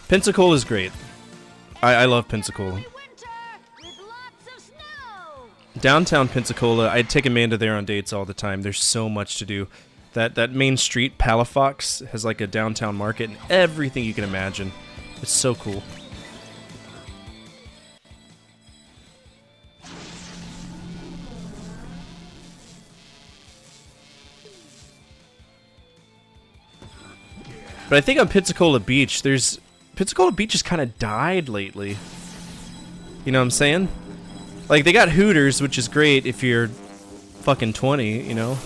Pensacola is great. I love Pensacola. Winter with lots of snow. Downtown Pensacola, I'd take Amanda there on dates all the time. There's so much to do. That main street, Palafox, has like a downtown market and everything you can imagine. It's so cool. But I think on Pensacola Beach, Pensacola Beach has kind of died lately. You know what I'm saying? Like, they got Hooters, which is great if you're fucking 20, you know?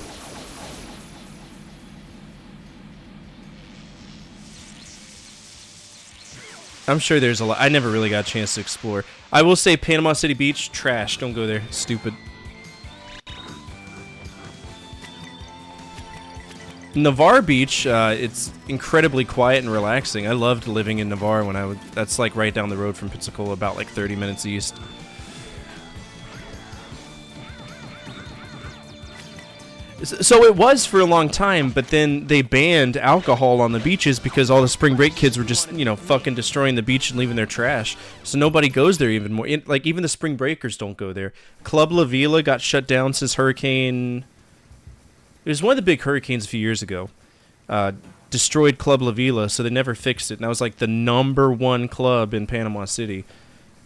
I'm sure there's a lot. I never really got a chance to explore. I will say Panama City Beach, trash. Don't go there. Stupid. Navarre Beach, it's incredibly quiet and relaxing. I loved living in Navarre when I would. That's like right down the road from Pensacola, about like 30 minutes east. So it was for a long time, but then they banned alcohol on the beaches because all the spring break kids were just, you know, fucking destroying the beach and leaving their trash. So nobody goes there even more. Like, even the spring breakers don't go there. Club La Vila got shut down since Hurricane... It was one of the big hurricanes a few years ago. Destroyed Club La Vila, so they never fixed it. And that was like the #1 club in Panama City.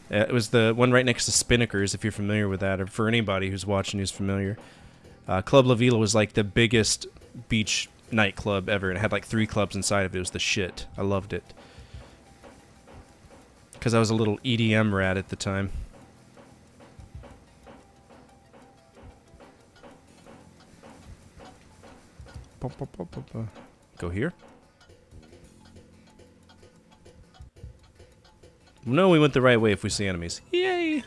It was the one right next to Spinnakers, if you're familiar with that, or for anybody who's watching who's familiar. Club La Vila was like the biggest beach nightclub ever, and it had like 3 clubs inside of it. It was the shit. I loved it. Because I was a little EDM rat at the time. Go here? No, we went the right way if we see enemies. Yay!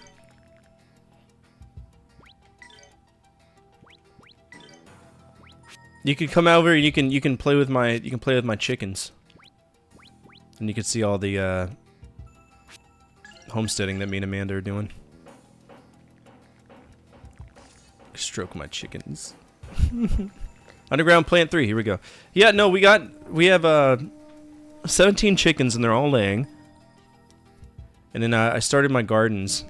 You can come over and you can play with my chickens. And you can see all the homesteading that me and Amanda are doing. Stroke my chickens. Underground plant 3, here we go. Yeah, no, we have 17 chickens and they're all laying. And then I started my gardens.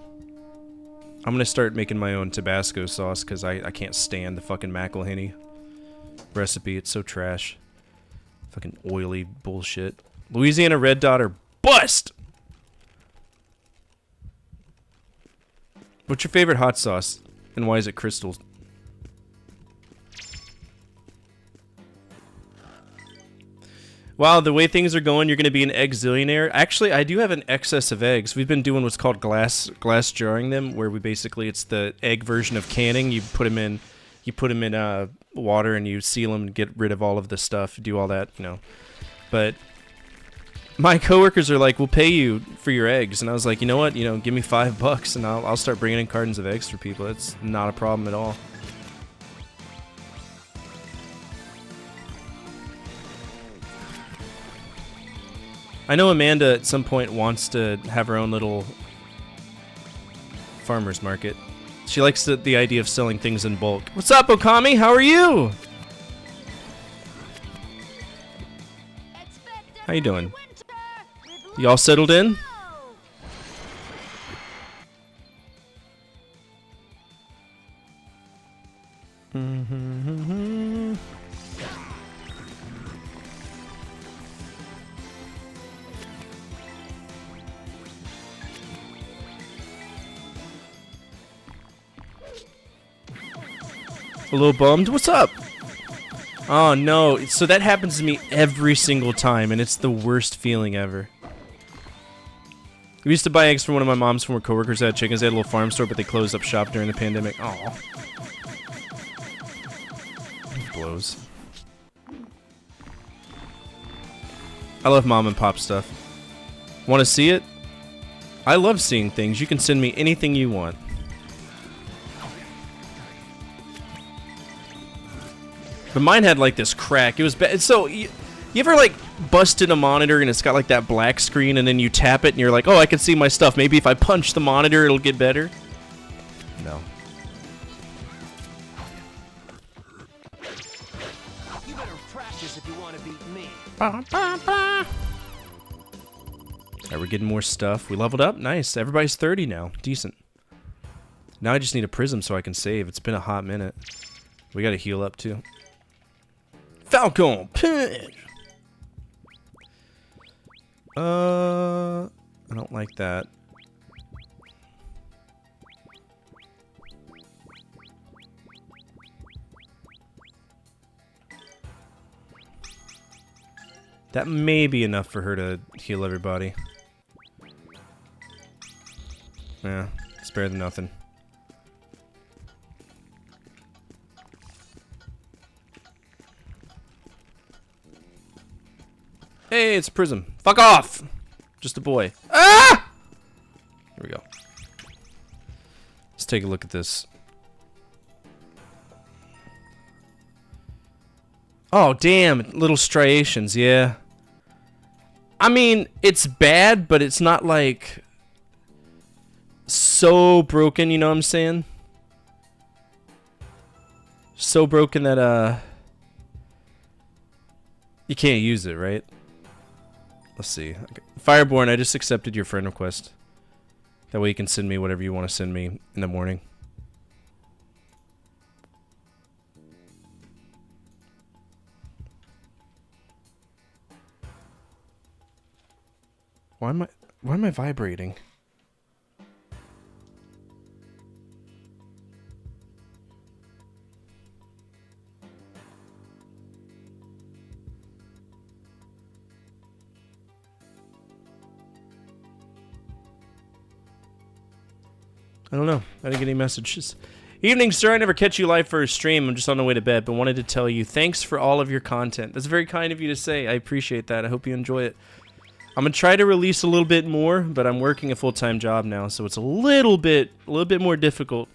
I'm gonna start making my own Tabasco sauce because I can't stand the fucking McElhinney recipe. It's so trash. Fucking oily bullshit. Louisiana Red Dot or bust! What's your favorite hot sauce? And why is it crystals? Wow, the way things are going, you're going to be an egg zillionaire. Actually, I do have an excess of eggs. We've been doing what's called glass jarring them, where we basically, it's the egg version of canning. You put them in water and you seal them and get rid of all of the stuff. Do all that, you know. But my coworkers are like, "We'll pay you for your eggs," and I was like, "You know what? You know, give me $5 and I'll start bringing in cartons of eggs for people. It's not a problem at all." I know Amanda at some point wants to have her own little farmer's market. She likes the idea of selling things in bulk. What's up, Okami? How are you? How you doing? You all settled in? A little bummed. What's up? Oh no, so that happens to me every single time, and it's the worst feeling ever. We used to buy eggs from one of my mom's former coworkers that had chickens. They had a little farm store, but they closed up shop during the pandemic. Aw. Blows. I love mom and pop stuff. Want to see it? I love seeing things. You can send me anything you want. But mine had like this crack. It was bad. So you ever like busted a monitor and it's got like that black screen and then you tap it and you're like, oh, I can see my stuff. Maybe if I punch the monitor, it'll get better. No. You better practice if you want to beat me. Alright, we're getting more stuff. We leveled up. Nice. Everybody's 30 now. Decent. Now I just need a prism so I can save. It's been a hot minute. We gotta heal up too. Falcon Punch! I don't like that. That may be enough for her to heal everybody. Yeah, it's better than nothing. Hey, it's a prism. Fuck off! Just a boy. Ah! Here we go. Let's take a look at this. Oh, damn. Little striations, yeah. I mean, it's bad, but it's not like so broken, you know what I'm saying? So broken that, you can't use it, right? Let's see. Okay. Fireborn, I just accepted your friend request. That way you can send me whatever you want to send me in the morning. Why am I vibrating? I don't know. I didn't get any messages. Evening, sir. I never catch you live for a stream. I'm just on the way to bed, but wanted to tell you thanks for all of your content. That's very kind of you to say. I appreciate that. I hope you enjoy it. I'm gonna try to release a little bit more, but I'm working a full-time job now, so it's a little bit more difficult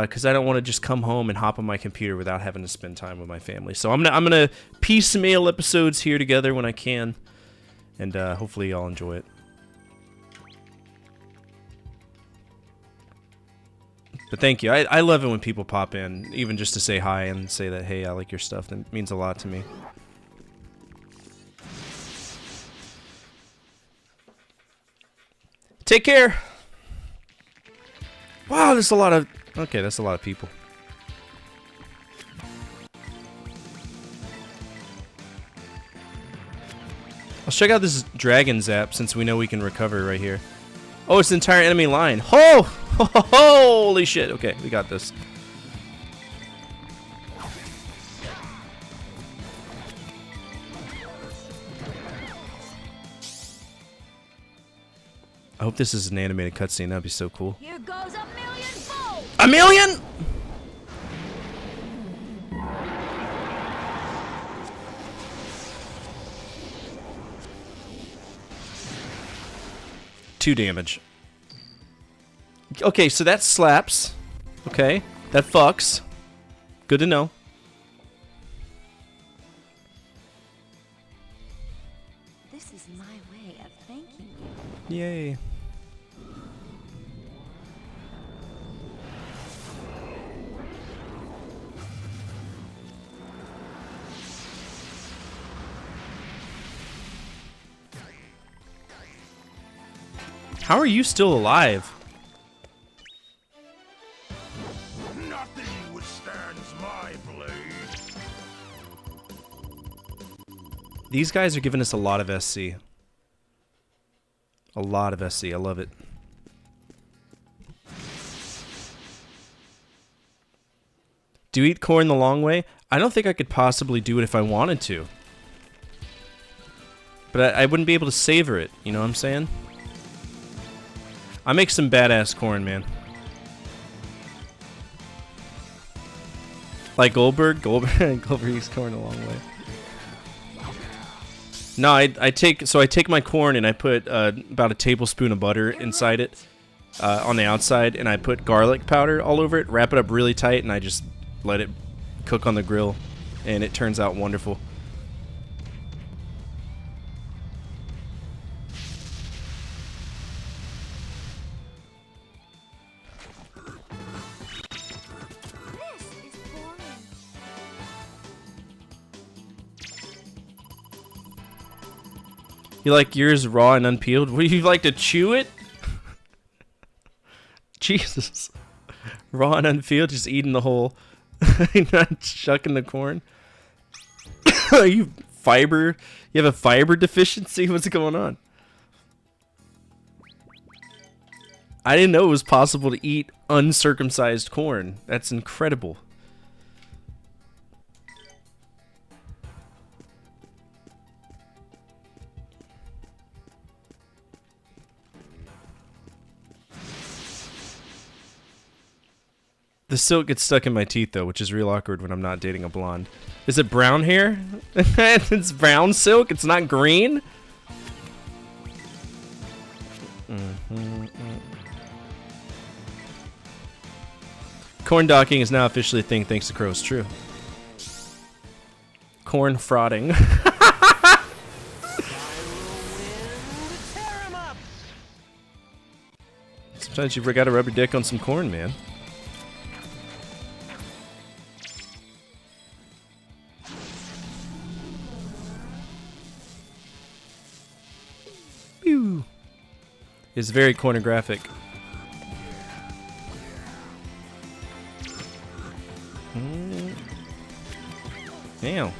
because I don't want to just come home and hop on my computer without having to spend time with my family. So I'm gonna piecemeal episodes here together when I can, and hopefully y'all enjoy it. But thank you. I love it when people pop in, even just to say hi and say that, hey, I like your stuff. That means a lot to me. Take care. Wow, there's a lot of... Okay, that's a lot of people. Let's check out this dragon zap since we know we can recover right here. Oh, it's the entire enemy line. Oh! Holy shit. Okay, we got this. I hope this is an animated cutscene. That'd be so cool. Here goes a million volts! A million?! Two damage. Okay, so that slaps. Okay, that fucks. Good to know. This is my way of thanking you. Yay. How are you still alive? Nothing withstands my blade. These guys are giving us a lot of SC. A lot of SC. I love it. Do eat corn the long way? I don't think I could possibly do it if I wanted to. But I wouldn't be able to savor it. You know what I'm saying? I make some badass corn, man. Like Goldberg? Goldberg eats corn the long way. No, I take my corn and I put about a tablespoon of butter inside it on the outside, and I put garlic powder all over it, wrap it up really tight, and I just let it cook on the grill, and it turns out wonderful. You like yours raw and unpeeled? Would you like to chew it? Jesus. Raw and unpeeled, just eating the whole... not shucking the corn? Are you fiber... You have a fiber deficiency? What's going on? I didn't know it was possible to eat uncircumcised corn. That's incredible. The silk gets stuck in my teeth, though, which is real awkward when I'm not dating a blonde. Is it brown hair? It's brown silk? It's not green? Corn docking is now officially a thing thanks to Crows. True. Corn frauding. Sometimes you gotta rub your dick on some corn, man. Pew. It's very cornographic. Damn.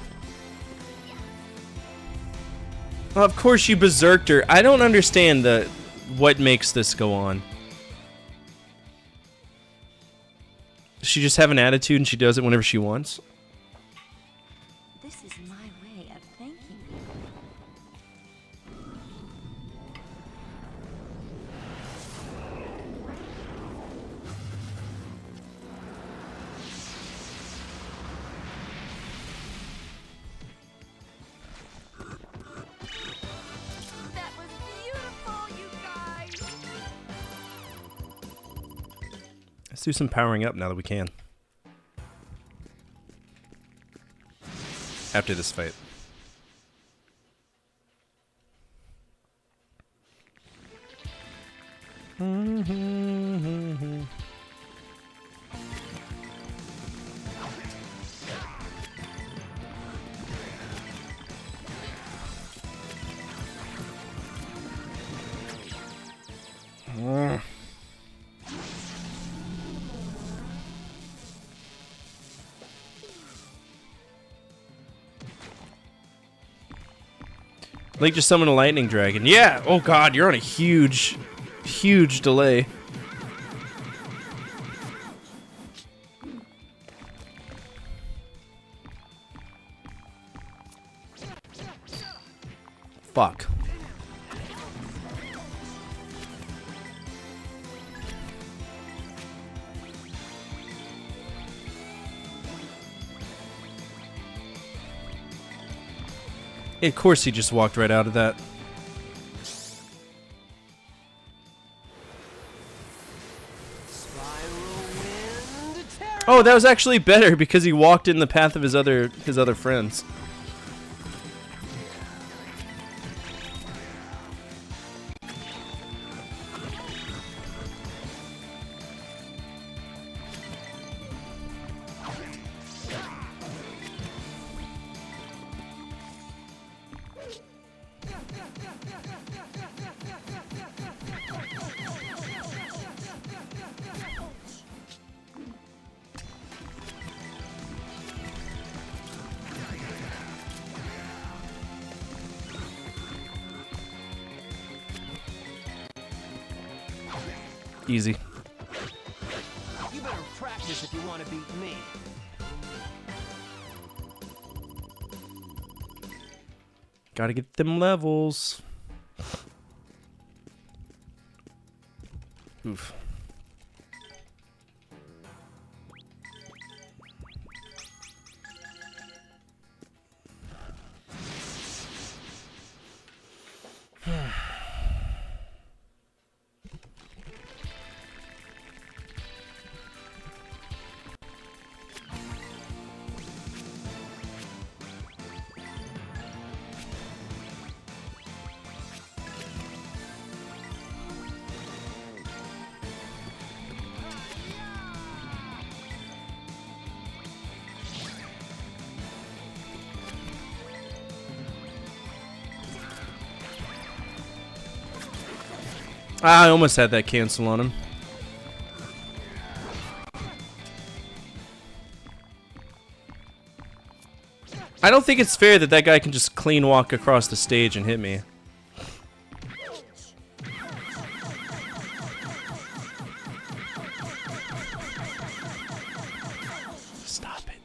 Well, of course you berserked her. I don't understand what makes this go on. Does she just have an attitude and she does it whenever she wants? This is my way of thanking you. That was beautiful, you guys! Let's do some powering up now that we can. After this fight. Link just summoned a lightning dragon. Yeah! Oh god, you're on a huge, huge delay. Fuck. Of course he just walked right out of that. Oh, that was actually better because he walked in the path of his other friends. Easy. You better practice if you want to beat me. Gotta get them levels. Oof. I almost had that cancel on him. I don't think it's fair that that guy can just clean walk across the stage and hit me. Stop it.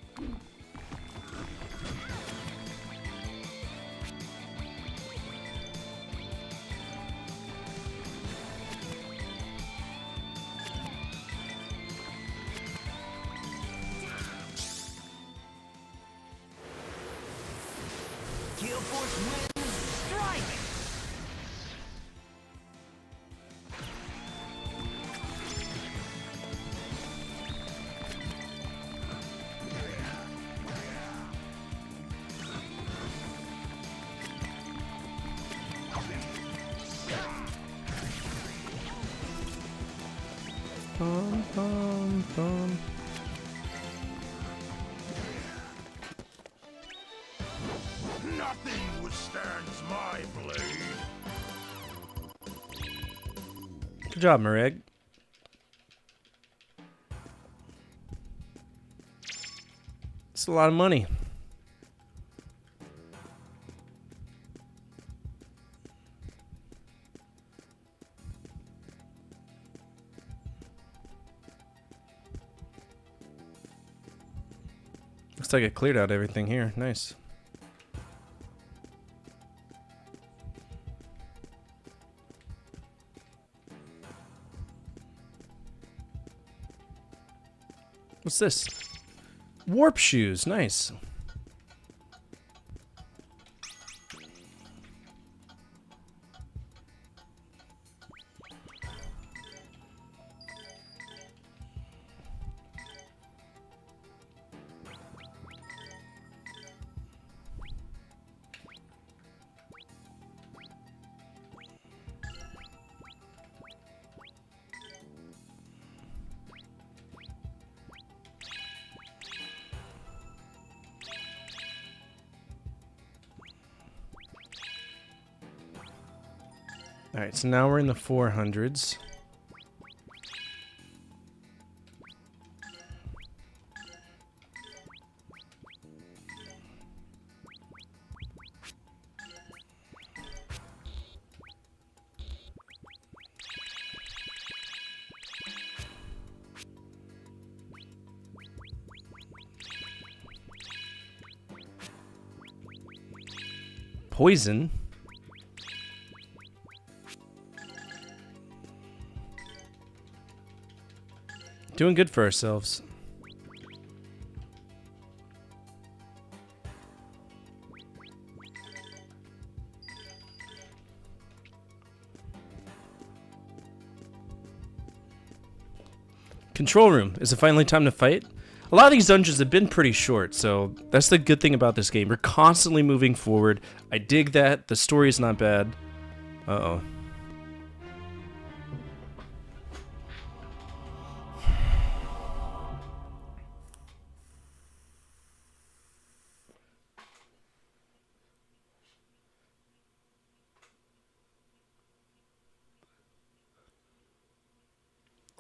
Gale Force wins. Strike! Bum, bum, bum. Nothing withstands my blade. Good job, Mareg. It's a lot of money. Looks like it cleared out everything here. Nice. What's this? Warp shoes. Nice. Alright, so now we're in the 400s. Poison? Doing good for ourselves. Control room. Is it finally time to fight? A lot of these dungeons have been pretty short, so that's the good thing about this game. We're constantly moving forward. I dig that. The story is not bad. Uh-oh.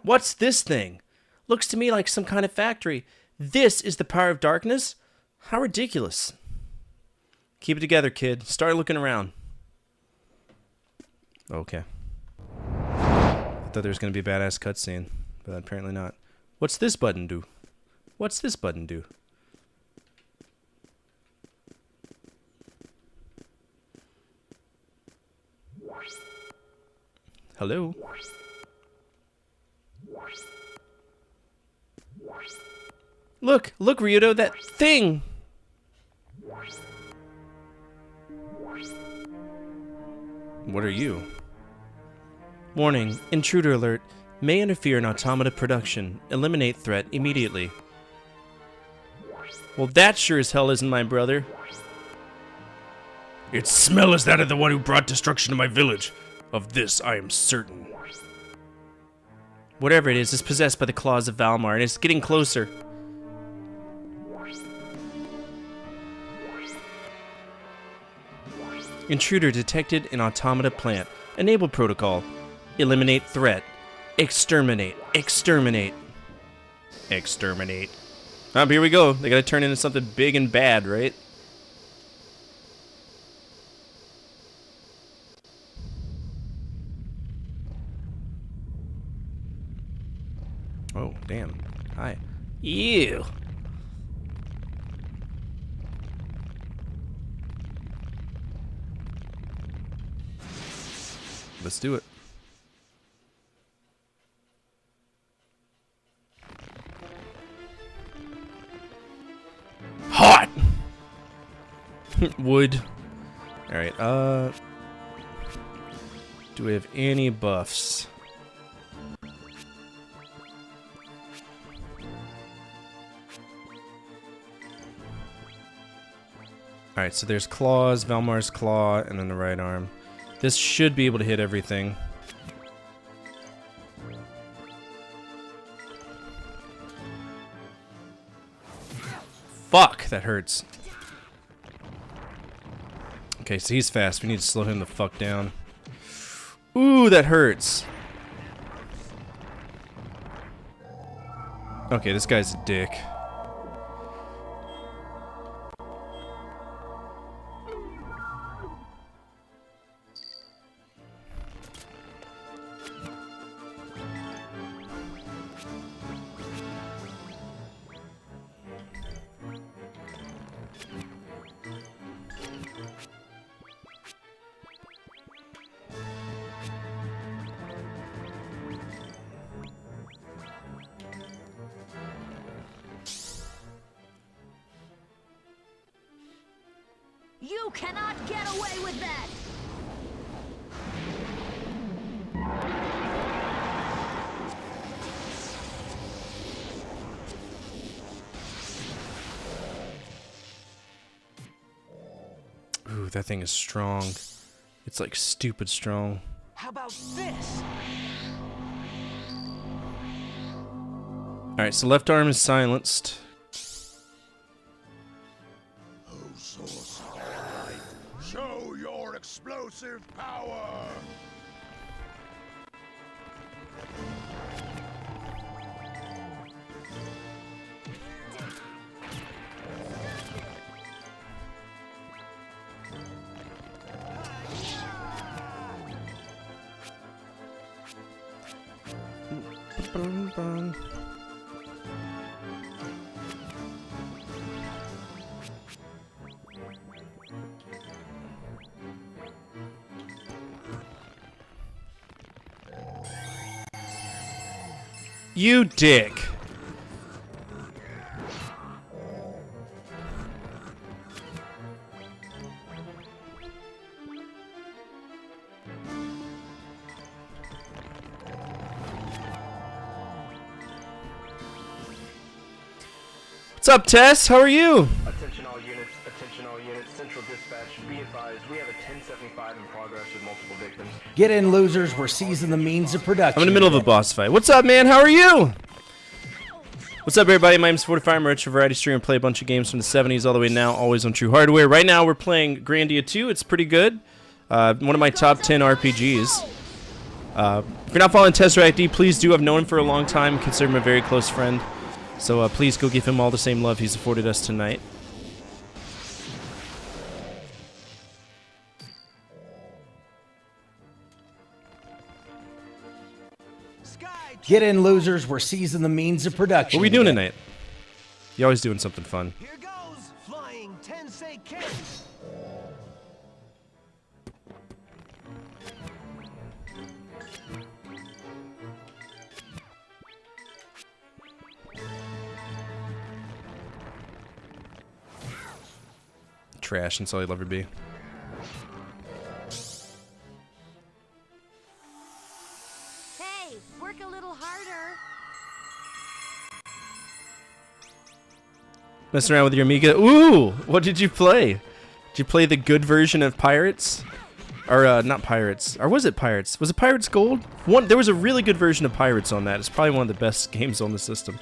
What's this thing? Looks to me like some kind of factory. This is the power of darkness? How ridiculous. Keep it together, kid. Start looking around. Okay. I thought there was going to be a badass cutscene, but apparently not. What's this button do? What's this button do? Hello? Look, Ryudo, that thing! What are you? Warning, intruder alert. May interfere in automata production. Eliminate threat immediately. Well, that sure as hell isn't my brother. Its smell is that of the one who brought destruction to my village. Of this I am certain. Whatever it is possessed by the claws of Valmar, and it's getting closer. Intruder detected in automata plant. Enable protocol. Eliminate threat. Exterminate. Exterminate. Exterminate. Here we go. They gotta turn into something big and bad, right? Oh, damn. Hi. Ew. Let's do it. Hot! Wood. Alright, do we have any buffs? Alright, so there's claws, Valmar's claw, and then the right arm. This should be able to hit everything. Fuck, that hurts. Okay, so he's fast. We need to slow him the fuck down. Ooh, that hurts. Okay, this guy's a dick. You cannot get away with that! Ooh, that thing is strong. It's like stupid strong. How about this? Alright, so left arm is silenced. Show your explosive power! You dick. What's up, Tess? How are you? Attention all units, Central Dispatch, be advised, we have a 1075 in progress with multiple victims. Get in, losers. We're seizing the means of production. I'm in the middle of a boss fight. What's up, man? How are you? What's up, everybody? My name's 45. I'm a retro variety streamer. Play a bunch of games from the 70s all the way now, always on True Hardware. Right now, we're playing Grandia II. It's pretty good. One of my top 10 RPGs. If you're not following Tesseract D, please do. I've known him for a long time. Consider him a very close friend. So please go give him all the same love he's afforded us tonight. Get in, losers. We're seizing the means of production. What are we doing tonight? You're always doing something fun. Here goes, flying Tensei Ken. Trash, and so he'll ever be. Hey, work a little harder. Messing around with your Amiga. Ooh! What did you play? Did you play the good version of Pirates? Or, not Pirates. Or was it Pirates? Was it Pirates Gold? There was a really good version of Pirates on that. It's probably one of the best games on the system.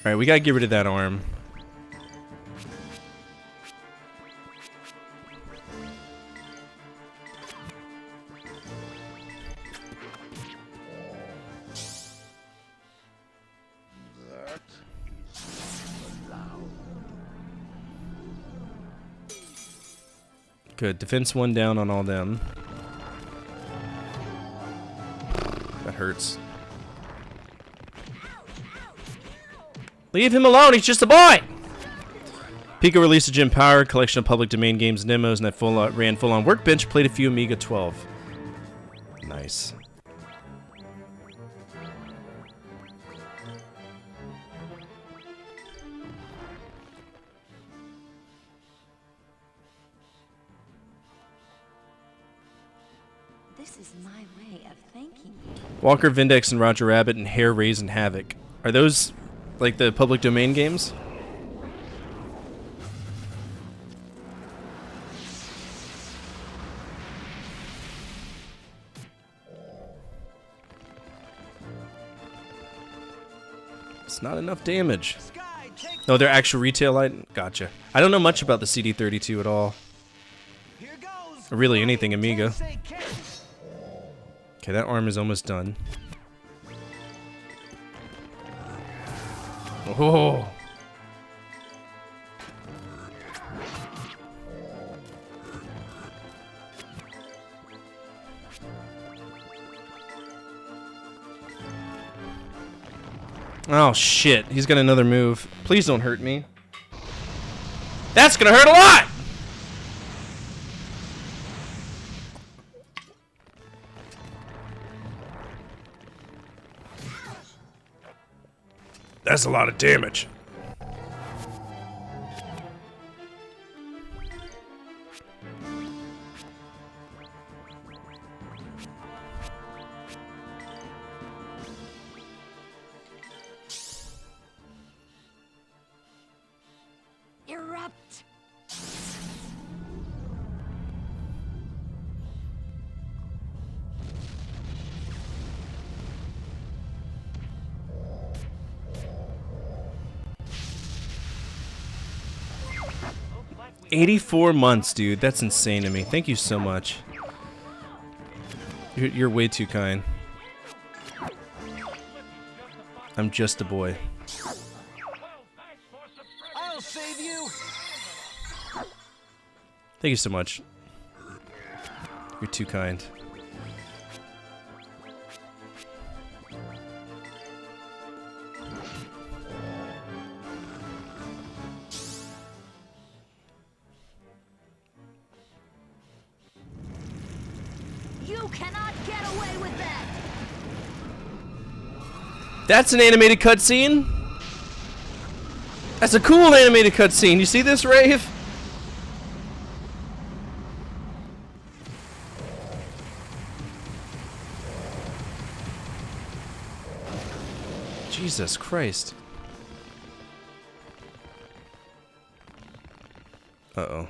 Alright, we gotta get rid of that arm. Good. Defense 1 down on all them. That hurts. Leave him alone, he's just a boy! Pico released a Gym Power, collection of public domain games and demos, and I ran full-on Workbench, played a few Amiga 12. Nice. This is my way of thanking you. Walker, Vindex, and Roger Rabbit, and Hair, Raise, and Havoc. Are those like the public domain games? It's not enough damage. No, they're actual retail light. Gotcha. I don't know much about the CD32 at all. Or really anything Amiga. Okay, that arm is almost done. Oh. Oh shit, he's got another move. Please don't hurt me. That's gonna hurt a lot! That's a lot of damage. Erupt. 84 months, dude. That's insane to me. Thank you so much. You're way too kind. I'm just a boy. save you? Thank you so much. You're too kind. You cannot get away with that! That's an animated cutscene. That's a cool animated cutscene. You see this, Rave? Jesus Christ. Uh-oh.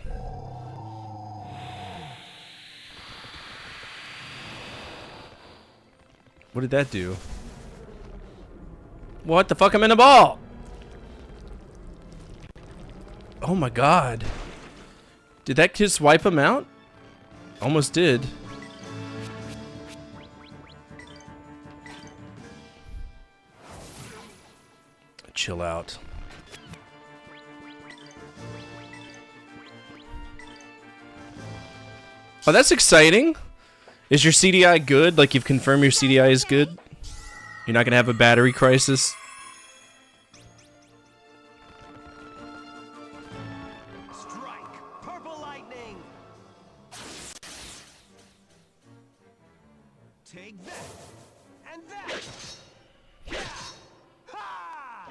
What did that do? What the fuck? I'm in a ball! Oh my god. Did that just wipe him out? Almost did. Chill out. Oh, that's exciting. Is your CDI good? Like, you've confirmed your CDI is good? You're not gonna have a battery crisis? Strike! Purple lightning! Take that! And that! Yeah! Ha!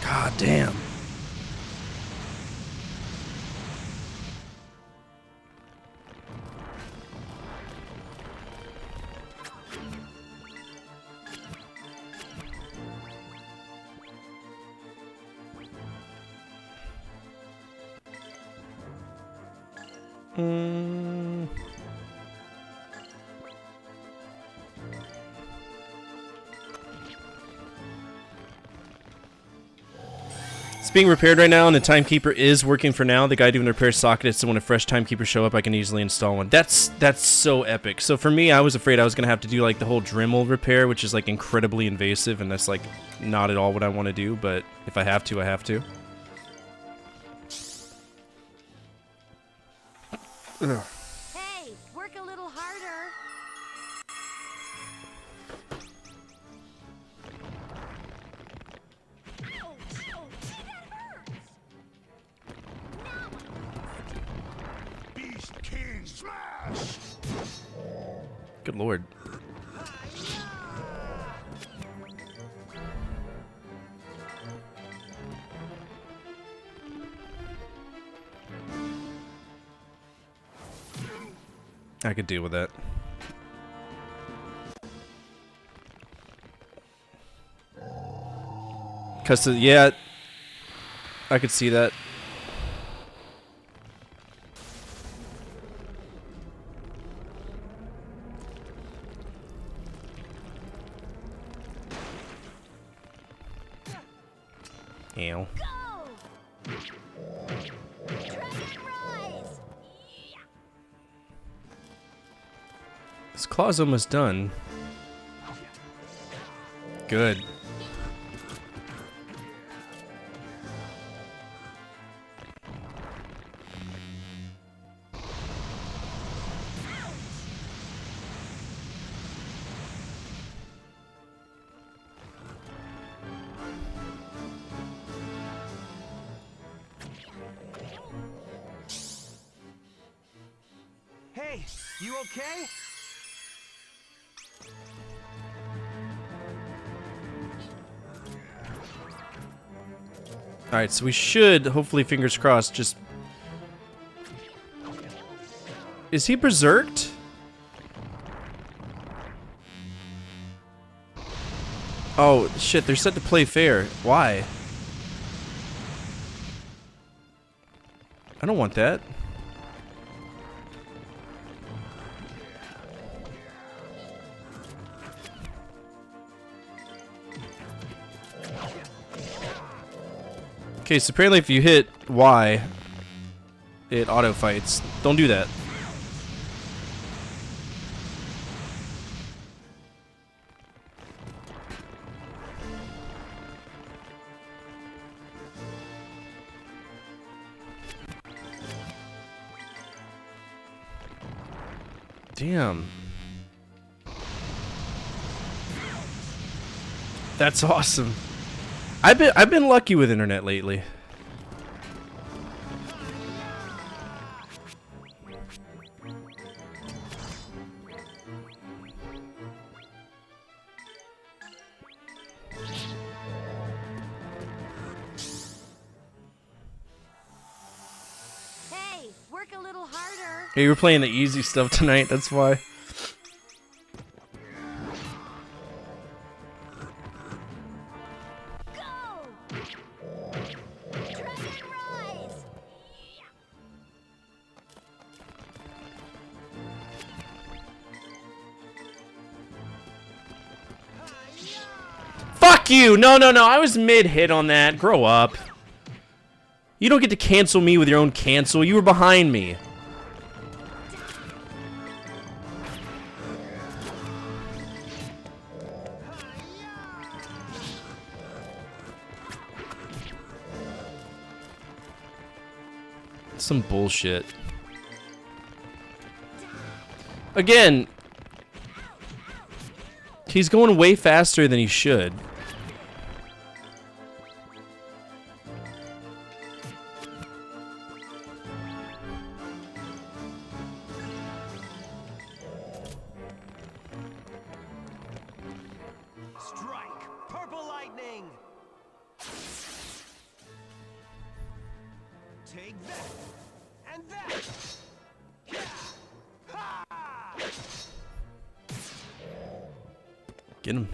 God damn. It's being repaired right now, and the timekeeper is working for now. The guy doing the repair socket, so when a fresh timekeeper show up, I can easily install one. That's so epic. So for me, I was afraid I was gonna have to do like the whole Dremel repair, which is like incredibly invasive, and that's like not at all what I want to do. But if I have to, I have to. Ugh. Hey, work a little harder. Beast King Smash! Good lord. I could deal with that. Cause yeah, I could see that. Ew. This claw's almost done. Good. Hey, you okay? Alright, so we should, hopefully, fingers crossed, just... Is he berserked? Oh, shit, they're set to play fair. Why? I don't want that. Okay, so apparently if you hit Y, it auto-fights. Don't do that. Damn. That's awesome. I've been lucky with internet lately. Hey, work a little harder. Hey, you were playing the easy stuff tonight, that's why. Fuck you! No, no, no, I was mid-hit on that. Grow up. You don't get to cancel me with your own cancel. You were behind me. Some bullshit. Again, he's going way faster than he should. Strike! Purple lightning! Take that! And that! Ha! Get him.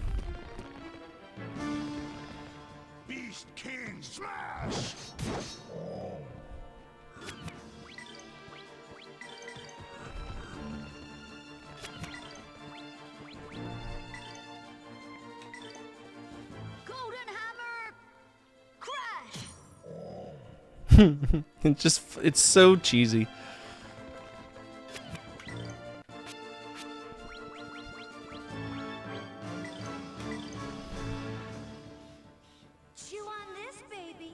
Beast King Smash! Golden Hammer! Crash! It's so cheesy. Chew on this, baby.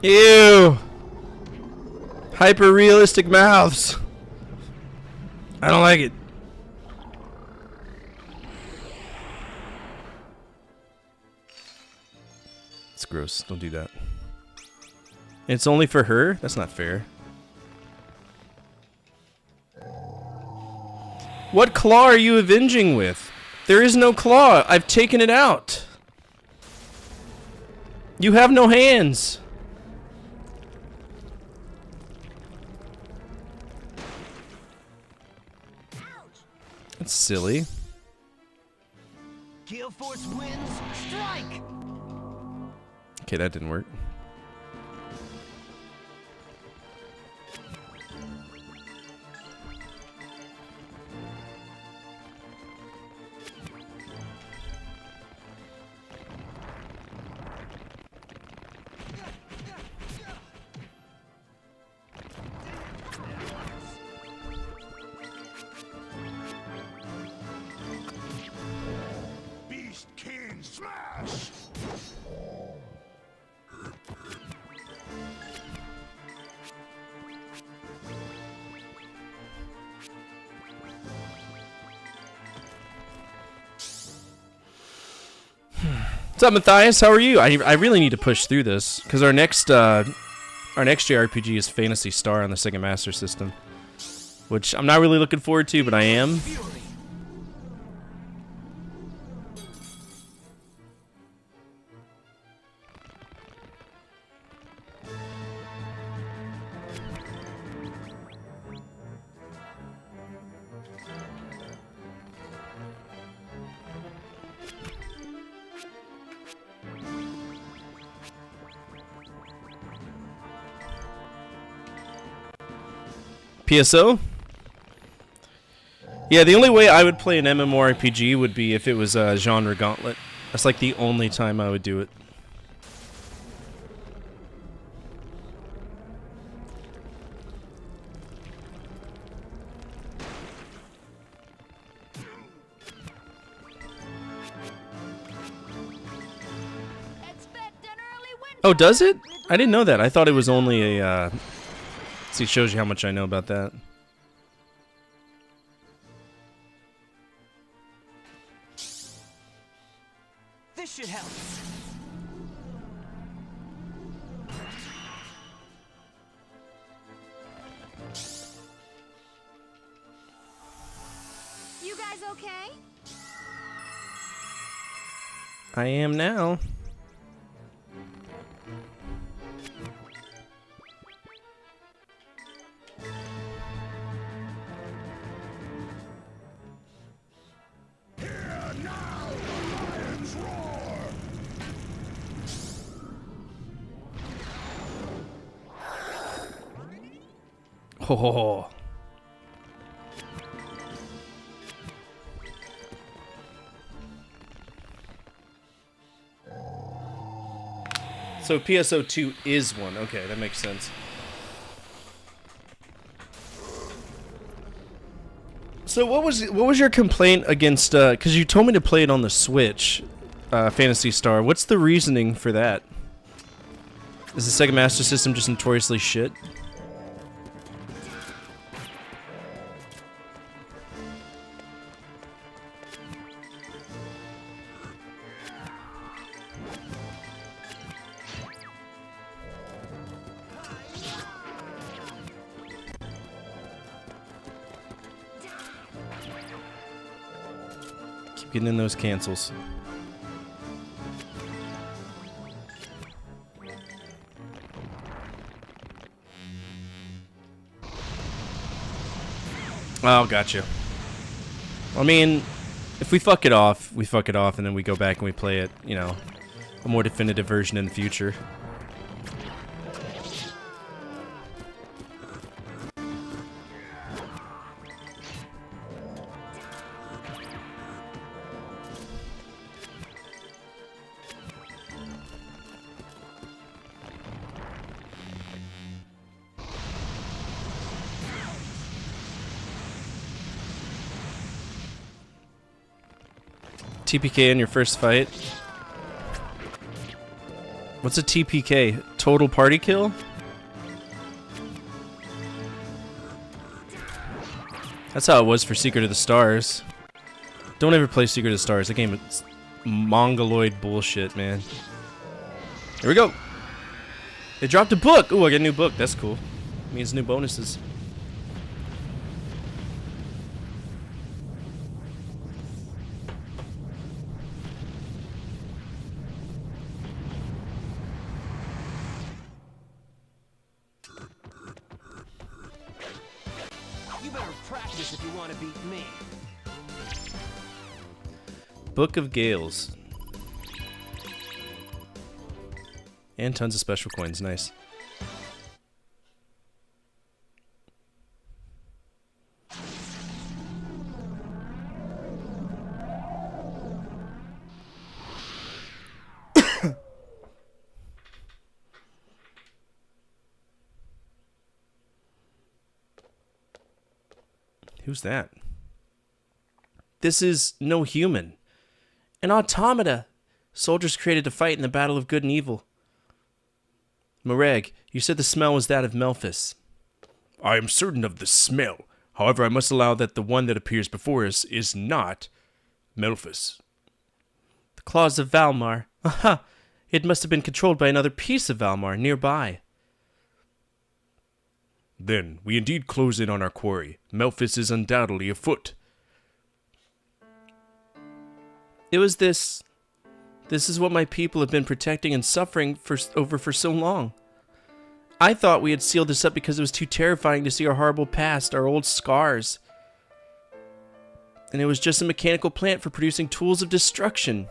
Ew. Hyper realistic mouths. I don't like it. It's gross. Don't do that. It's only for her? That's not fair. What claw are you avenging with? There is no claw. I've taken it out. You have no hands. That's silly. Gale Force wins. Strike! Okay, that didn't work. Beast King Smash! What's up, Matthias? How are you? I really need to push through this because our next JRPG is Phantasy Star on the Sega Master System, which I'm not really looking forward to, but I am. PSO? Yeah, the only way I would play an MMORPG would be if it was a genre gauntlet. That's like the only time I would do it. Expect an early Oh, does it? I didn't know that. I thought it was only a, see, it shows you how much I know about that. This should help. You guys okay? I am now. Oh. So PSO2 is one. Okay, that makes sense. So what was your complaint against? Because you told me to play it on the Switch, Phantasy Star. What's the reasoning for that? Is the Sega Master System just notoriously shit? Keep getting in those cancels. Oh, gotcha. I mean, if we fuck it off, we fuck it off, and then we go back and we play it, you know, a more definitive version in the future. TPK in your first fight. What's a TPK? Total party kill? That's how it was for Secret of the Stars. Don't ever play Secret of the Stars. That game is mongoloid bullshit, man. Here we go. They dropped a book. Ooh, I got a new book. That's cool. Means new bonuses. You better practice if you want to beat me. Book of Gales. And tons of special coins. Nice. Who's that? This is no human. An automata. Soldiers created to fight in the battle of good and evil. Morag, you said the smell was that of Melphis. I am certain of the smell. However, I must allow that the one that appears before us is not Melphis. The claws of Valmar. Aha! It must have been controlled by another piece of Valmar nearby. Then, we indeed close in on our quarry. Melphis is undoubtedly afoot. It was this. This is what my people have been protecting and suffering over for so long. I thought we had sealed this up because it was too terrifying to see our horrible past, our old scars. And it was just a mechanical plant for producing tools of destruction.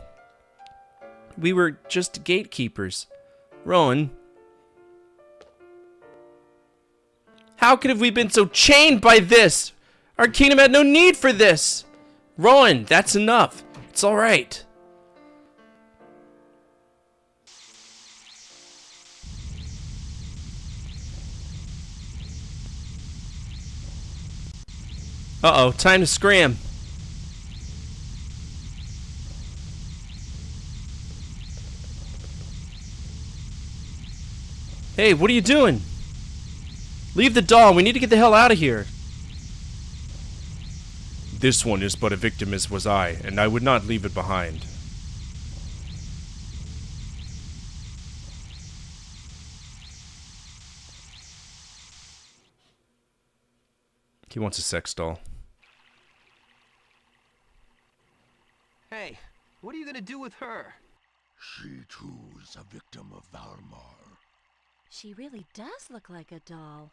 We were just gatekeepers. Rowan. How could have we been so chained by this? Our kingdom had no need for this. Rowan, that's enough. It's all right. Uh-oh, time to scram. Hey, what are you doing? Leave the doll. We need to get the hell out of here. This one is but a victim as was I, and I would not leave it behind. He wants a sex doll. Hey, what are you gonna do with her? She too is a victim of Valmar. She really does look like a doll.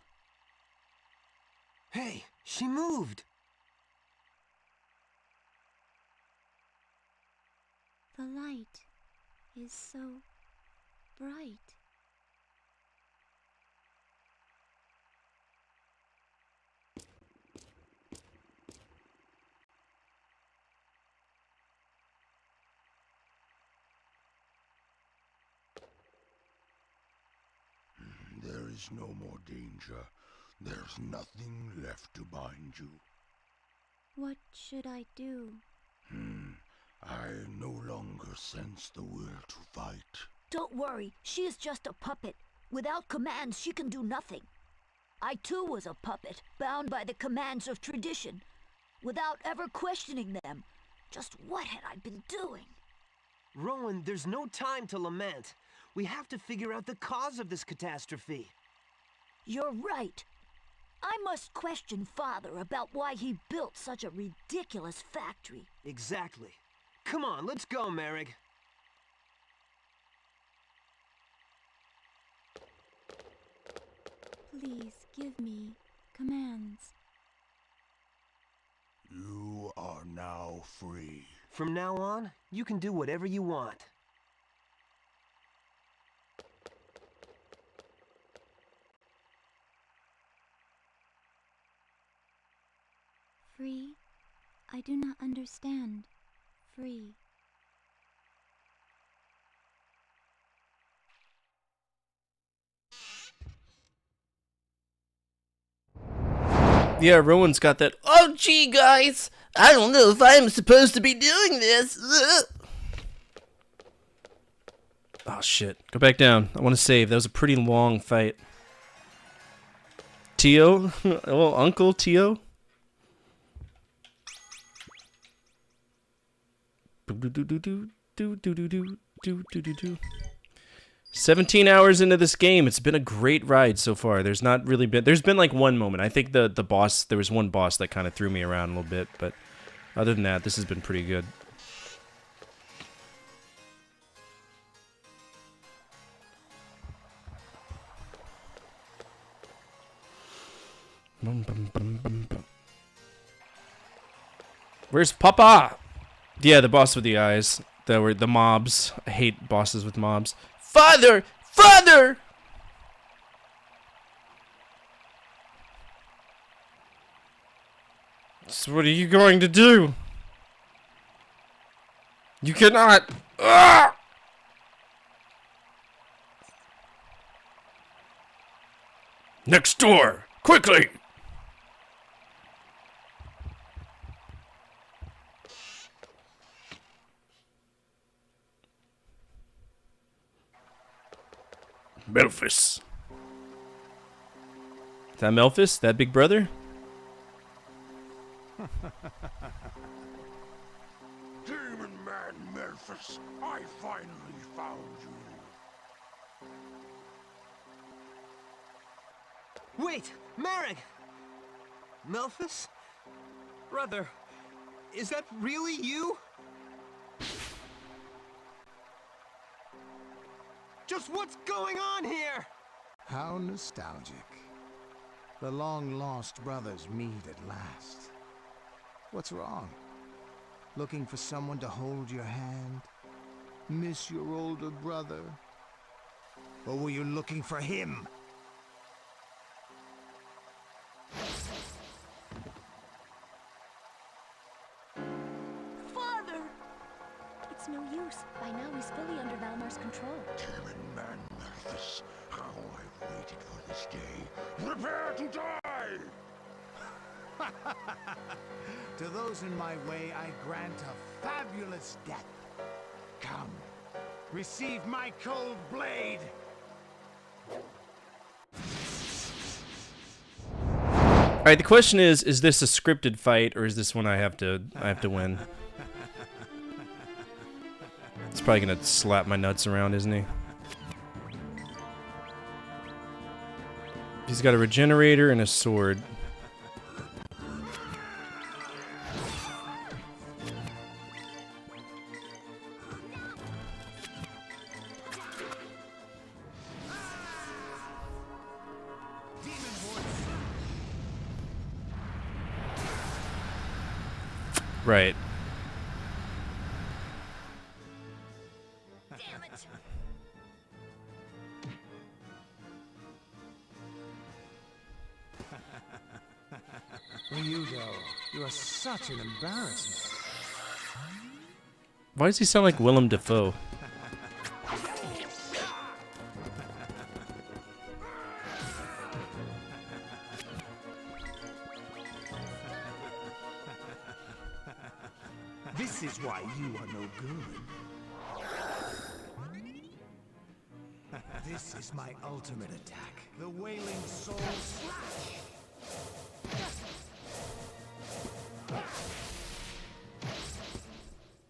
Hey, she moved. The light is so bright. There is no more danger. There's nothing left to bind you. What should I do? I no longer sense the will to fight. Don't worry, she is just a puppet. Without commands, she can do nothing. I too was a puppet, bound by the commands of tradition, without ever questioning them. Just what had I been doing? Rowan, there's no time to lament. We have to figure out the cause of this catastrophe. You're right. I must question Father about why he built such a ridiculous factory. Exactly. Come on, let's go, Merrick. Please give me commands. You are now free. From now on, you can do whatever you want. Free? I do not understand. Free. Yeah, Rowan's got that. Oh, gee, guys. I don't know if I'm supposed to be doing this. Ugh. Oh, shit. Go back down. I want to save. That was a pretty long fight. Tio? Oh, Uncle Tio? 17 hours into this game. It's been a great ride so far. There's been like one moment. I think the boss, there was one boss that kind of threw me around a little bit, but other than that, this has been pretty good. Where's Papa? Yeah, the boss with the eyes. That were the mobs. I hate bosses with mobs. Father! Father! So what are you going to do? You cannot. Ah! Next door! Quickly! Memphis. Is that Melphis? That big brother? Demon Man Memphis, I finally found you. Wait, Merrick! Melphis? Brother, is that really you? Just what's going on here? How nostalgic. The long-lost brothers meet at last. What's wrong? Looking for someone to hold your hand? Miss your older brother? Or were you looking for him? Father! It's no use. By now he's fully under Valmar's control. Demon Man Memphis, how I've waited for this day. Prepare to die! To those in my way, I grant a fabulous death. Come, receive my cold blade. right, the question is this a scripted fight or is this one I have to win? He's probably gonna slap my nuts around, isn't he? He's got a regenerator and a sword. Right. Damn it! Ryudo, you are such an embarrassment. Why does he sound like Willem Dafoe? This is why you are no good. This is my ultimate attack. The Wailing Soul Slash.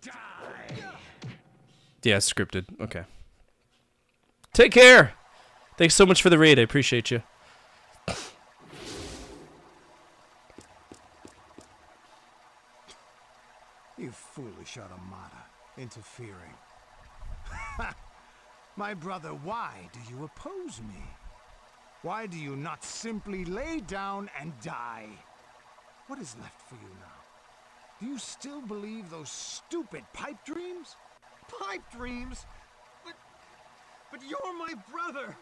Die. Yeah, it's scripted. Okay. Take care! Thanks so much for the raid. I appreciate you. You foolish automata, interfering. My brother, why do you oppose me? Why do you not simply lay down and die? What is left for you now? Do you still believe those stupid pipe dreams? Pipe dreams? But you're my brother!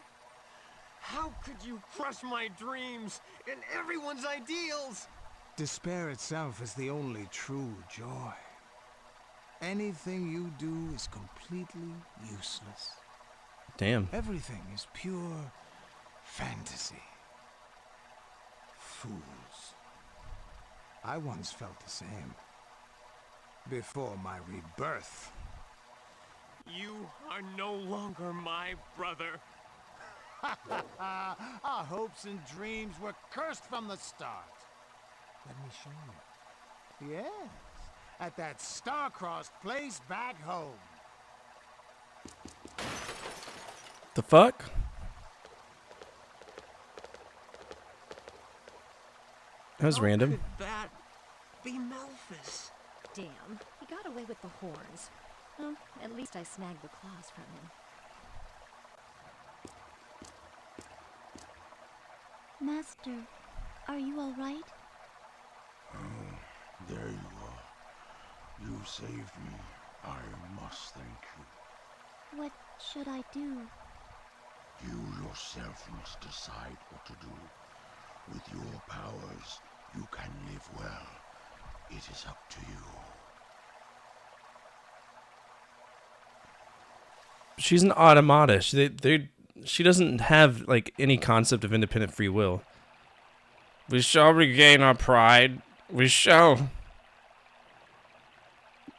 How could you crush my dreams and everyone's ideals? Despair itself is the only true joy. Anything you do is completely useless. Damn. Everything is pure fantasy. Fools. I once felt the same. Before my rebirth. You are no longer my brother. Our hopes and dreams were cursed from the start. Let me show you. Yes, at that star-crossed place back home. The fuck? That was random. Could that be Malphus? Damn, he got away with the horns. Well, at least I snagged the claws from him. Master, are you all right? Oh, there you are. You saved me. I must thank you. What should I do? You yourself must decide what to do. With your powers, you can live well. It is up to you. She's an automata. She doesn't have like any concept of independent free will. We shall regain our pride. We shall.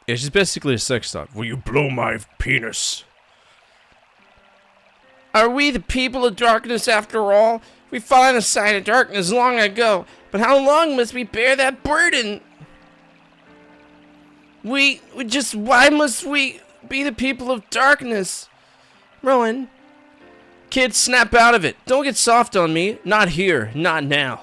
Yeah, she's basically a sex thought. Will you blow my penis? Are we the people of darkness after all? We fought on the side of darkness long ago, but how long must we bear that burden? Why must we be the people of darkness? Rowan, kids, snap out of it. Don't get soft on me. Not here, not now.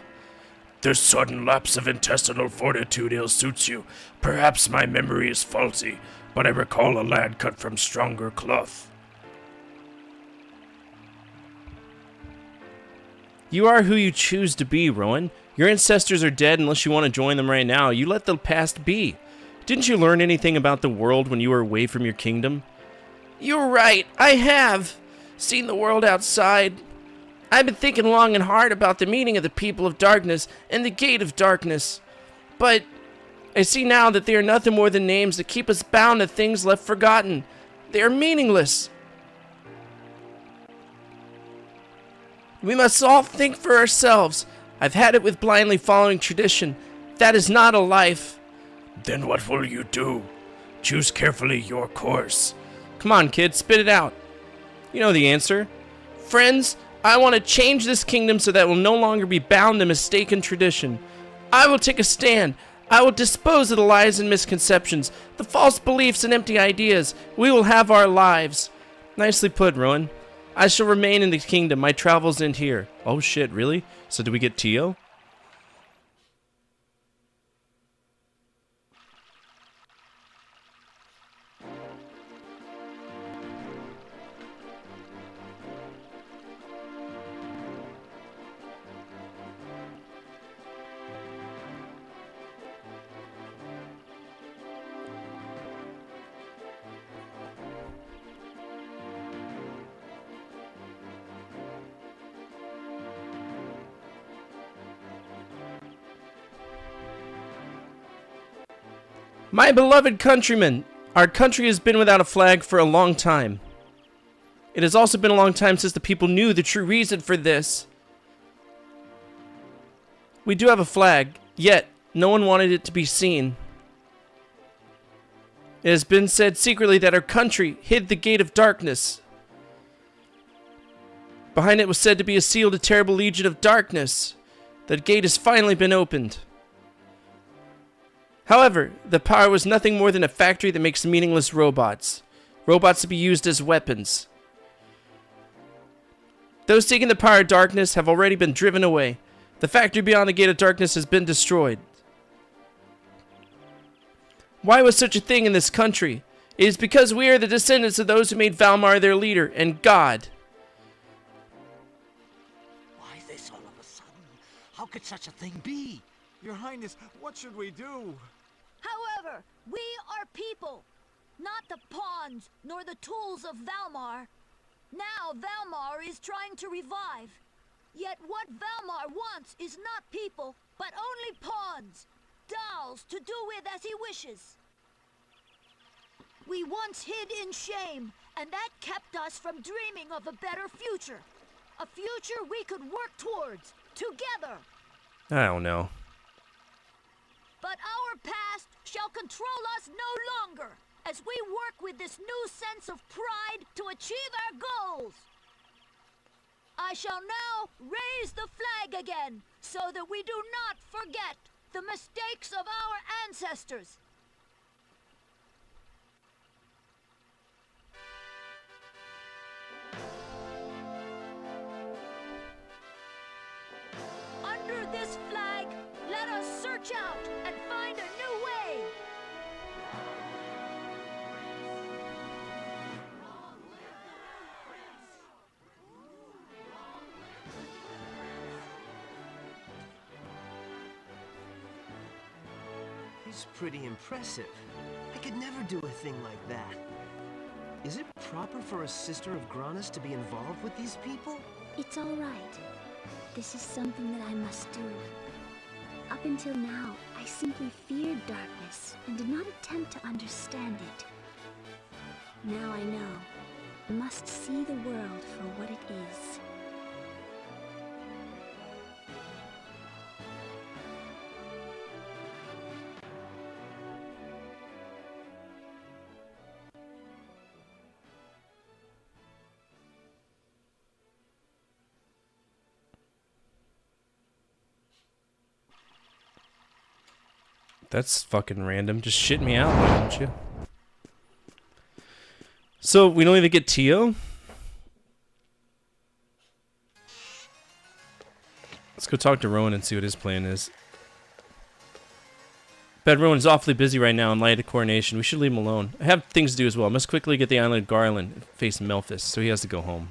This sudden lapse of intestinal fortitude ill suits you. Perhaps my memory is faulty, but I recall a lad cut from stronger cloth. You are who you choose to be, Rowan. Your ancestors are dead unless you want to join them right now. You let the past be. Didn't you learn anything about the world when you were away from your kingdom? You're right, I have seen the world outside. I've been thinking long and hard about the meaning of the people of darkness and the gate of darkness. But I see now that they are nothing more than names that keep us bound to things left forgotten. They are meaningless. We must all think for ourselves. I've had it with blindly following tradition. That is not a life. Then what will you do? Choose carefully your course. Come on, kid, spit it out. You know the answer. Friends, I want to change this kingdom so that it will no longer be bound to mistaken tradition. I will take a stand. I will dispose of the lies and misconceptions, the false beliefs and empty ideas. We will have our lives. Nicely put, Rowan. I shall remain in the kingdom. My travels end here. Oh shit, really? So do we get Tio? My beloved countrymen, our country has been without a flag for a long time. It has also been a long time since the people knew the true reason for this. We do have a flag, yet no one wanted it to be seen. It has been said secretly that our country hid the gate of darkness. Behind it was said to be a sealed, terrible legion of darkness. That gate has finally been opened. However, the power was nothing more than a factory that makes meaningless robots. Robots to be used as weapons. Those seeking the power of darkness have already been driven away. The factory beyond the gate of darkness has been destroyed. Why was such a thing in this country? It is because we are the descendants of those who made Valmar their leader and God. Why this all of a sudden? How could such a thing be? Your Highness, what should we do? However, we are people, not the pawns nor the tools of Valmar. Now Valmar is trying to revive. Yet what Valmar wants is not people, but only pawns, dolls to do with as he wishes. We once hid in shame, and that kept us from dreaming of a better future. A future we could work towards, together. I don't know. But our past shall control us no longer, as we work with this new sense of pride to achieve our goals. I shall now raise the flag again, so that we do not forget the mistakes of our ancestors. Under this flag, let us search out and find a new way. He's pretty impressive. I could never do a thing like that. Is it proper for a sister of Granus to be involved with these people? It's all right. This is something that I must do. Up until now, I simply feared darkness and did not attempt to understand it. Now I know. I must see the world for what it is. That's fucking random. Just shit me out, why don't you? So, we don't even get Tio? Let's go talk to Rowan and see what his plan is. Bet Rowan's awfully busy right now in light of the coronation. We should leave him alone. I have things to do as well. I must quickly get the island of Garland and face Memphis, so he has to go home.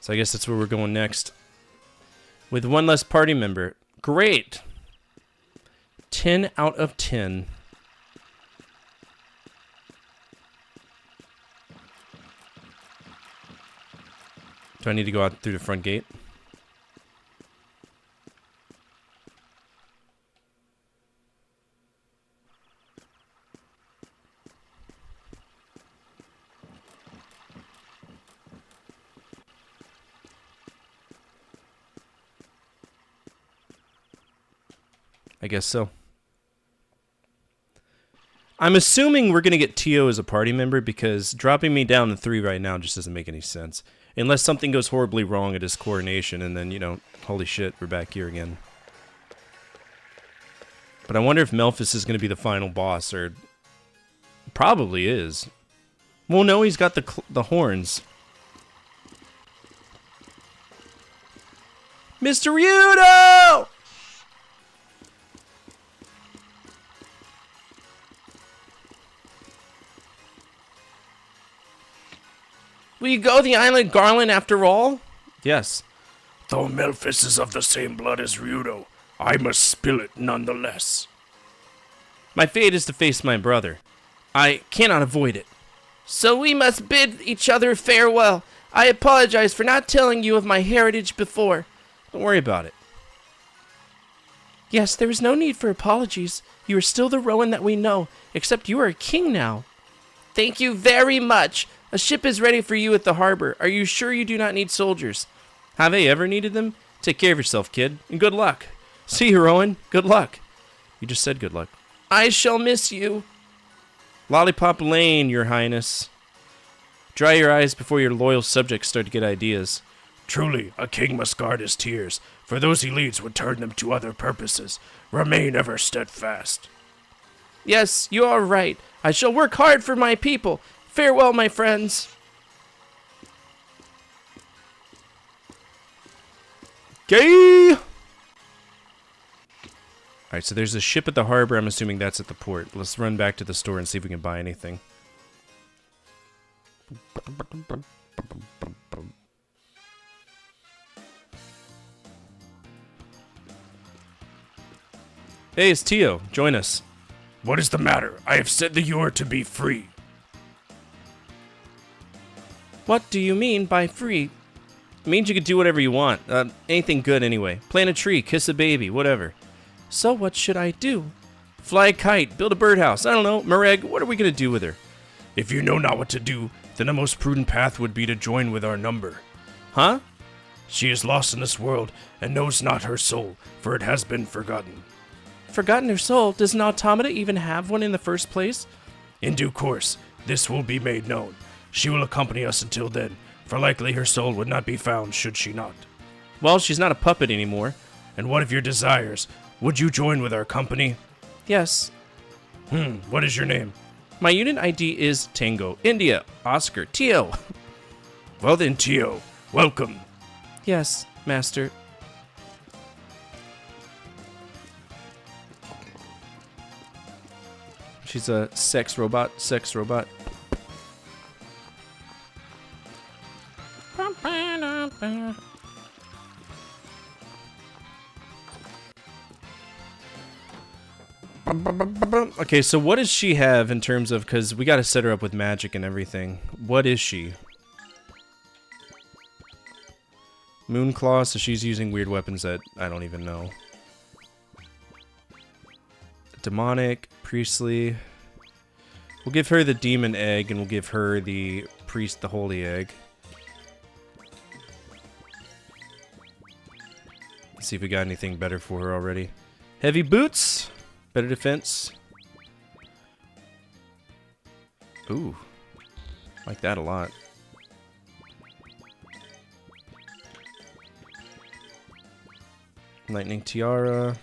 So I guess that's where we're going next. With one less party member. Great! 10 out of 10. Do I need to go out through the front gate? I guess so. I'm assuming we're going to get Tio as a party member because dropping me down to 3 right now just doesn't make any sense. Unless something goes horribly wrong at his coronation, and then, you know, holy shit, we're back here again. But I wonder if Melphis is going to be the final boss, or... Probably is. Well, no, he's got the horns. Mr. Ryudo! Will you go the Island Garland after all? Yes. Though Melphis is of the same blood as Ryudo, I must spill it nonetheless. My fate is to face my brother. I cannot avoid it. So we must bid each other farewell. I apologize for not telling you of my heritage before. Don't worry about it. Yes, there is no need for apologies. You are still the Rowan that we know, except you are a king now. Thank you very much. A ship is ready for you at the harbor. Are you sure you do not need soldiers? Have I ever needed them? Take care of yourself, kid, and good luck. See you, Rowan. Good luck. You just said good luck. I shall miss you. Lollipop Lane, your highness. Dry your eyes before your loyal subjects start to get ideas. Truly, a king must guard his tears, for those he leads would turn them to other purposes. Remain ever steadfast. Yes, you are right. I shall work hard for my people. Farewell, my friends. Gay! Alright, so there's a ship at the harbor. I'm assuming that's at the port. Let's run back to the store and see if we can buy anything. Hey, it's Tio. Join us. What is the matter? I have said that you are to be free. What do you mean by free? It means you can do whatever you want. Anything good anyway. Plant a tree, kiss a baby, whatever. So what should I do? Fly a kite, build a birdhouse. I don't know. Mareg, what are we going to do with her? If you know not what to do, then the most prudent path would be to join with our number. Huh? She is lost in this world and knows not her soul, for it has been forgotten. Forgotten her soul? Does an automata even have one in the first place? In due course, this will be made known. She will accompany us until then, for likely her soul would not be found should she not. Well, she's not a puppet anymore. And what of your desires? Would you join with our company? Yes. What is your name? My unit ID is Tango, India, Oscar, Tio. Well then, Tio, welcome. Yes, master. She's a sex robot, Okay, so what does she have in terms of, because we got to set her up with magic and everything. What is she? Moonclaw, so she's using weird weapons that I don't even know. Demonic, priestly. We'll give her the demon egg, and we'll give her the priest, the holy egg. Let's see if we got anything better for her already. Heavy boots, better defense. Ooh, like that a lot. Lightning tiara.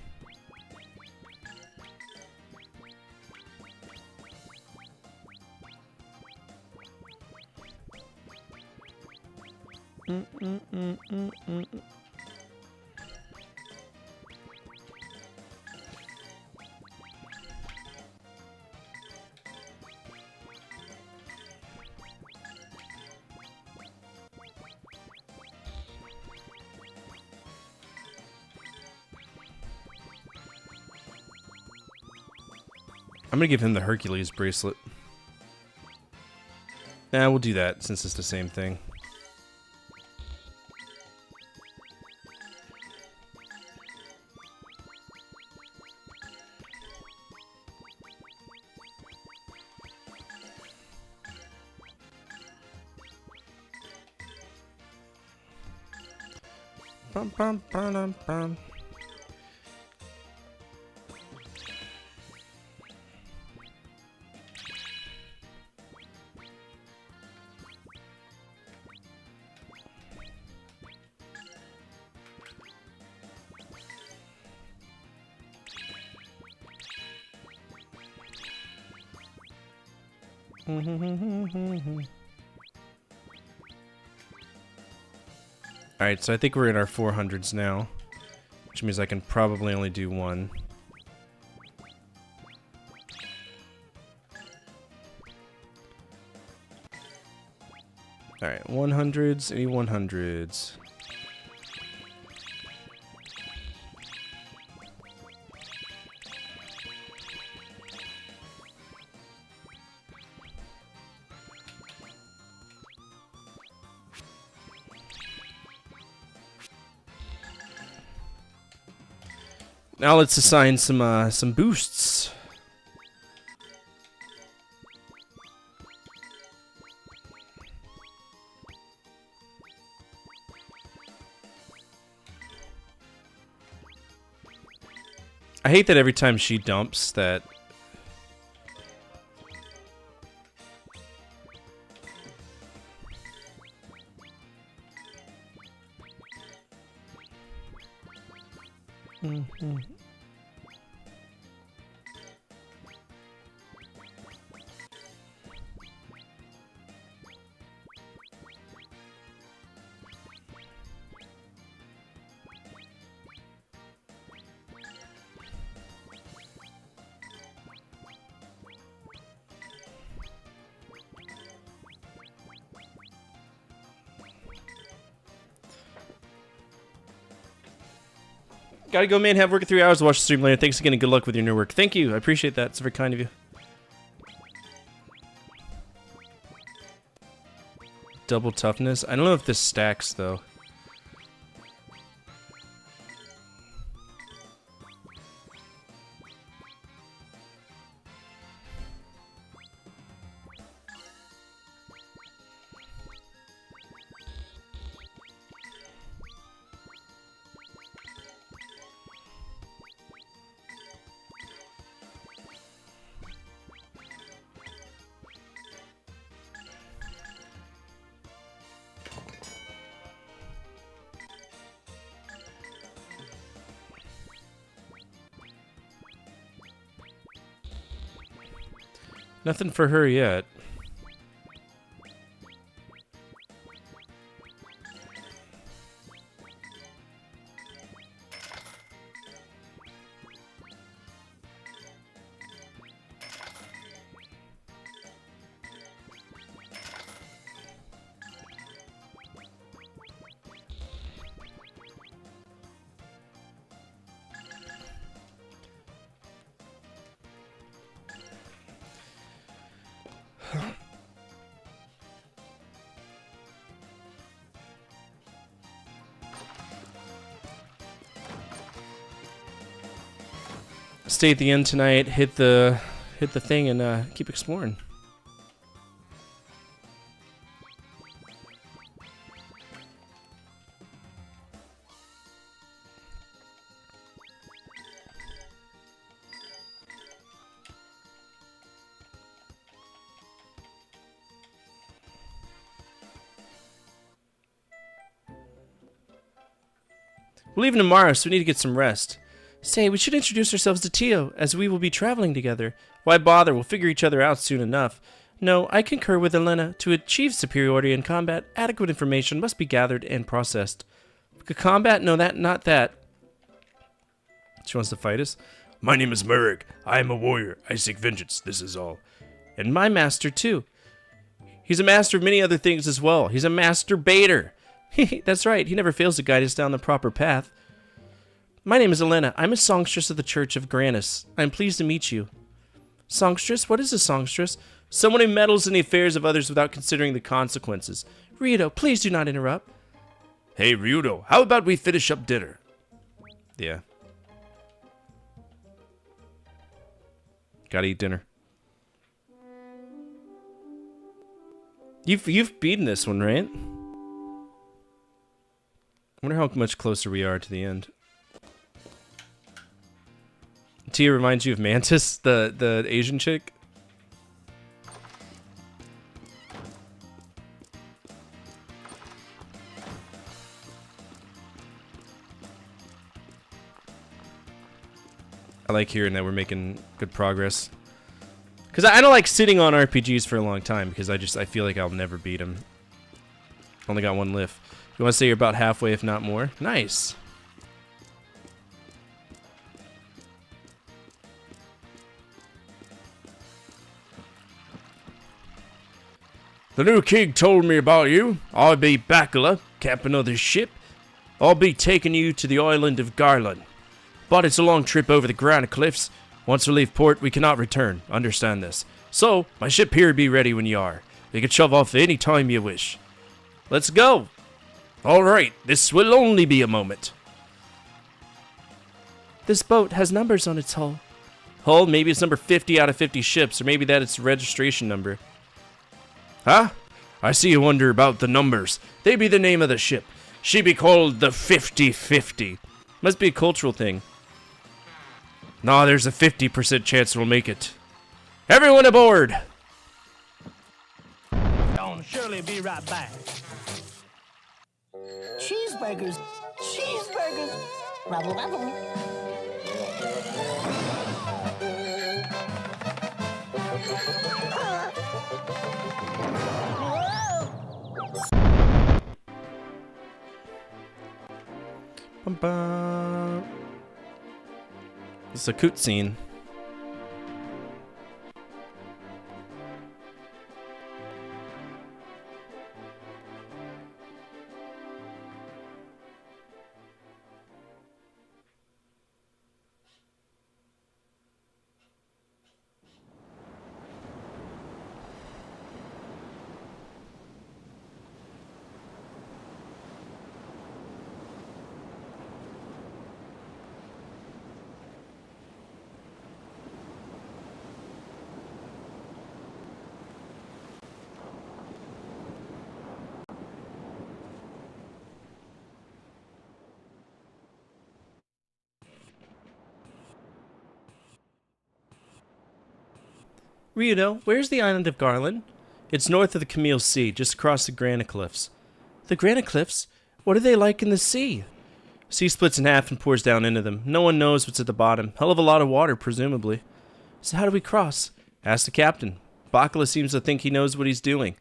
I'm gonna give him the Hercules bracelet. Nah, we'll do that since it's the same thing. Bum, bum, bum, bum. Alright, so I think we're in our 400s now, which means I can probably only do one. Alright, 100s, any 100s. Now let's assign some boosts. I hate that every time she dumps that. Gotta go, man. Have work at 3 hours to watch the stream later. Thanks again and good luck with your new work. Thank you. I appreciate that. It's very kind of you. Double toughness. I don't know if this stacks, though. Nothing for her yet. Stay at the end tonight, hit the thing, and keep exploring. We're leaving tomorrow, so we need to get some rest. Say, we should introduce ourselves to Tio, as we will be traveling together. Why bother? We'll figure each other out soon enough. No, I concur with Elena. To achieve superiority in combat, adequate information must be gathered and processed. Combat? No, not that. She wants to fight us? My name is Merrick. I am a warrior. I seek vengeance. This is all. And my master, too. He's a master of many other things as well. He's a master baiter. That's right. He never fails to guide us down the proper path. My name is Elena. I'm a songstress of the Church of Granus. I am pleased to meet you. Songstress? What is a songstress? Someone who meddles in the affairs of others without considering the consequences. Ryudo, please do not interrupt. Hey, Ryudo, how about we finish up dinner? Yeah. Gotta eat dinner. You've beaten this one, right? I wonder how much closer we are to the end. Tia reminds you of Mantis, the Asian chick. I like hearing that we're making good progress. Because I don't like sitting on RPGs for a long time because I feel like I'll never beat them. Only got one lift. You want to say you're about halfway, if not more? Nice. The new king told me about you. I'll be Bacala, captain of this ship. I'll be taking you to the island of Garland. But it's a long trip over the Granite Cliffs. Once we leave port, we cannot return. Understand this. So, my ship here be ready when you are. You can shove off any time you wish. Let's go. Alright, this will only be a moment. This boat has numbers on its hull. Hull? Maybe it's number 50 out of 50 ships, or maybe that it's registration number. Huh? I see you wonder about the numbers. They be the name of the ship. She be called the 50-50. Must be a cultural thing. Nah, there's a 50% chance we'll make it. Everyone aboard! Don't surely be right back. Cheeseburgers. Cheeseburgers. Rubble, rubble. Bum, bum. It's a coot scene. Ryudo, where's the island of Garland? It's north of the Camille Sea, just across the Granite Cliffs. The Granite Cliffs? What are they like in the sea? Sea splits in half and pours down into them. No one knows what's at the bottom. Hell of a lot of water, presumably. So how do we cross? Ask the captain. Bacala seems to think he knows what he's doing.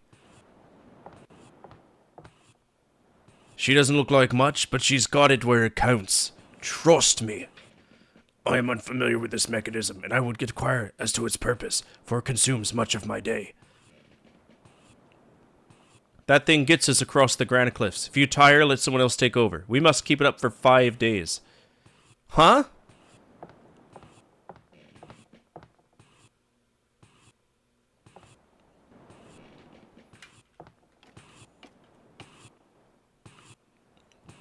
She doesn't look like much, but she's got it where it counts. Trust me. I am unfamiliar with this mechanism, and I would inquire as to its purpose, for it consumes much of my day. That thing gets us across the Granite Cliffs. If you tire, let someone else take over. We must keep it up for 5 days. Huh?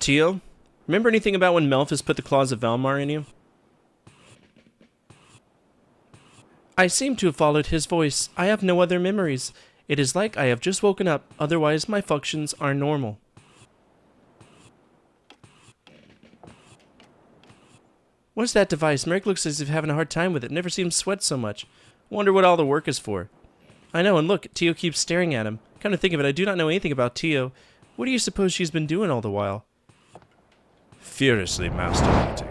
Tio, remember anything about when Melphis put the claws of Valmar in you? I seem to have followed his voice. I have no other memories. It is like I have just woken up, otherwise my functions are normal. What's that device? Merrick looks as if having a hard time with it. Never seems sweat so much. Wonder what all the work is for. I know, and look, Tio keeps staring at him. Come to think of it, I do not know anything about Tio. What do you suppose she's been doing all the while? Furiously masturbating.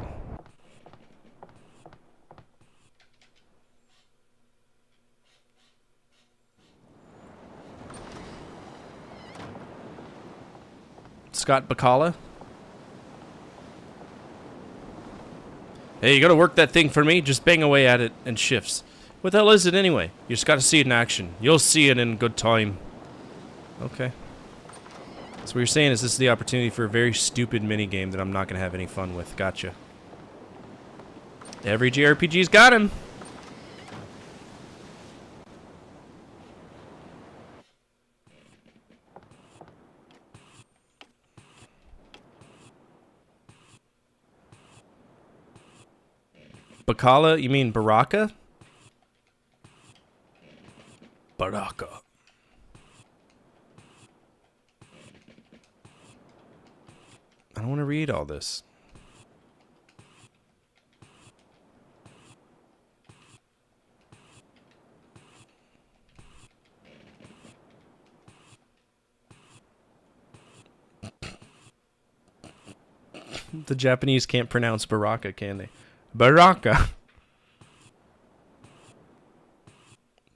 Scott Bacala? Hey, you gotta work that thing for me? Just bang away at it and shifts. What the hell is it anyway? You just gotta see it in action. You'll see it in good time. Okay. So what you're saying is this is the opportunity for a very stupid minigame that I'm not gonna have any fun with. Gotcha. Every JRPG's got him! Bacala? You mean Baraka? Baraka. I don't want to read all this. The Japanese can't pronounce Baraka, can they? Baraka.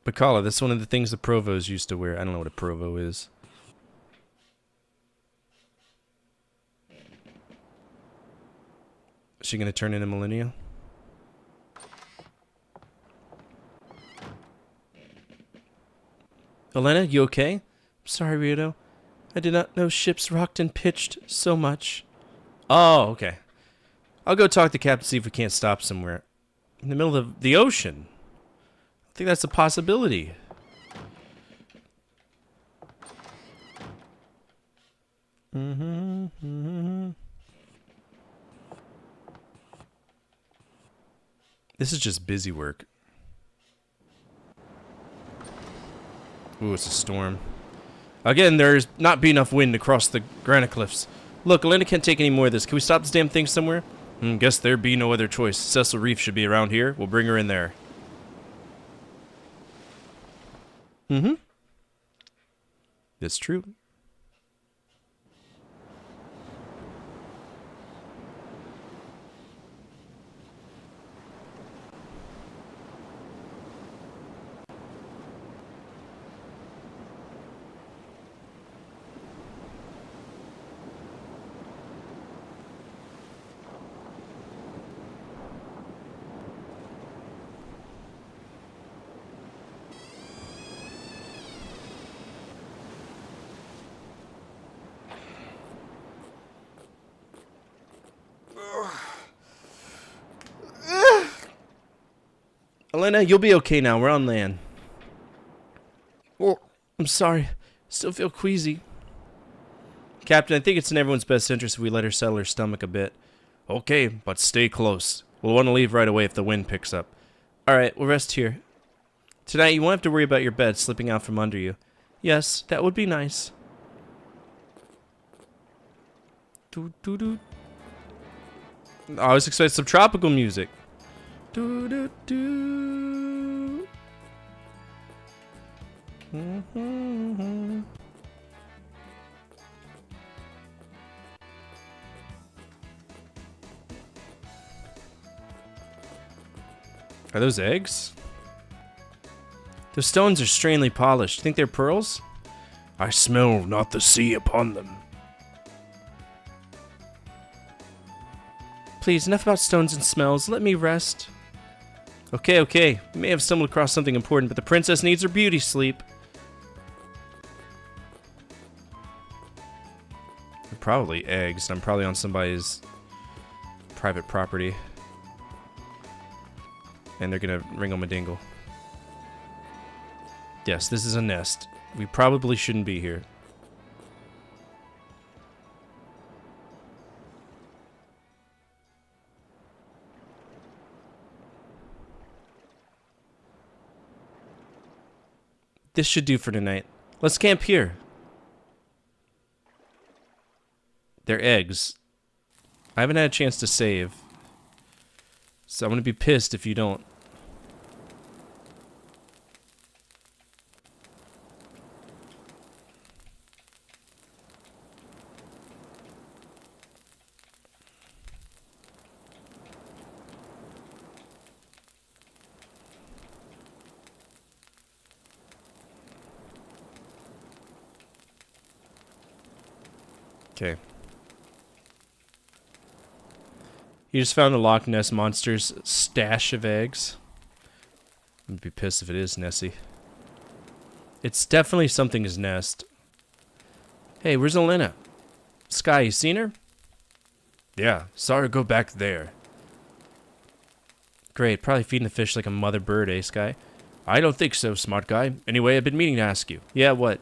Bacala, that's one of the things the Provos used to wear. I don't know what a Provo is. Is she gonna turn into Millennia? Elena, you okay? Sorry, Rito. I did not know ships rocked and pitched so much. Oh, okay. I'll go talk to Captain, see if we can't stop somewhere. In the middle of the ocean. I think that's a possibility. This is just busy work. Ooh, it's a storm. Again, there's not be enough wind across the granite cliffs. Look, Elena can't take any more of this. Can we stop this damn thing somewhere? Guess there be no other choice. Cecil Reef should be around here. We'll bring her in there. That's true. Elena, you'll be okay now. We're on land. Oh, I'm sorry. Still feel queasy. Captain, I think it's in everyone's best interest if we let her settle her stomach a bit. Okay, but stay close. We'll want to leave right away if the wind picks up. Alright, we'll rest here. Tonight, you won't have to worry about your bed slipping out from under you. Yes, that would be nice. I was expecting some tropical music. Are those eggs? Those stones are strangely polished. Think they're pearls? I smell not the sea upon them. Please, enough about stones and smells. Let me rest. Okay, okay. We may have stumbled across something important, but the princess needs her beauty sleep. They're probably eggs. I'm probably on somebody's private property. And they're gonna ring-a-dingle. Yes, this is a nest. We probably shouldn't be here. This should do for tonight. Let's camp here. They're eggs. I haven't had a chance to save. So I'm gonna be pissed if you don't. Okay. You just found the Loch Ness Monster's stash of eggs. I'm gonna be pissed if it is Nessie. It's definitely something's nest. Hey, where's Elena? Sky, you seen her? Yeah, saw her go back there. Great, probably feeding the fish like a mother bird, eh, Sky? I don't think so, smart guy. Anyway, I've been meaning to ask you. Yeah, what?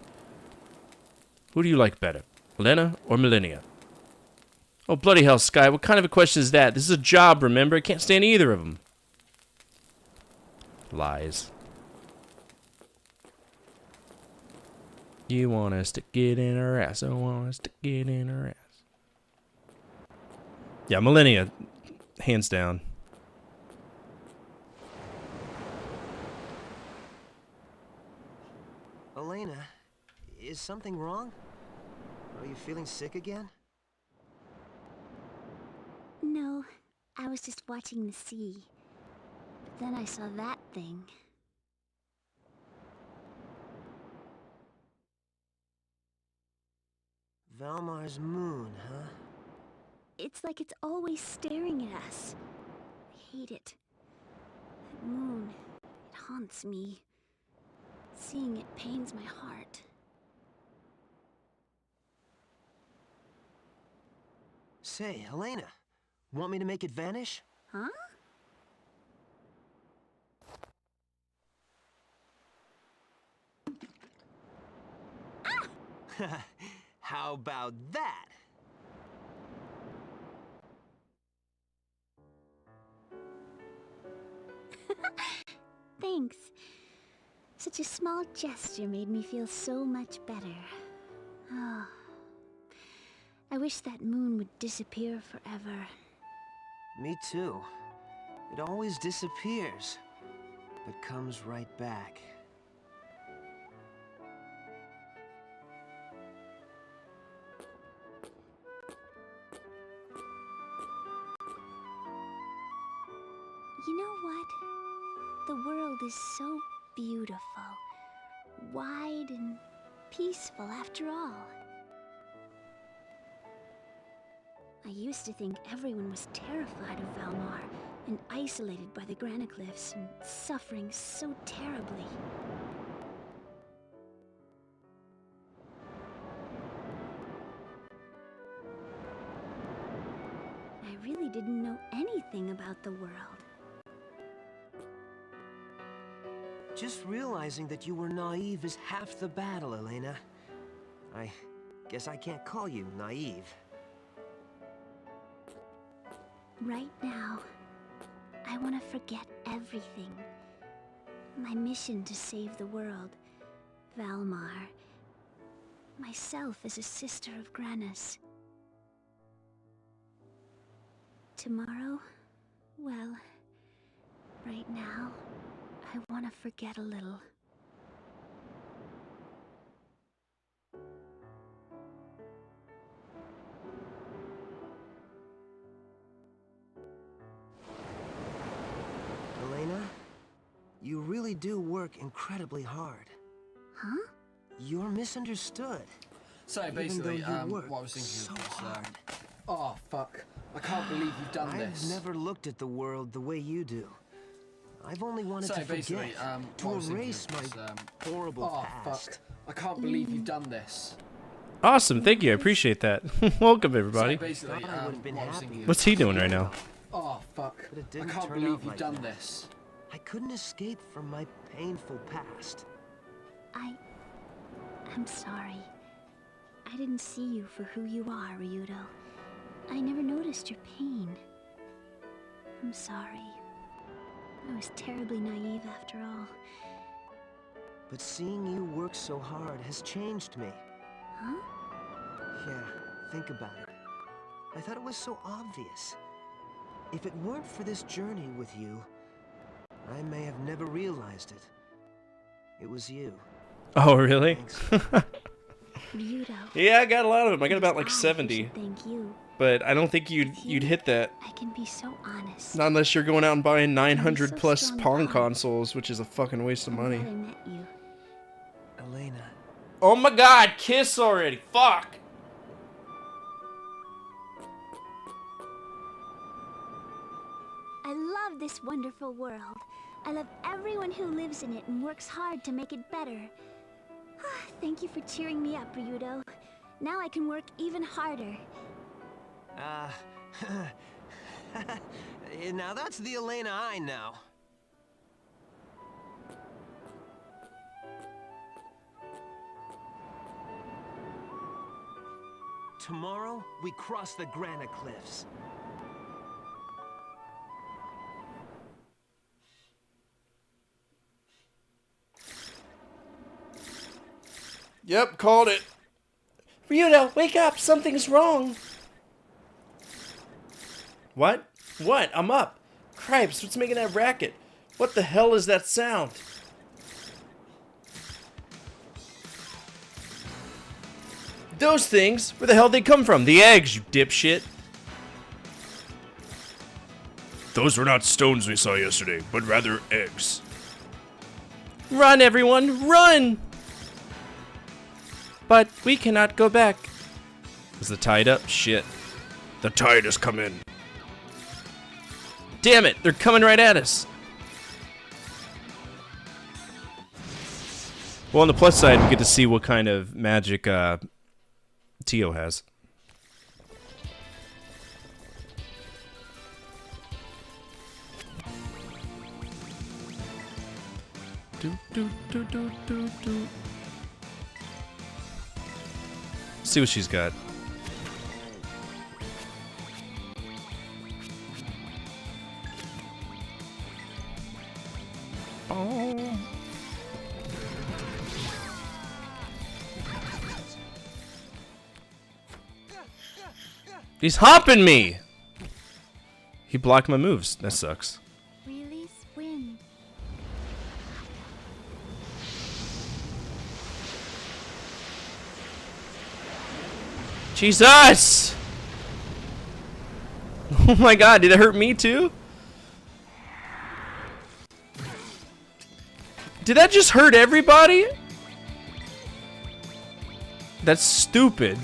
Who do you like better, Elena or Millennia? Oh, bloody hell, Sky, what kind of a question is that? This is a job, remember? I can't stand either of them. Lies. You want us to get in her ass. I want us to get in her ass. Yeah, Millennia. Hands down. Elena, is something wrong? Are you feeling sick again? No, I was just watching the sea. But then I saw that thing. Valmar's moon, huh? It's like it's always staring at us. I hate it. That moon, it haunts me. Seeing it pains my heart. Say, Helena, want me to make it vanish? Huh? How about that? Thanks. Such a small gesture made me feel so much better. Oh. I wish that moon would disappear forever. Me too. It always disappears, but comes right back. You know what? The world is so beautiful. Wide and peaceful after all. I used to think everyone was terrified of Valmar and isolated by the Granicliffs and suffering so terribly. I really didn't know anything about the world. Just realizing that you were naive is half the battle, Elena. I guess I can't call you naive. Right now, I want to forget everything. My mission to save the world, Valmar, myself as a sister of Granis. Tomorrow, well, right now, I want to forget a little. Elena, you really do work incredibly hard. Huh? You're misunderstood. So Even basically, though you work what I was thinking so was, hard. oh fuck, I can't believe you've done this. I've never looked at the world the way you do. I've only wanted So to forget, basically, to what I was thinking erase was, my horrible oh past. fuck, I can't believe you've done this. Awesome, thank you. I appreciate that. Welcome everybody. So basically, Thought I would've been what I was happy. thinking What's he doing right now? Oh fuck, But it I didn't can't turn believe out you've like done that. this. I couldn't escape from my painful past. I'm sorry. I didn't see you for who you are, Ryudo. I never noticed your pain. I'm sorry. I was terribly naive after all. But seeing you work so hard has changed me. Huh? Yeah, think about it. I thought it was so obvious. If it weren't for this journey with you, I may have never realized it. It was you. Oh, really? Ryudo. Yeah, I got a lot of them. I got about like I 70. should thank you. But I don't think you'd hit that. I can be so honest. Not unless you're going out and buying 900 so plus strong Pong of heart. consoles, which is a fucking waste of I'm money. glad I met you. Elena. Oh my god, kiss already. Fuck. I love this wonderful world. I love everyone who lives in it and works hard to make it better. Thank you for cheering me up, Ryudo. Now I can work even harder. Now that's the Elena I know. Tomorrow, we cross the Granicliffs. Yep, called it. Ryudo, wake up. Something's wrong. What? What? I'm up. Cripes, what's making that racket? What the hell is that sound? Those things? Where the hell did they come from? The eggs, you dipshit. Those were not stones we saw yesterday, but rather eggs. Run, everyone, run! But we cannot go back. Is the tide up? Shit. The tide has come in. Damn it! They're coming right at us! Well, on the plus side, we get to see what kind of magic Tio has. See what she's got. Oh. He's hopping me! He blocked my moves. That sucks. Release wind. Jesus! Oh my god, did it hurt me too? Did that just hurt everybody? That's stupid.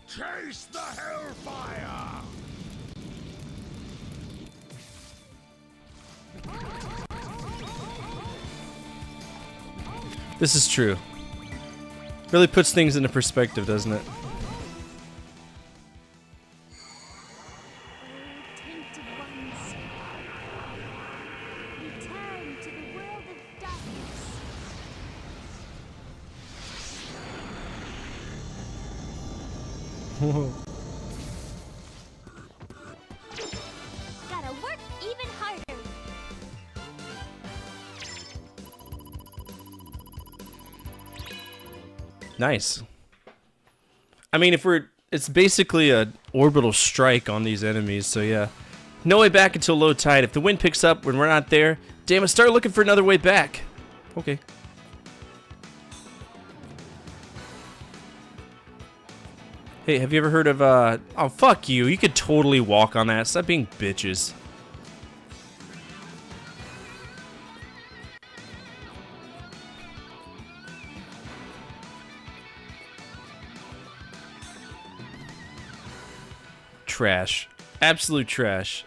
Chase the hellfire! This is true. Really puts things into perspective, doesn't it? Tainted ones. Return to the world of darkness. Whoa. Gotta work even harder. Nice. I mean, it's basically a orbital strike on these enemies, so yeah. No way back until low tide. If the wind picks up when we're not there, damn it, start looking for another way back. Okay. Hey, have you ever heard of, oh, fuck you. You could totally walk on that. Stop being bitches. Trash. Absolute trash.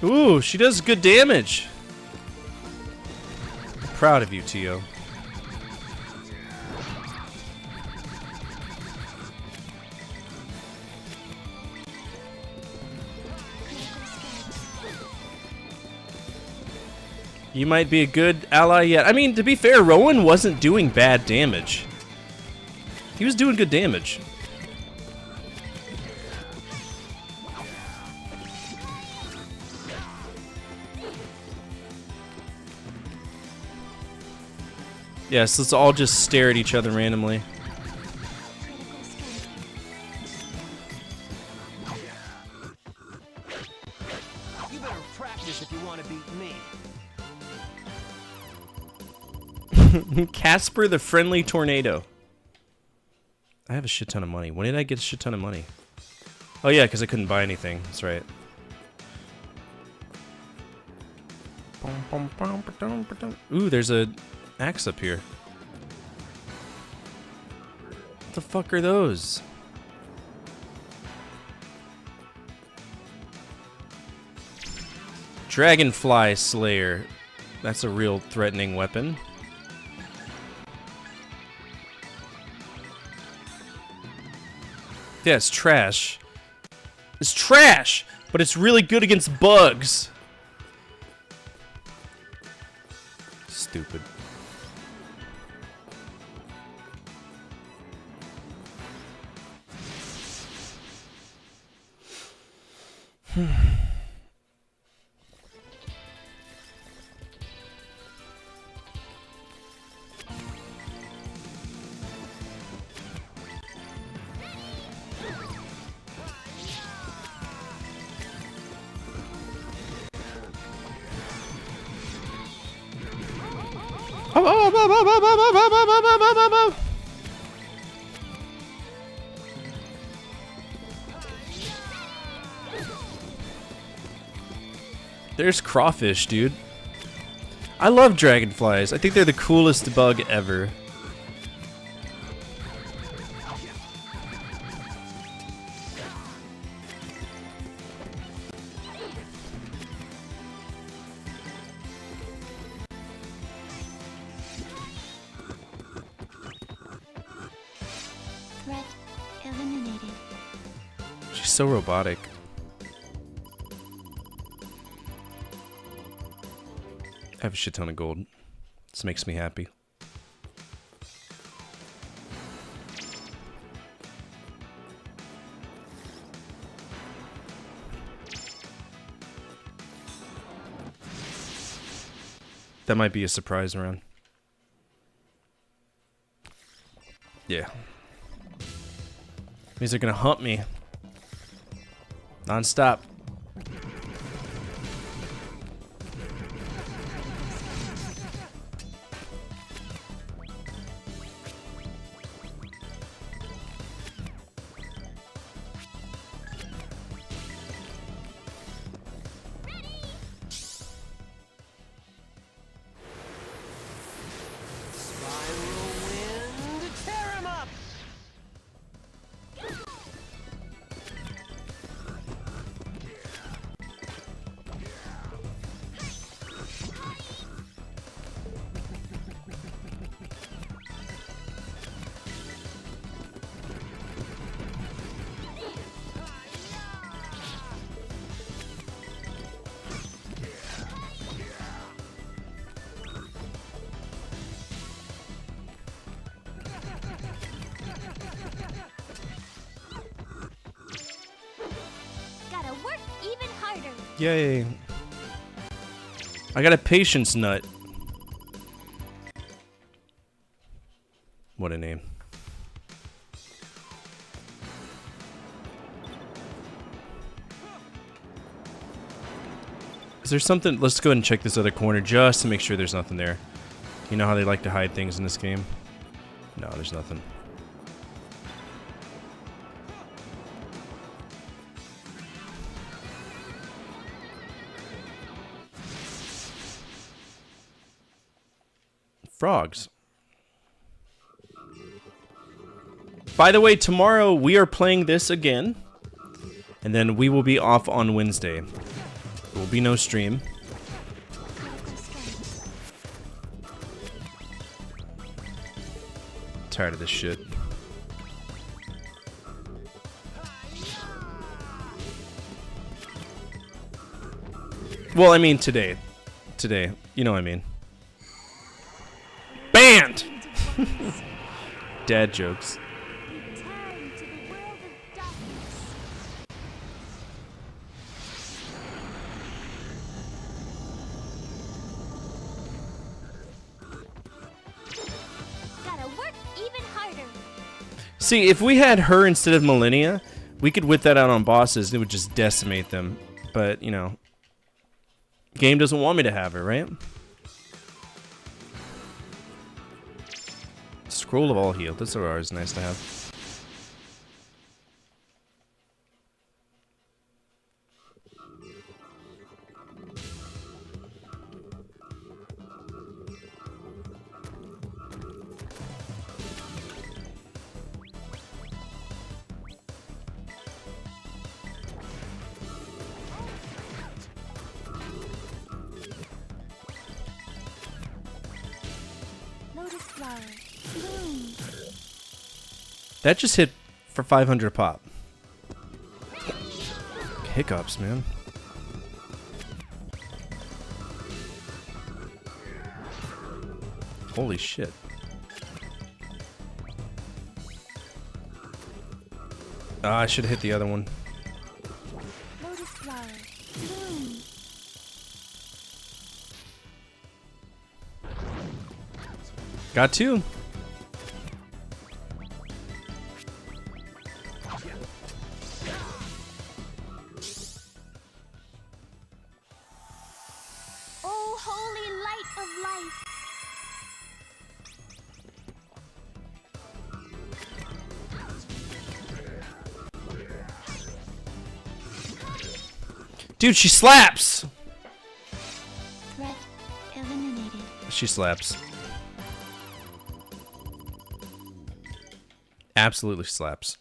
Ooh, she does good damage. Proud of you, Tio. You might be a good ally yet. I mean, to be fair, Rowan wasn't doing bad damage. He was doing good damage. Yes, let's all just stare at each other randomly. You better practice if you want to beat me. Casper the Friendly Tornado. I have a shit ton of money. When did I get a shit ton of money? Oh yeah, because I couldn't buy anything. That's right. Ooh, there's a axe up here. What the fuck are those? Dragonfly Slayer. That's a real threatening weapon. Yeah, it's trash. It's trash, but it's really good against bugs. Stupid. There's crawfish, dude. I love dragonflies. I think they're the coolest bug ever. Threat eliminated. She's so robotic. I have a shit ton of gold. This makes me happy. That might be a surprise round. Yeah. Means they're gonna hump me. Non-stop. Gotta work even harder. Yay. I got a patience nut. What a name. Is there something? Let's go ahead and check this other corner just to make sure there's nothing there. You know how they like to hide things in this game? No, there's nothing. Frogs. By the way, tomorrow we are playing this again, and then we will be off on Wednesday. There will be no stream. Tired of this shit. Well, I mean today. Today. You know what I mean. Banned! Dad jokes. Gotta work even harder. See, if we had her instead of Millennia, we could whip that out on bosses and it would just decimate them. But, you know, game doesn't want me to have her, right? Scroll of all healed. That's always nice to have. Lotus flower. Bloom. That just hit for 500 pop. Hiccups, man. Holy shit. I should have hit the other one. Lotus flower. Got 2. Oh, holy light of life. Dude, she slaps! Threat eliminated. She slaps. Absolutely slaps.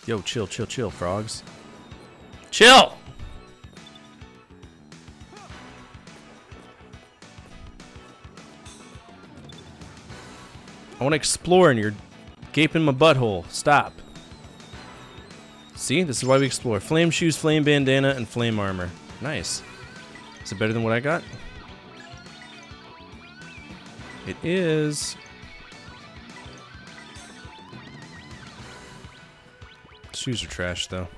Yo, chill, chill, chill, frogs. Chill! I want to explore and you're gaping my butthole. Stop. See, this is why we explore. Flame shoes, flame bandana, and flame armor. Nice. Is it better than what I got? It is. Shoes are trash, though.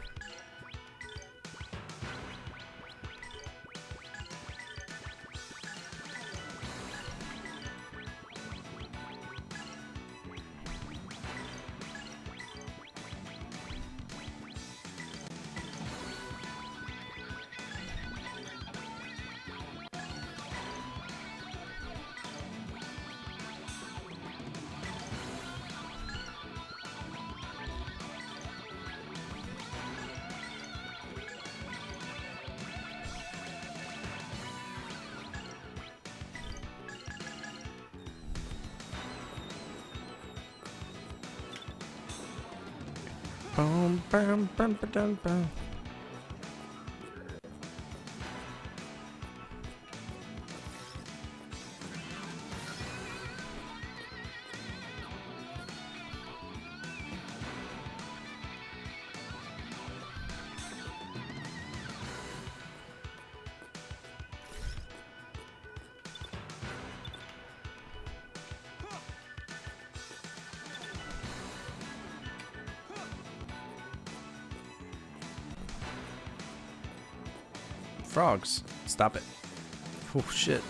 Bum, bum, bum, ba-dum, bum. Frogs. Stop it. Oh, shit.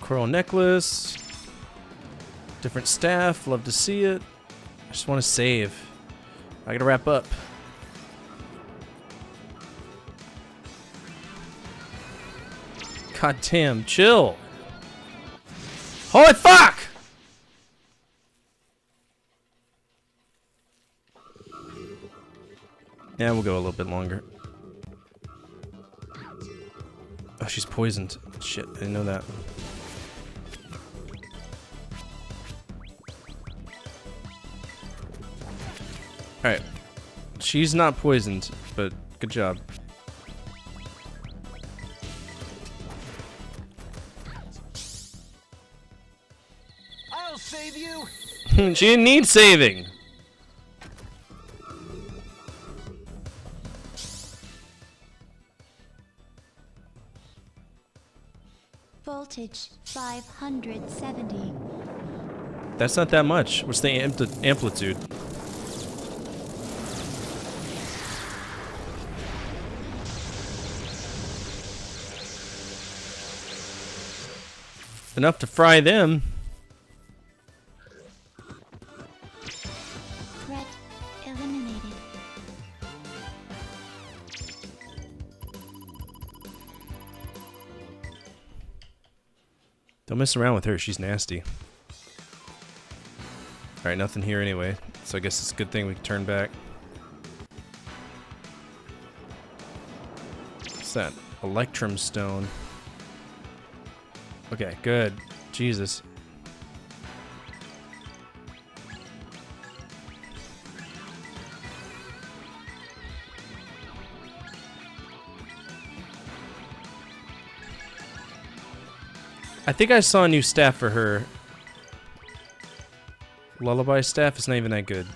Coral necklace. Different staff, love to see it. I just want to save. I gotta wrap up. God damn, chill. Holy fuck! Yeah, we'll go a little bit longer. Oh, she's poisoned. Shit, I didn't know that. Alright. She's not poisoned, but good job. I'll save you. She didn't need saving. Voltage 570. That's not that much. What's the amplitude? Enough to fry them. Threat eliminated. Don't mess around with her. She's nasty. Alright, nothing here anyway. So I guess it's a good thing we can turn back. What's that? Electrum stone. Okay, good. Jesus. I think I saw a new staff for her. Lullaby staff is not even that good.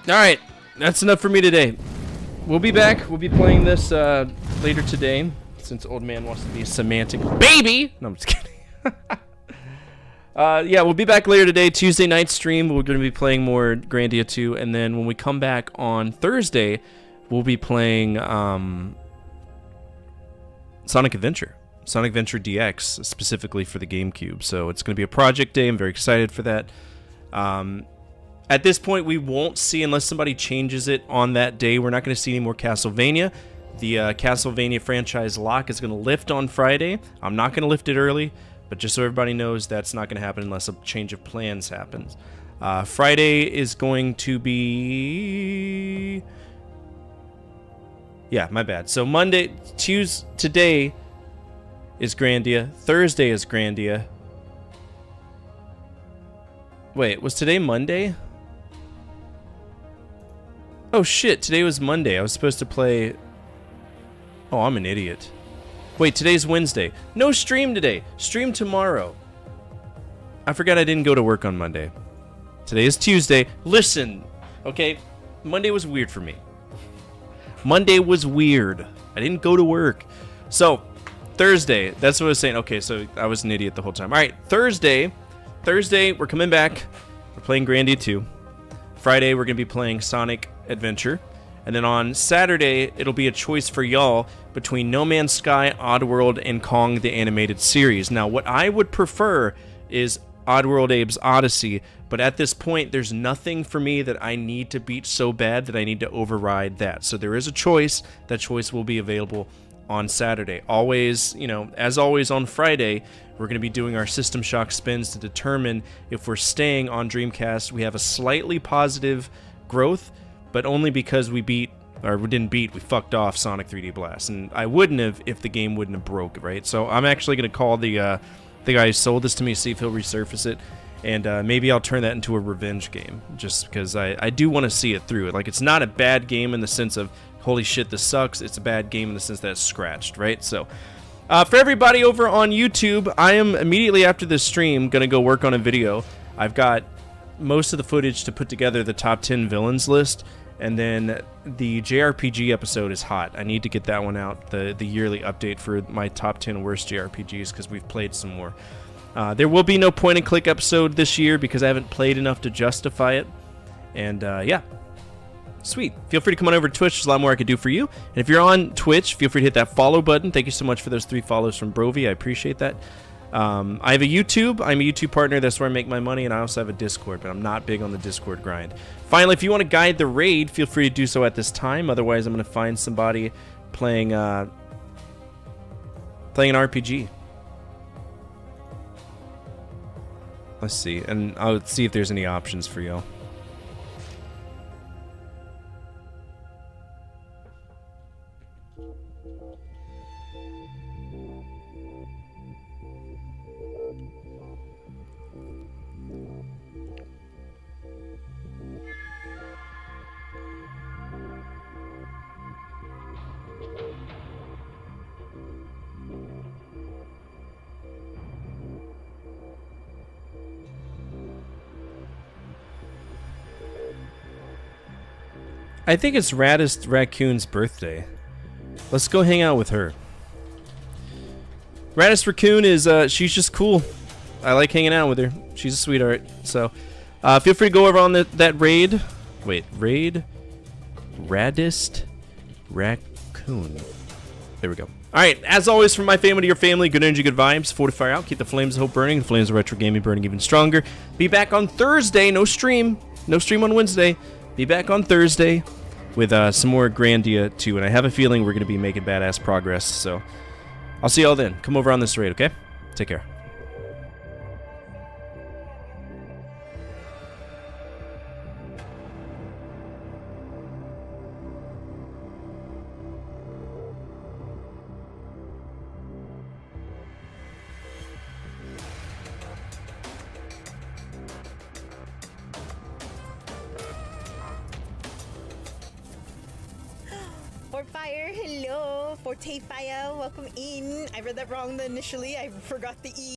Alright, that's enough for me today. We'll be back. We'll be playing this later today, since old man wants to be a semantic baby. No, I'm just kidding. Yeah, we'll be back later today, Tuesday night stream. We're going to be playing more Grandia 2, and then when we come back on Thursday, we'll be playing Sonic Adventure DX, specifically for the GameCube. So it's going to be a project day. I'm very excited for that. At this point, we won't see, unless somebody changes it on that day, we're not going to see any more Castlevania. The Castlevania franchise lock is going to lift on Friday. I'm not going to lift it early, but just so everybody knows, that's not going to happen unless a change of plans happens. Friday is going to be... Yeah, my bad. So today is Grandia. Thursday is Grandia. Wait, was today Monday? Oh shit, today was Monday. I was supposed to play... Oh, I'm an idiot. Wait, today's Wednesday. No stream today. Stream tomorrow. I forgot I didn't go to work on Monday. Today is Tuesday. Listen, okay? Monday was weird for me. Monday was weird. I didn't go to work. So, Thursday. That's what I was saying. Okay, so I was an idiot the whole time. All right, Thursday, we're coming back. We're playing Grandia 2. Friday, we're going to be playing Sonic Adventure. And then on Saturday, it'll be a choice for y'all between No Man's Sky, Oddworld, and Kong the Animated Series. Now, what I would prefer is Oddworld Abe's Odyssey, but at this point, there's nothing for me that I need to beat so bad that I need to override that. So there is a choice. That choice will be available on Saturday. Always, as always on Friday, we're going to be doing our System Shock spins to determine if we're staying on Dreamcast. We have a slightly positive growth, but only because we fucked off Sonic 3D Blast. And I wouldn't have if the game wouldn't have broke, right? So I'm actually going to call the guy who sold this to me, see if he'll resurface it. And maybe I'll turn that into a revenge game, just because I do want to see it through. Like, it's not a bad game in the sense of, holy shit, this sucks. It's a bad game in the sense that it's scratched, right? So, for everybody over on YouTube, I am immediately after this stream going to go work on a video. I've got most of the footage to put together the top 10 villains list, and then the JRPG episode is hot. I need to get that one out, the yearly update for my top 10 worst JRPGs, because we've played some more. There will be no point-and-click episode this year because I haven't played enough to justify it. And, yeah. Sweet. Feel free to come on over to Twitch. There's a lot more I could do for you. And if you're on Twitch, feel free to hit that follow button. Thank you so much for those 3 follows from Brovy. I appreciate that. I have a YouTube. I'm a YouTube partner. That's where I make my money. And I also have a Discord, but I'm not big on the Discord grind. Finally, if you want to guide the raid, feel free to do so at this time. Otherwise, I'm going to find somebody playing an RPG. Let's see, and I'll see if there's any options for y'all. I think it's Raddest Raccoon's birthday. Let's go hang out with her. Raddest Raccoon is, she's just cool. I like hanging out with her. She's a sweetheart. So, feel free to go over on that raid. Wait, raid? Raddest Raccoon. There we go. Alright, as always, from my family to your family, good energy, good vibes. Fortify out, keep the flames of hope burning, the flames of retro gaming burning even stronger. Be back on Thursday, no stream. No stream on Wednesday. Be back on Thursday with some more Grandia 2, and I have a feeling we're going to be making badass progress, so I'll see y'all then. Come over on this raid, okay? Take care. Fire, hello. Forte Fire, welcome in. I read that wrong initially. I forgot the E.